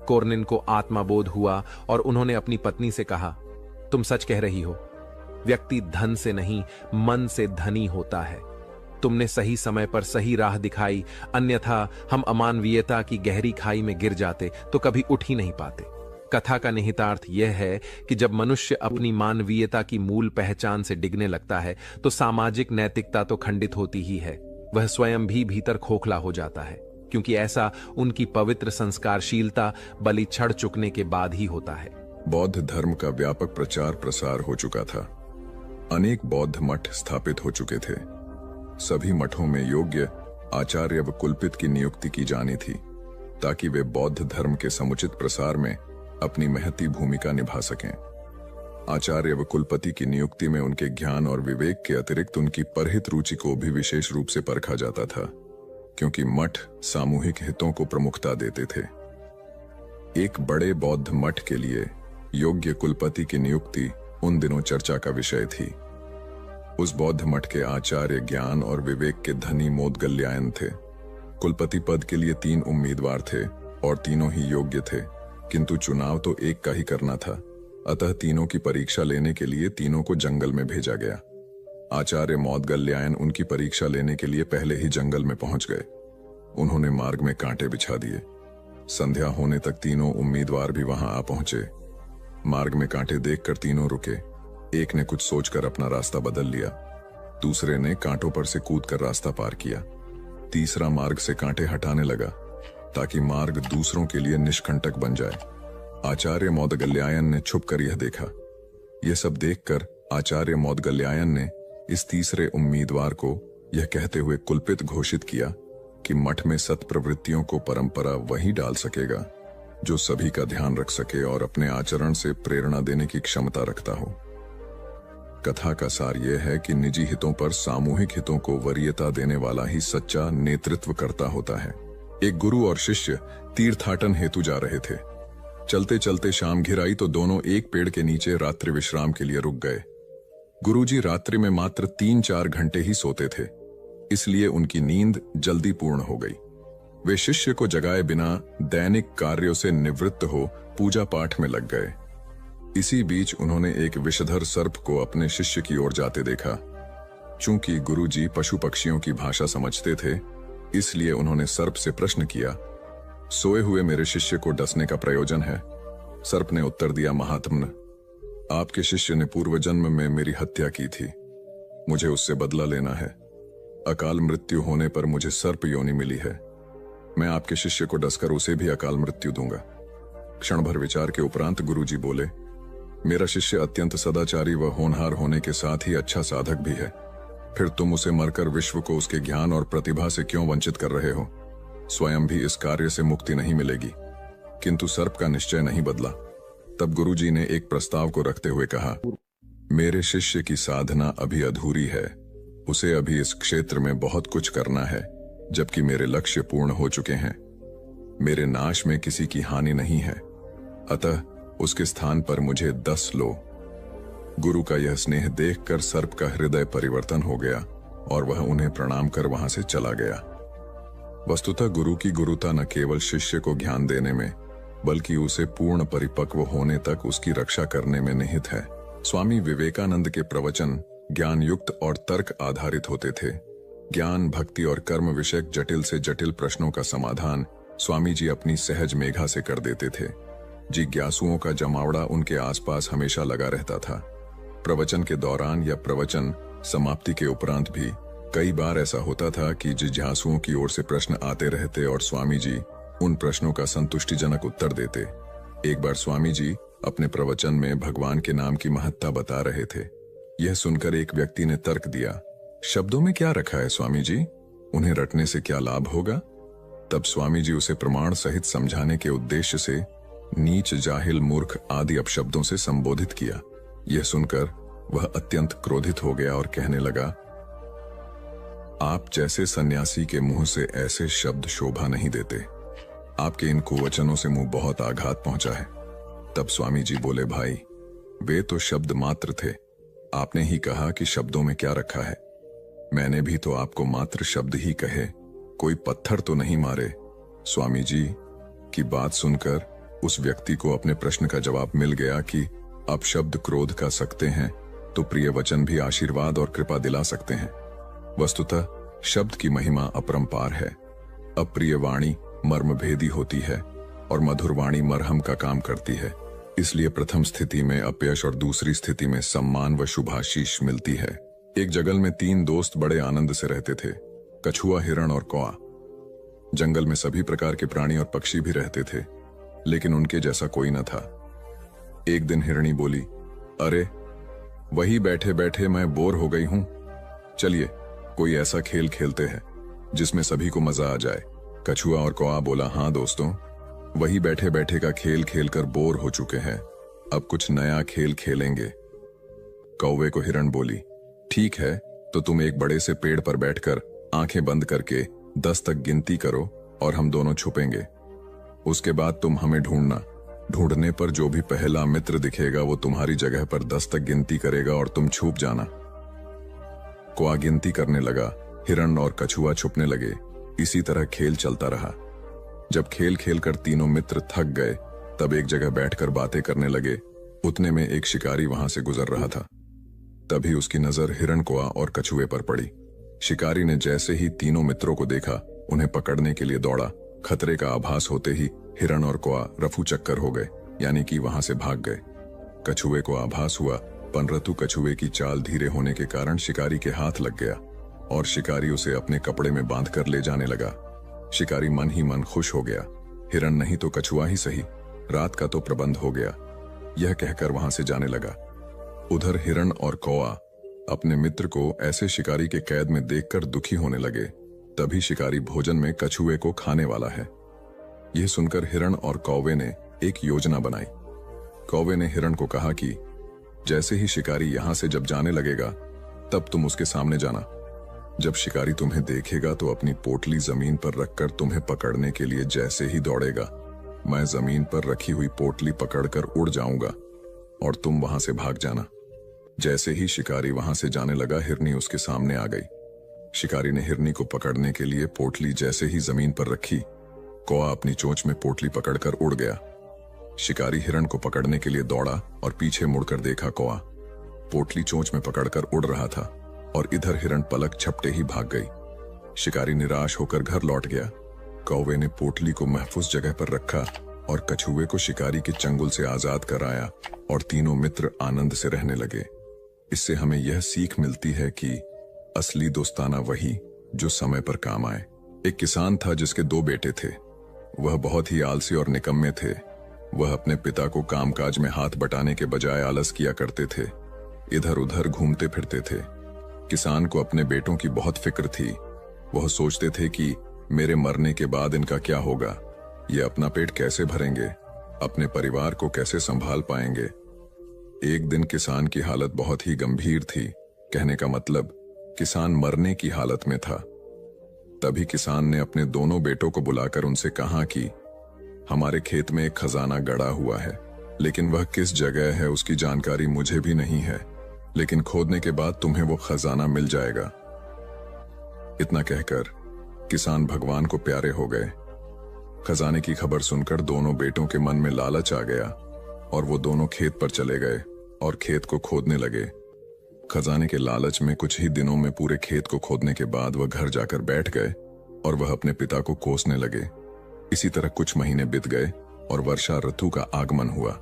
क्रोनिन को आत्माबोध हुआ और उन्होंने अपनी पत्नी से कहा, तुम सच कह रही हो। व्यक्ति धन से नहीं, मन से धनी होता है। तुमने सही समय पर सही राह दिखाई, अन्यथा हम अमानवीयता की गहरी खाई में गिर जाते तो कभी उठ ही नहीं पाते। कथा का निहितार्थ यह है कि जब मनुष्य अपनी मानवीयता की मूल पहचान से डिगने लगता है तो सामाजिक नैतिकता तो खंडित होती ही है, वह स्वयं भी भीतर खोखला हो जाता है, क्योंकि ऐसा उनकी पवित्र संस्कारशीलता बलि चढ़ चुकने के बाद ही होता है। बौद्ध धर्म का व्यापक प्रचार प्रसार हो चुका था। अनेक बौद्ध मठ स्थापित हो चुके थे। सभी मठों में योग्य आचार्य व कुलपित की नियुक्ति की जानी थी, ताकि वे बौद्ध धर्म के समुचित प्रसार में अपनी महती भूमिका निभा सकें। आचार्य व कुलपति की नियुक्ति में उनके ज्ञान और विवेक के अतिरिक्त उनकी परहित रुचि को भी विशेष रूप से परखा जाता था, क्योंकि मठ सामूहिक हितों को प्रमुखता देते थे। एक बड़े बौद्ध मठ के लिए योग्य कुलपति की नियुक्ति उन दिनों चर्चा का विषय थी। उस बौद्ध मठ के आचार्य ज्ञान और विवेक के धनी मोदगल्यायन थे। कुलपति पद के लिए 3 उम्मीदवार थे और तीनों ही योग्य थे, किंतु चुनाव तो एक का ही करना था। अतः तीनों की परीक्षा लेने के लिए तीनों को जंगल में भेजा गया। आचार्य मोदगल्यायन उनकी परीक्षा लेने के लिए पहले ही जंगल में पहुंच गए। उन्होंने मार्ग में कांटे बिछा दिए। संध्या होने तक तीनों उम्मीदवार भी वहां आ पहुंचे। मार्ग में कांटे देखकर तीनों रुके। एक ने कुछ सोचकर अपना रास्ता बदल लिया, दूसरे ने कांटों पर से कूदकर रास्ता पार किया, तीसरा मार्ग से कांटे हटाने लगा ताकि मार्ग दूसरों के लिए निष्कंटक बन जाए। आचार्य मोदगल्यायन ने छुपकर यह देखा। यह सब देखकर आचार्य मोदगल्यायन ने इस तीसरे उम्मीदवार को यह कहते हुए कुलपित घोषित किया कि मठ में सत्प्रवृत्तियों को परंपरा वही डाल सकेगा जो सभी का ध्यान रख सके और अपने आचरण से प्रेरणा देने की क्षमता रखता हो। कथा का सार यह है कि निजी हितों पर सामूहिक हितों को वरीयता देने वाला ही सच्चा नेतृत्व करता होता है। एक गुरु और शिष्य तीर्थाटन हेतु जा रहे थे। चलते चलते शाम घिर आई तो दोनों एक पेड़ के नीचे रात्रि विश्राम के लिए रुक गए। गुरुजी रात्रि में मात्र 3-4 घंटे ही सोते थे, इसलिए उनकी नींद जल्दी पूर्ण हो गई। वे शिष्य को जगाए बिना दैनिक कार्यों से निवृत्त हो पूजा पाठ में लग गए। इसी बीच उन्होंने एक विषधर सर्प को अपने शिष्य की ओर जाते देखा। चूंकि गुरुजी पशु पक्षियों की भाषा समझते थे, इसलिए उन्होंने सर्प से प्रश्न किया, सोए हुए मेरे शिष्य को डसने का प्रयोजन है? सर्प ने उत्तर दिया, महात्मन, आपके शिष्य ने पूर्व जन्म में मेरी हत्या की थी। मुझे उससे बदला लेना है। अकाल मृत्यु होने पर मुझे सर्प योनि मिली है। मैं आपके शिष्य को डसकर उसे भी अकाल मृत्यु दूंगा। क्षण भर विचार के उपरांत गुरुजी बोले, मेरा शिष्य अत्यंत सदाचारी व होनहार होने के साथ ही अच्छा साधक भी है। फिर तुम उसे मरकर विश्व को उसके ज्ञान और प्रतिभा से क्यों वंचित कर रहे हो? स्वयं भी इस कार्य से मुक्ति नहीं मिलेगी। किंतु सर्प का निश्चय नहीं बदला। तब गुरुजी ने एक प्रस्ताव को रखते हुए कहा, मेरे शिष्य की साधना अभी अधूरी है। उसे अभी इस क्षेत्र में बहुत कुछ करना है, जबकि मेरे लक्ष्य पूर्ण हो चुके हैं। मेरे नाश में किसी की हानि नहीं है, अतः उसके स्थान पर मुझे 10 लो। गुरु का यह स्नेह देखकर सर्प का हृदय परिवर्तन हो गया और वह उन्हें प्रणाम कर वहां से चला गया। वस्तुतः गुरु की गुरुता न केवल शिष्य को ज्ञान देने में, बल्कि उसे पूर्ण परिपक्व होने तक उसकी रक्षा करने में निहित है। स्वामी विवेकानंद के प्रवचन ज्ञान युक्त और तर्क आधारित होते थे। ज्ञान, भक्ति और कर्म विषयक जटिल से जटिल प्रश्नों का समाधान स्वामी जी अपनी सहज मेघा से कर देते थे। जिज्ञासुओं का जमावड़ा उनके आसपास हमेशा लगा रहता था। प्रवचन के दौरान या प्रवचन समाप्ति के उपरांत भी कई बार ऐसा होता था कि जिज्ञासुओं की ओर से प्रश्न आते रहते और स्वामी जी उन प्रश्नों का संतुष्टिजनक उत्तर देते। एक बार स्वामी जी अपने प्रवचन में भगवान के नाम की महत्ता बता रहे थे। यह सुनकर एक व्यक्ति ने तर्क दिया, शब्दों में क्या रखा है स्वामी जी? उन्हें रटने से क्या लाभ होगा? तब स्वामी जी उसे प्रमाण सहित समझाने के उद्देश्य से नीच, जाहिल, मूर्ख आदि अपशब्दों से संबोधित किया। यह सुनकर वह अत्यंत क्रोधित हो गया और कहने लगा, आप जैसे सन्यासी के मुंह से ऐसे शब्द शोभा नहीं देते। आपके इन कुवचनों से मुंह बहुत आघात पहुंचा है। तब स्वामी जी बोले, भाई वे तो शब्द मात्र थे। आपने ही कहा कि शब्दों में क्या रखा है। मैंने भी तो आपको मात्र शब्द ही कहे, कोई पत्थर तो नहीं मारे। स्वामी जी की बात सुनकर उस व्यक्ति को अपने प्रश्न का जवाब मिल गया कि अपशब्द क्रोध का सकते हैं तो प्रिय वचन भी आशीर्वाद और कृपा दिला सकते हैं। वस्तुतः शब्द की महिमा अपरंपार है। अप्रिय वाणी मर्मभेदी होती है और मधुर वाणी मरहम का काम करती है। इसलिए प्रथम स्थिति में अपयश और दूसरी स्थिति में सम्मान व शुभाशीष मिलती है। एक जंगल में 3 दोस्त बड़े आनंद से रहते थे, कछुआ, हिरण और कौआ। जंगल में सभी प्रकार के प्राणी और पक्षी भी रहते थे, लेकिन उनके जैसा कोई न था। एक दिन हिरणी बोली, अरे वही बैठे बैठे मैं बोर हो गई हूं, चलिए कोई ऐसा खेल खेलते हैं जिसमें सभी को मजा आ जाए। कछुआ और कौआ बोला, हाँ दोस्तों, वही बैठे बैठे का खेल खेलकर बोर हो चुके हैं, अब कुछ नया खेल खेलेंगे। कौवे को हिरण बोली, ठीक है, तो तुम एक बड़े से पेड़ पर बैठकर आंखें बंद करके 10 तक गिनती करो और हम दोनों छुपेंगे। उसके बाद तुम हमें ढूंढना। ढूंढने पर जो भी पहला मित्र दिखेगा वो तुम्हारी जगह पर 10 तक गिनती करेगा और तुम छुप जाना। कौआ गिनती करने लगा, हिरण और कछुआ छुपने लगे। इसी तरह खेल चलता रहा। जब खेल खेलकर तीनों मित्र थक गए, तब एक जगह बैठकर बातें करने लगे। उतने में एक शिकारी वहां से गुजर रहा था। तभी उसकी नजर हिरण, कौआ और कछुए पर पड़ी। शिकारी ने जैसे ही तीनों मित्रों को देखा, उन्हें पकड़ने के लिए दौड़ा। खतरे का आभास होते ही हिरण और कौआ रफू चक्कर हो गए, यानी कि वहां से भाग गए। कछुए को आभास हुआ, परंतु कछुए की चाल धीरे होने के कारण शिकारी के हाथ लग गया और शिकारी उसे अपने कपड़े में बांधकर ले जाने लगा। शिकारी मन ही मन खुश हो गया। हिरण नहीं तो कछुआ ही सही, रात का तो प्रबंध हो गया, यह कहकर वहां से जाने लगा। उधर हिरण और कौआ अपने मित्र को ऐसे शिकारी के कैद में देखकर दुखी होने लगे। तभी शिकारी भोजन में कछुए को खाने वाला है। यह सुनकर हिरण और कौवे ने एक योजना बनाई। कौवे ने हिरण को कहा कि जैसे ही शिकारी यहां से जब जाने लगेगा, तब तुम उसके सामने जाना। जब शिकारी तुम्हें देखेगा तो अपनी पोटली जमीन पर रखकर तुम्हें पकड़ने के लिए जैसे ही दौड़ेगा, मैं जमीन पर रखी हुई पोटली पकड़कर उड़ जाऊंगा और तुम वहां से भाग जाना। जैसे ही शिकारी वहां से जाने लगा, हिरनी उसके सामने आ गई। शिकारी ने हिरनी को पकड़ने के लिए पोटली जैसे ही जमीन पर रखी, कौआ अपनी चोंच में पोटली पकड़कर उड़ गया। शिकारी हिरण को पकड़ने के लिए दौड़ा और पीछे मुड़कर देखा, कौआ पोटली चोंच में पकड़कर उड़ रहा था और इधर हिरण पलक झपटे ही भाग गई। शिकारी निराश होकर घर लौट गया। कौवे ने पोटली को महफूज जगह पर रखा और कछुए को शिकारी के चंगुल से आजाद कराया और तीनों मित्र आनंद से रहने लगे। इससे हमें यह सीख मिलती है कि असली दोस्ताना वही जो समय पर काम आए। एक किसान था जिसके 2 बेटे थे। वह बहुत ही आलसी और निकम्मे थे। वह अपने पिता को कामकाज में हाथ बटाने के बजाय आलस किया करते थे, इधर उधर घूमते फिरते थे। किसान को अपने बेटों की बहुत फिक्र थी। वह सोचते थे कि मेरे मरने के बाद इनका क्या होगा, ये अपना पेट कैसे भरेंगे, अपने परिवार को कैसे संभाल पाएंगे। एक दिन किसान की हालत बहुत ही गंभीर थी, कहने का मतलब किसान मरने की हालत में था। तभी किसान ने अपने दोनों बेटों को बुलाकर उनसे कहा कि हमारे खेत में एक खजाना गड़ा हुआ है, लेकिन वह किस जगह है उसकी जानकारी मुझे भी नहीं है, लेकिन खोदने के बाद तुम्हें वो खजाना मिल जाएगा। इतना कहकर किसान भगवान को प्यारे हो गए। खजाने की खबर सुनकर दोनों बेटों के मन में लालच आ गया और वो दोनों खेत पर चले गए और खेत को खोदने लगे। खजाने के लालच में कुछ ही दिनों में पूरे खेत को खोदने के बाद वह घर जाकर बैठ गए और वह अपने पिता को कोसने लगे। इसी तरह कुछ महीने बीत गए और वर्षा ऋतु का आगमन हुआ।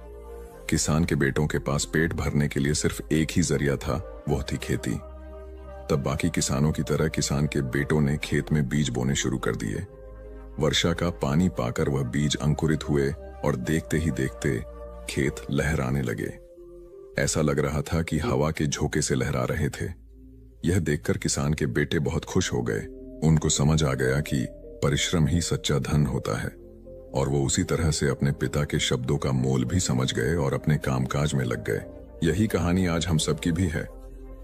किसान के बेटों के पास पेट भरने के लिए सिर्फ एक ही जरिया था, वो थी खेती। तब बाकी किसानों की तरह किसान के बेटों ने खेत में बीज बोने शुरू कर दिए। वर्षा का पानी पाकर वह बीज अंकुरित हुए और देखते ही देखते खेत लहराने लगे। ऐसा लग रहा था कि हवा के झोंके से लहरा रहे थे। यह देखकर किसान के बेटे बहुत खुश हो गए। उनको समझ आ गया कि परिश्रम ही सच्चा धन होता है और वो उसी तरह से अपने पिता के शब्दों का मोल भी समझ गए और अपने कामकाज में लग गए। यही कहानी आज हम सबकी भी है।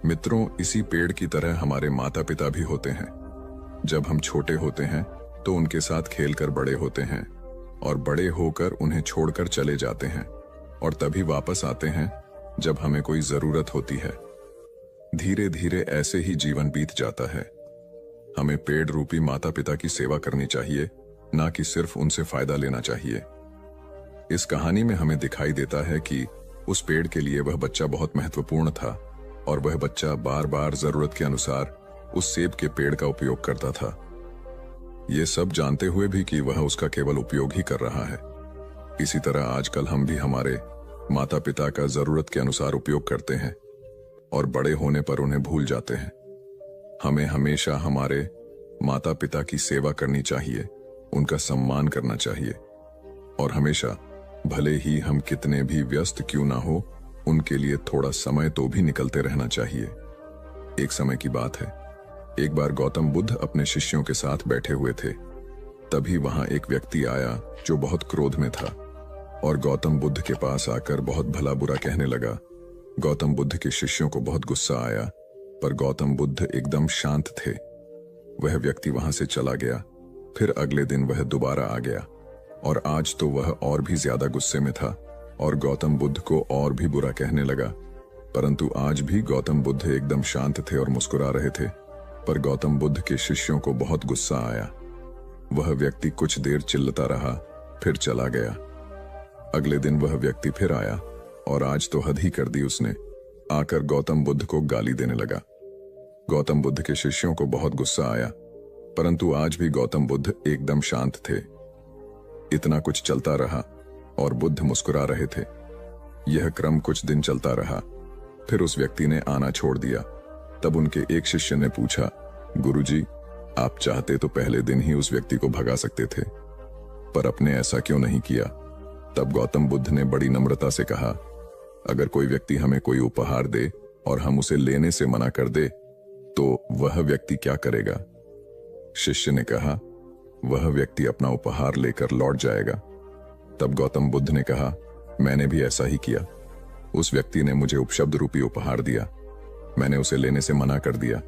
मित्रों, इसी पेड़ की तरह हमारे माता पिता भी होते हैं। जब हम छोटे होते हैं तो उनके साथ खेलकर बड़े होते हैं और बड़े होकर उन्हें छोड़कर चले जाते हैं और तभी वापस आते हैं जब हमें कोई जरूरत होती है। धीरे धीरे ऐसे ही जीवन बीत जाता है। हमें पेड़ रूपी माता पिता की सेवा करनी चाहिए, ना कि सिर्फ उनसे फायदा लेना चाहिए। इस कहानी में हमें दिखाई देता है कि उस पेड़ के लिए वह बच्चा बहुत महत्वपूर्ण था और वह बच्चा बार बार जरूरत के अनुसार उस सेब के पेड़ का उपयोग करता था। ये सब जानते हुए भी कि वह उसका केवल उपयोग ही कर रहा है। इसी तरह आजकल हम भी हमारे माता पिता का जरूरत के अनुसार उपयोग करते हैं और बड़े होने पर उन्हें भूल जाते हैं। हमें हमेशा हमारे माता पिता की सेवा करनी चाहिए, उनका सम्मान करना चाहिए और हमेशा, भले ही हम कितने भी व्यस्त क्यों ना हो, उनके लिए थोड़ा समय तो भी निकलते रहना चाहिए। एक समय की बात है, एक बार गौतम बुद्ध अपने शिष्यों के साथ बैठे हुए थे। तभी वहां एक व्यक्ति आया जो बहुत क्रोध में था और गौतम बुद्ध के पास आकर बहुत भला बुरा कहने लगा। गौतम बुद्ध के शिष्यों को बहुत गुस्सा आया, पर गौतम बुद्ध एकदम शांत थे। वह व्यक्ति वहां से चला गया। फिर अगले दिन वह दोबारा आ गया और आज तो वह और भी ज्यादा गुस्से में था और गौतम बुद्ध को और भी बुरा कहने लगा। परंतु आज भी गौतम बुद्ध एकदम शांत थे और मुस्कुरा रहे थे। पर गौतम बुद्ध के शिष्यों को बहुत गुस्सा आया। वह व्यक्ति कुछ देर चिल्लाता रहा, फिर चला गया। अगले दिन वह व्यक्ति फिर आया और आज तो हद ही कर दी उसने। आकर गौतम बुद्ध को गाली देने लगा। गौतम बुद्ध के शिष्यों को बहुत गुस्सा आया, परंतु आज भी गौतम बुद्ध एकदम शांत थे। इतना कुछ चलता रहा और बुद्ध मुस्कुरा रहे थे। यह क्रम कुछ दिन चलता रहा। फिर उस व्यक्ति ने आना छोड़ दिया। तब उनके एक शिष्य ने पूछा, गुरुजी, आप चाहते तो पहले दिन ही उस व्यक्ति को भगा सकते थे, पर आपने ऐसा क्यों नहीं किया? तब गौतम बुद्ध ने बड़ी नम्रता से कहा, अगर कोई व्यक्ति हमें कोई उपहार दे और हम उसे लेने से मना कर दे तो वह व्यक्ति क्या करेगा? शिष्य ने कहा, वह व्यक्ति अपना उपहार लेकर लौट जाएगा। तब गौतम बुद्ध ने कहा, मैंने भी ऐसा ही किया। उस व्यक्ति ने मुझे उपशब्द रूपी उपहार दिया, मैंने उसे लेने से मना कर दिया,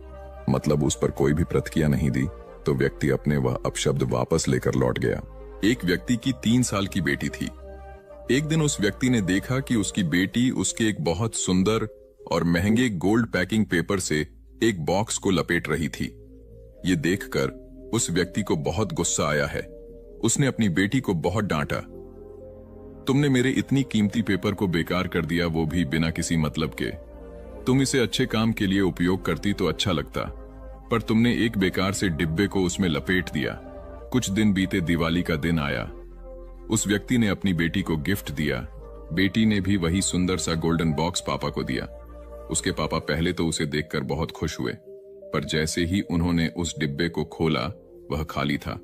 मतलब उस पर कोई भी प्रतिक्रिया नहीं दी, तो व्यक्ति अपने वह अपशब्द वापस लेकर लौट गया। एक व्यक्ति की 3 साल की बेटी थी। एक दिन उस व्यक्ति ने देखा कि उसकी बेटी उसके एक बहुत सुंदर और महंगे गोल्ड पैकिंग पेपर से एक बॉक्स को लपेट रही थी। ये देखकर उस व्यक्ति को बहुत गुस्सा आया है। उसने अपनी बेटी को बहुत डांटा, तुमने मेरे इतनी कीमती पेपर को बेकार कर दिया, वो भी बिना किसी मतलब के। तुम इसे अच्छे काम के लिए उपयोग करती तो अच्छा लगता, पर तुमने एक बेकार से डिब्बे को उसमें लपेट दिया। कुछ दिन बीते, दिवाली का दिन आया। उस व्यक्ति ने अपनी बेटी को गिफ्ट दिया। बेटी ने भी वही सुंदर सा गोल्डन बॉक्स पापा को दिया। उसके पापा पहले तो उसे देखकर बहुत खुश हुए, पर जैसे ही उन्होंने उस डिब्बे को खोला, वह खाली था।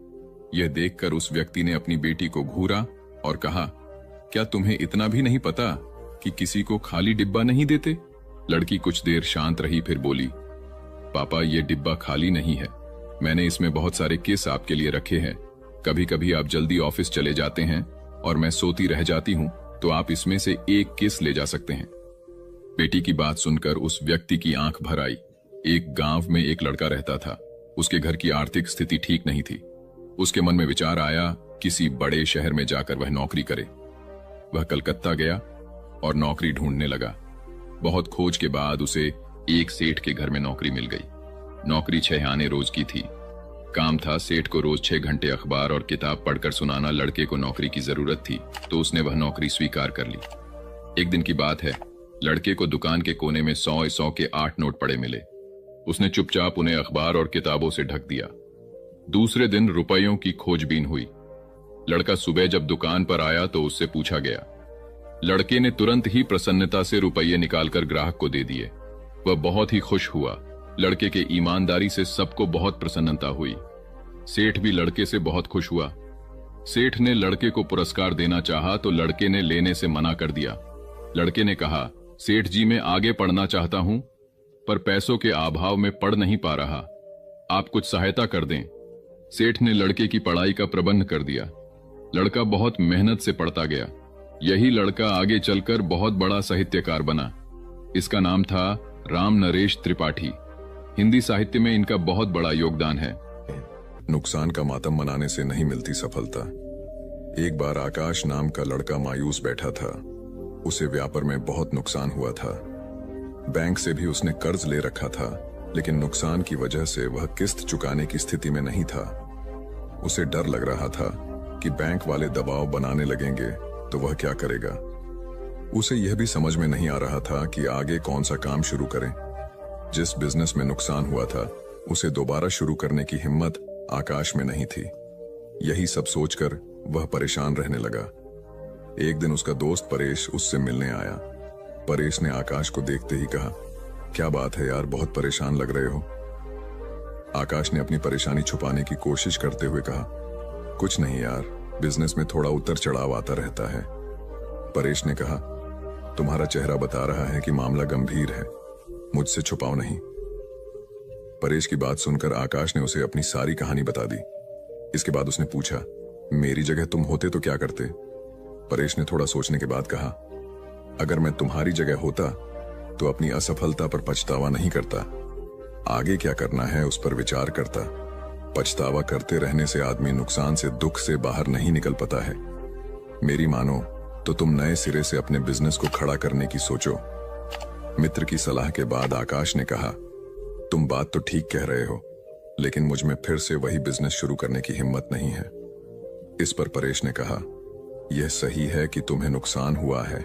यह देखकर उस व्यक्ति ने अपनी बेटी को घूरा और कहा, क्या तुम्हें इतना भी नहीं पता कि किसी को खाली डिब्बा नहीं देते? लड़की कुछ देर शांत रही, फिर बोली, पापा, ये डिब्बा खाली नहीं है। मैंने इसमें बहुत सारे किस आपके लिए रखे हैं। कभी कभी आप जल्दी ऑफिस चले जाते हैं और मैं सोती रह जाती हूं, तो आप इसमें से एक किस ले जा सकते हैं। बेटी की बात सुनकर उस व्यक्ति की आंख भर आई। एक गांव में एक लड़का रहता था। उसके घर की आर्थिक स्थिति ठीक नहीं थी। उसके मन में विचार आया, किसी बड़े शहर में जाकर वह नौकरी करे। वह कलकत्ता गया और नौकरी ढूंढने लगा। बहुत खोज के बाद उसे एक सेठ के घर में नौकरी मिल गई। नौकरी 6 आने रोज की थी। काम था सेठ को रोज 6 घंटे अखबार और किताब पढ़कर सुनाना। लड़के को नौकरी की जरूरत थी, तो उसने वह नौकरी स्वीकार कर ली। एक दिन की बात है, लड़के को दुकान के कोने में 100 के 8 नोट पड़े मिले। उसने चुपचाप उन्हें अखबार और किताबों से ढक दिया। दूसरे दिन रुपयों की खोजबीन हुई। लड़का सुबह जब दुकान पर आया तो उससे पूछा गया। लड़के ने तुरंत ही प्रसन्नता से रुपये निकालकर ग्राहक को दे दिए। वह बहुत ही खुश हुआ। लड़के के ईमानदारी से सबको बहुत प्रसन्नता हुई। सेठ भी लड़के से बहुत खुश हुआ। सेठ ने लड़के को पुरस्कार देना चाहा तो लड़के ने लेने से मना कर दिया। लड़के ने कहा, सेठ जी, मैं आगे पढ़ना चाहता हूं, पर पैसों के अभाव में पढ़ नहीं पा रहा। आप कुछ सहायता कर दें। सेठ ने लड़के की पढ़ाई का प्रबंध कर दिया। लड़का बहुत मेहनत से पढ़ता गया। यही लड़का आगे चलकर बहुत बड़ा साहित्यकार बना। इसका नाम था राम नरेश त्रिपाठी। हिंदी साहित्य में इनका बहुत बड़ा योगदान है। नुकसान का मातम मनाने से नहीं मिलती सफलता। एक बार आकाश नाम का लड़का मायूस बैठा था। उसे व्यापार में बहुत नुकसान हुआ था। बैंक से भी उसने कर्ज ले रखा था, लेकिन नुकसान की वजह से वह किस्त चुकाने की स्थिति में नहीं था। उसे डर लग रहा था कि बैंक वाले दबाव बनाने लगेंगे तो वह क्या करेगा। उसे यह भी समझ में नहीं आ रहा था कि आगे कौन सा काम शुरू करें। जिस बिजनेस में नुकसान हुआ था उसे दोबारा शुरू करने की हिम्मत आकाश में नहीं थी। यही सब सोचकर वह परेशान रहने लगा। एक दिन उसका दोस्त परेश उससे मिलने आया। परेश ने आकाश को देखते ही कहा, क्या बात है यार, बहुत परेशान लग रहे हो। आकाश ने अपनी परेशानी छुपाने की कोशिश करते हुए कहा, कुछ नहीं यार, बिजनेस में थोड़ा उतर चढ़ाव आता रहता है। परेश ने कहा, तुम्हारा चेहरा बता रहा है कि मामला गंभीर है, मुझसे छुपाओ नहीं। परेश की बात सुनकर आकाश ने उसे अपनी सारी कहानी बता दी। इसके बाद उसने पूछा, मेरी जगह तुम होते तो क्या करते? परेश ने थोड़ा सोचने के बाद कहा, अगर मैं तुम्हारी जगह होता तो अपनी असफलता पर पछतावा नहीं करता, आगे क्या करना है उस पर विचार करता। पछतावा करते रहने से आदमी नुकसान से, दुख से बाहर नहीं निकल पाता है। मेरी मानो तो तुम नए सिरे से अपने बिजनेस को खड़ा करने की सोचो। मित्र की सलाह के बाद आकाश ने कहा, तुम बात तो ठीक कह रहे हो, लेकिन मुझ में फिर से वही बिजनेस शुरू करने की हिम्मत नहीं है। इस पर परेश ने कहा, यह सही है कि तुम्हें नुकसान हुआ है,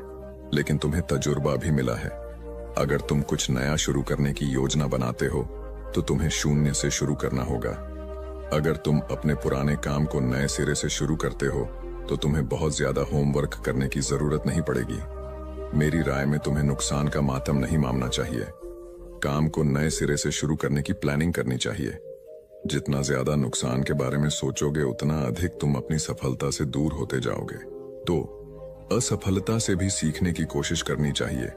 लेकिन तुम्हें तजुर्बा भी मिला है। अगर तुम कुछ नया शुरू करने की योजना बनाते हो तो तुम्हें शून्य से शुरू करना होगा। अगर तुम अपने पुराने काम को नए सिरे से शुरू करते हो तो तुम्हें बहुत ज्यादा होमवर्क करने की जरूरत नहीं पड़ेगी। मेरी राय में तुम्हें नुकसान का मातम नहीं मानना चाहिए। काम को नए सिरे से शुरू करने की प्लानिंग करनी चाहिए। जितना ज्यादा नुकसान के बारे में सोचोगे उतना अधिक तुम अपनी सफलता से दूर होते जाओगे। तो असफलता से भी सीखने की कोशिश करनी चाहिए।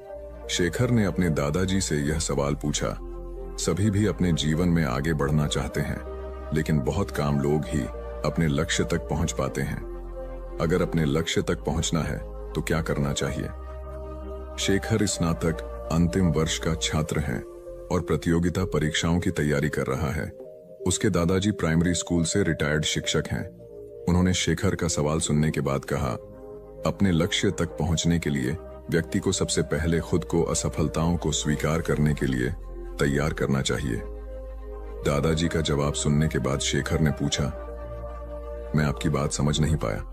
शेखर ने अपने दादाजी से यह सवाल पूछा। सभी भी अपने जीवन में आगे बढ़ना चाहते हैं, लेकिन बहुत कम लोग ही अपने लक्ष्य तक पहुंच पाते हैं। अगर अपने लक्ष्य तक पहुंचना है तो क्या करना चाहिए? शेखर स्नातक अंतिम वर्ष का छात्र है और प्रतियोगिता परीक्षाओं की तैयारी कर रहा है। उसके दादाजी प्राइमरी स्कूल से रिटायर्ड शिक्षक हैं। उन्होंने शेखर का सवाल सुनने के बाद कहा, अपने लक्ष्य तक पहुंचने के लिए व्यक्ति को सबसे पहले खुद को असफलताओं को स्वीकार करने के लिए तैयार करना चाहिए। दादाजी का जवाब सुनने के बाद शेखर ने पूछा, मैं आपकी बात समझ नहीं पाया।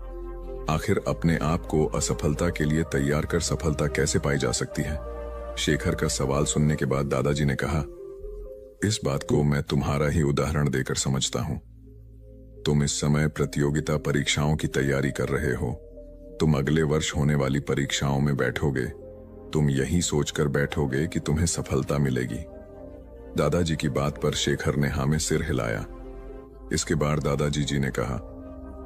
आखिर अपने आप को असफलता के लिए तैयार कर सफलता कैसे पाई जा सकती है? शेखर का सवाल सुनने के बाद दादाजी ने कहा, इस बात को मैं तुम्हारा ही उदाहरण देकर समझता हूं। तुम इस समय प्रतियोगिता परीक्षाओं की तैयारी कर रहे हो। तुम अगले वर्ष होने वाली परीक्षाओं में बैठोगे। तुम यही सोचकर बैठोगे कि तुम्हें सफलता मिलेगी। दादाजी की बात पर शेखर ने हाँ में सिर हिलाया। इसके बाद दादाजी जी ने कहा,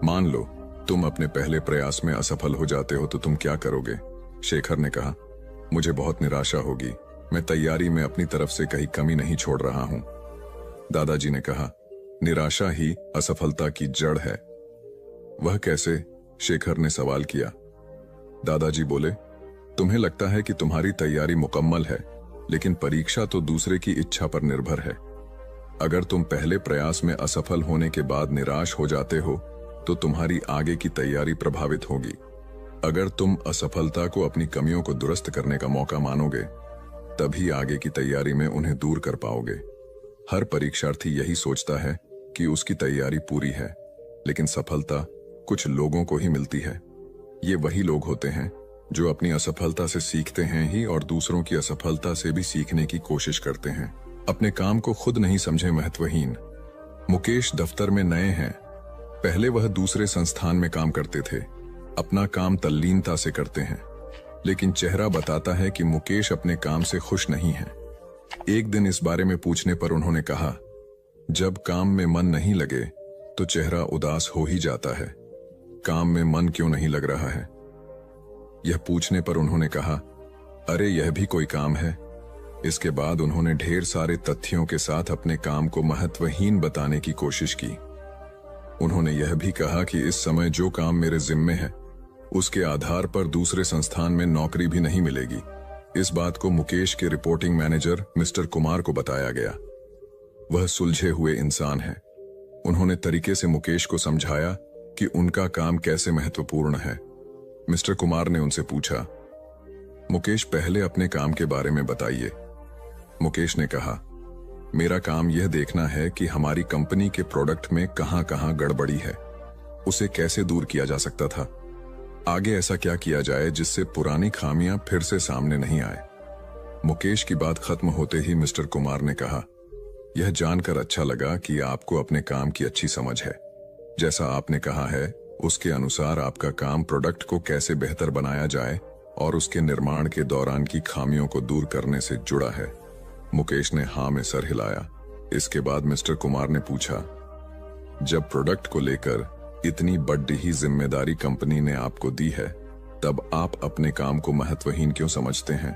मान लो तुम अपने पहले प्रयास में असफल हो जाते हो तो तुम क्या करोगे? शेखर ने कहा, मुझे बहुत निराशा होगी। मैं तैयारी में अपनी तरफ से कहीं कमी नहीं छोड़ रहा हूं। दादाजी ने कहा, निराशा ही असफलता की जड़ है। वह कैसे? शेखर ने सवाल किया। दादाजी बोले, तुम्हें लगता है कि तुम्हारी तैयारी मुकम्मल है, लेकिन परीक्षा तो दूसरे की इच्छा पर निर्भर है। अगर तुम पहले प्रयास में असफल होने के बाद निराश हो जाते हो तो तुम्हारी आगे की तैयारी प्रभावित होगी। अगर तुम असफलता को अपनी कमियों को दुरुस्त करने का मौका मानोगे, तभी आगे की तैयारी में उन्हें दूर कर पाओगे। हर परीक्षार्थी यही सोचता है कि उसकी तैयारी पूरी है, लेकिन सफलता कुछ लोगों को ही मिलती है। ये वही लोग होते हैं जो अपनी असफलता से सीखते हैं ही और दूसरों की असफलता से भी सीखने की कोशिश करते हैं। अपने काम को खुद नहीं समझे महत्वहीन। मुकेश दफ्तर में नए हैं। पहले वह दूसरे संस्थान में काम करते थे। अपना काम तल्लीनता से करते हैं, लेकिन चेहरा बताता है कि मुकेश अपने काम से खुश नहीं है। एक दिन इस बारे में पूछने पर उन्होंने कहा, जब काम में मन नहीं लगे तो चेहरा उदास हो ही जाता है। काम में मन क्यों नहीं लग रहा है? यह पूछने पर उन्होंने कहा, अरे यह भी कोई काम है। इसके बाद उन्होंने ढेर सारे तथ्यों के साथ अपने काम को महत्वहीन बताने की कोशिश की। उन्होंने यह भी कहा कि इस समय जो काम मेरे जिम्मे है उसके आधार पर दूसरे संस्थान में नौकरी भी नहीं मिलेगी। इस बात को मुकेश के रिपोर्टिंग मैनेजर मिस्टर कुमार को बताया गया। वह सुलझे हुए इंसान है। उन्होंने तरीके से मुकेश को समझाया कि उनका काम कैसे महत्वपूर्ण है। मिस्टर कुमार ने उनसे पूछा, मुकेश पहले अपने काम के बारे में बताइए। मुकेश ने कहा, मेरा काम यह देखना है कि हमारी कंपनी के प्रोडक्ट में कहां-कहां गड़बड़ी है, उसे कैसे दूर किया जा सकता था। आगे ऐसा क्या किया जाए जिससे पुरानी खामियां फिर से सामने नहीं आए। मुकेश की बात खत्म होते ही मिस्टर कुमार ने कहा, यह जानकर अच्छा लगा कि आपको अपने काम की अच्छी समझ है। जैसा आपने कहा है उसके अनुसार आपका काम प्रोडक्ट को कैसे बेहतर बनाया जाए और उसके निर्माण के दौरान की खामियों को दूर करने से जुड़ा है। मुकेश ने हाँ में सर हिलाया। इसके बाद मिस्टर कुमार ने पूछा, जब प्रोडक्ट को लेकर इतनी बड़ी ही जिम्मेदारी कंपनी ने आपको दी है, तब आप अपने काम को महत्वहीन क्यों समझते हैं?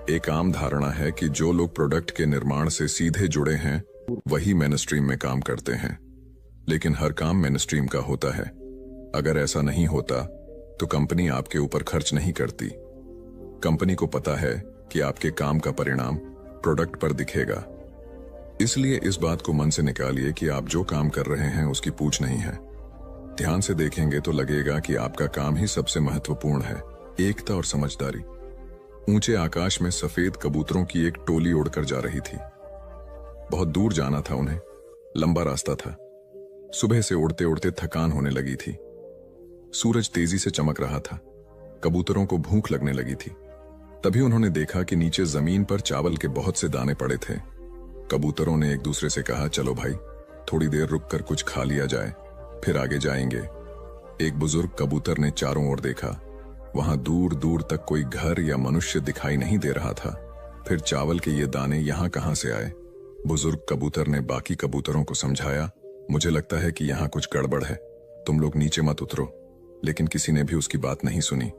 एक आम धारणा है कि जो लोग प्रोडक्ट के निर्माण से सीधे जुड़े हैं वही मेनस्ट्रीम में काम करते हैं, लेकिन हर काम मेनस्ट्रीम का होता है। अगर ऐसा नहीं होता तो कंपनी आपके ऊपर खर्च नहीं करती। कंपनी को पता है कि आपके काम का परिणाम प्रोडक्ट पर दिखेगा, इसलिए इस बात को मन से निकालिए कि आप जो काम कर रहे हैं उसकी पूछ नहीं है। ध्यान से देखेंगे तो लगेगा कि आपका काम ही सबसे महत्वपूर्ण है, एकता और समझदारी। ऊंचे आकाश में सफेद कबूतरों की एक टोली उड़कर जा रही थी। बहुत दूर जाना था उन्हें, लंबा रास्ता था। सुबह से उड़ते उड़ते थकान होने लगी थी। सूरज तेजी से चमक रहा था। कबूतरों को भूख लगने लगी थी। तभी उन्होंने देखा कि नीचे जमीन पर चावल के बहुत से दाने पड़े थे। कबूतरों ने एक दूसरे से कहा, चलो भाई थोड़ी देर रुककर कुछ खा लिया जाए, फिर आगे जाएंगे। एक बुजुर्ग कबूतर ने चारों ओर देखा। वहां दूर दूर तक कोई घर या मनुष्य दिखाई नहीं दे रहा था। फिर चावल के ये दाने यहां कहां से आए? बुजुर्ग कबूतर ने बाकी कबूतरों को समझाया, मुझे लगता है कि यहां कुछ गड़बड़ है, तुम लोग नीचे मत उतरो। लेकिन किसी ने भी उसकी बात नहीं सुनी।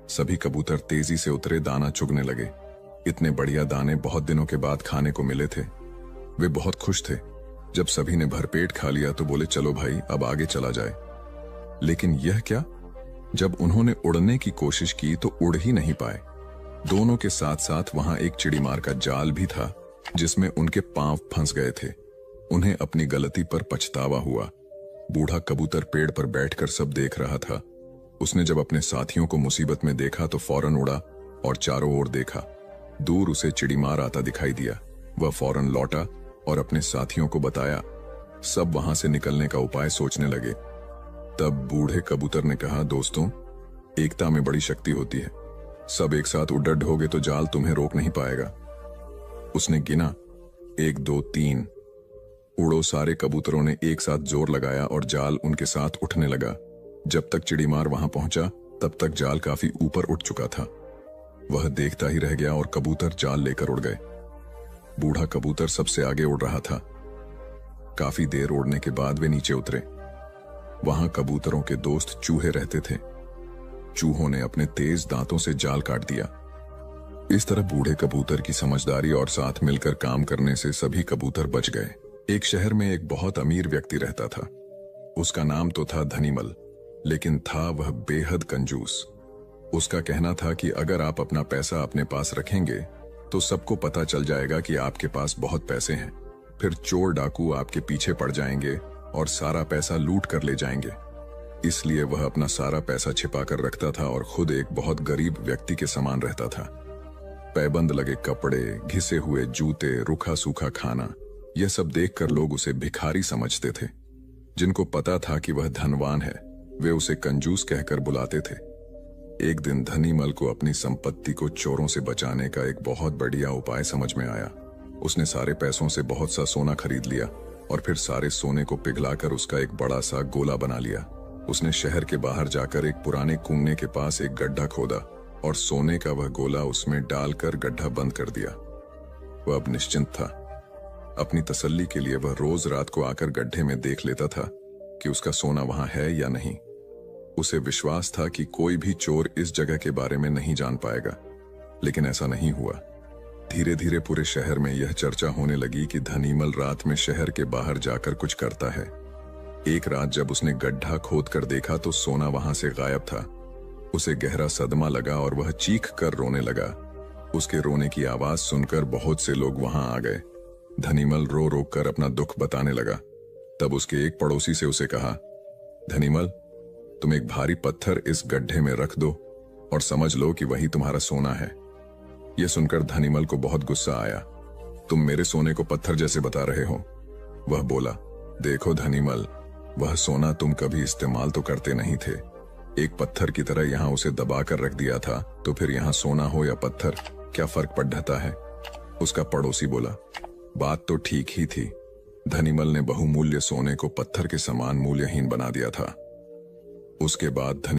सभी कबूतर तेजी से उतरे, दाना चुगने लगे। इतने बढ़िया दाने बहुत दिनों के बाद खाने को मिले थे। वे बहुत खुश थे। जब सभी ने भरपेट खा लिया तो बोले, चलो भाई अब आगे चला जाए। लेकिन यह क्या? जब उन्होंने उड़ने की कोशिश की तो उड़ ही नहीं पाए। दोनों के साथ साथ वहां एक चिड़ीमार का जाल भी था जिसमें उनके पांव फंस गए थे। उन्हें अपनी गलती पर पछतावा हुआ। बूढ़ा कबूतर पेड़ पर बैठकर सब देख रहा था। उसने जब अपने साथियों को मुसीबत में देखा तो फौरन उड़ा और चारों ओर देखा। दूर उसे चिड़ीमार आता दिखाई दिया। वह फौरन लौटा और अपने साथियों को बताया। सब वहां से निकलने का उपाय सोचने लगे। तब बूढ़े कबूतर ने कहा, दोस्तों एकता में बड़ी शक्ति होती है। सब एक साथ उड्डड होगे तो जाल तुम्हें रोक नहीं पाएगा। उसने गिना, 1 2 3। उड़ो सारे कबूतरों ने एक साथ जोर लगाया और जाल उनके साथ उठने लगा। जब तक चिड़ीमार वहां पहुंचा तब तक जाल काफी ऊपर उठ चुका था। वह देखता ही रह गया और कबूतर जाल लेकर उड़ गए। बूढ़ा कबूतर सबसे आगे उड़ रहा था। काफी देर उड़ने के बाद वे नीचे उतरे। वहां कबूतरों के दोस्त चूहे रहते थे। चूहों ने अपने तेज दांतों से जाल काट दिया। इस तरह बूढ़े कबूतर की समझदारी और साथ मिलकर काम करने से सभी कबूतर बच गए। एक शहर में एक बहुत अमीर व्यक्ति रहता था। उसका नाम तो था धनीमल, लेकिन था वह बेहद कंजूस। उसका कहना था कि अगर आप अपना पैसा अपने पास रखेंगे तो सबको पता चल जाएगा कि आपके पास बहुत पैसे हैं। फिर चोर डाकू आपके पीछे पड़ जाएंगे और सारा पैसा लूट कर ले जाएंगे। इसलिए वह अपना सारा पैसा छिपा कर रखता था और खुद एक बहुत गरीब व्यक्ति के समान रहता था। पैबंद लगे कपड़े, घिसे हुए जूते, रूखा सूखा खाना, यह सब देखकर लोग उसे भिखारी समझते थे। जिनको पता था कि वह धनवान है वे उसे कंजूस कहकर बुलाते थे। एक दिन धनीमल को अपनी संपत्ति को चोरों से बचाने का एक बहुत बढ़िया उपाय समझ में आया। उसने सारे पैसों से बहुत सा सोना खरीद लिया और फिर सारे सोने को पिघलाकर उसका एक बड़ा सा गोला बना लिया। उसने शहर के बाहर जाकर एक पुराने कुएं के पास एक गड्ढा खोदा और सोने का वह गोला उसमें डालकर गड्ढा बंद कर दिया। वह अब निश्चिंत था। अपनी तसल्ली के लिए वह रोज रात को आकर गड्ढे में देख लेता था कि उसका सोना वहां है या नहीं। उसे विश्वास था कि कोई भी चोर इस जगह के बारे में नहीं जान पाएगा, लेकिन ऐसा नहीं हुआ। धीरे धीरे पूरे शहर में यह चर्चा होने लगी कि धनीमल रात में शहर के बाहर जाकर कुछ करता है। एक रात जब उसने गड्ढा खोद कर देखा तो सोना वहां से गायब था। उसे गहरा सदमा लगा और वह चीख कर रोने लगा। उसके रोने की आवाज सुनकर बहुत से लोग वहां आ गए। धनीमल रो रो कर अपना दुख बताने लगा। तब उसके एक पड़ोसी से उसे कहा, धनीमल तुम एक भारी पत्थर इस गड्ढे में रख दो और समझ लो कि वही तुम्हारा सोना है। यह सुनकर धनीमल को बहुत गुस्सा आया। तुम मेरे सोने को पत्थर जैसे बता रहे हो। वह बोला, देखो धनीमल, वह सोना तुम कभी इस्तेमाल तो करते नहीं थे, एक पत्थर की तरह यहाँ उसे दबा कर रख दिया था, तो फिर यहाँ सोना हो या पत्थर, क्या फर्क पड़ जाता है? उसका पड़ोसी बोला, बात तो ठीक ही थी। धनीमल ने बहुमूल्य सोने को पत्थर के समान मूल्यहीन बना दिया था। उसके बाद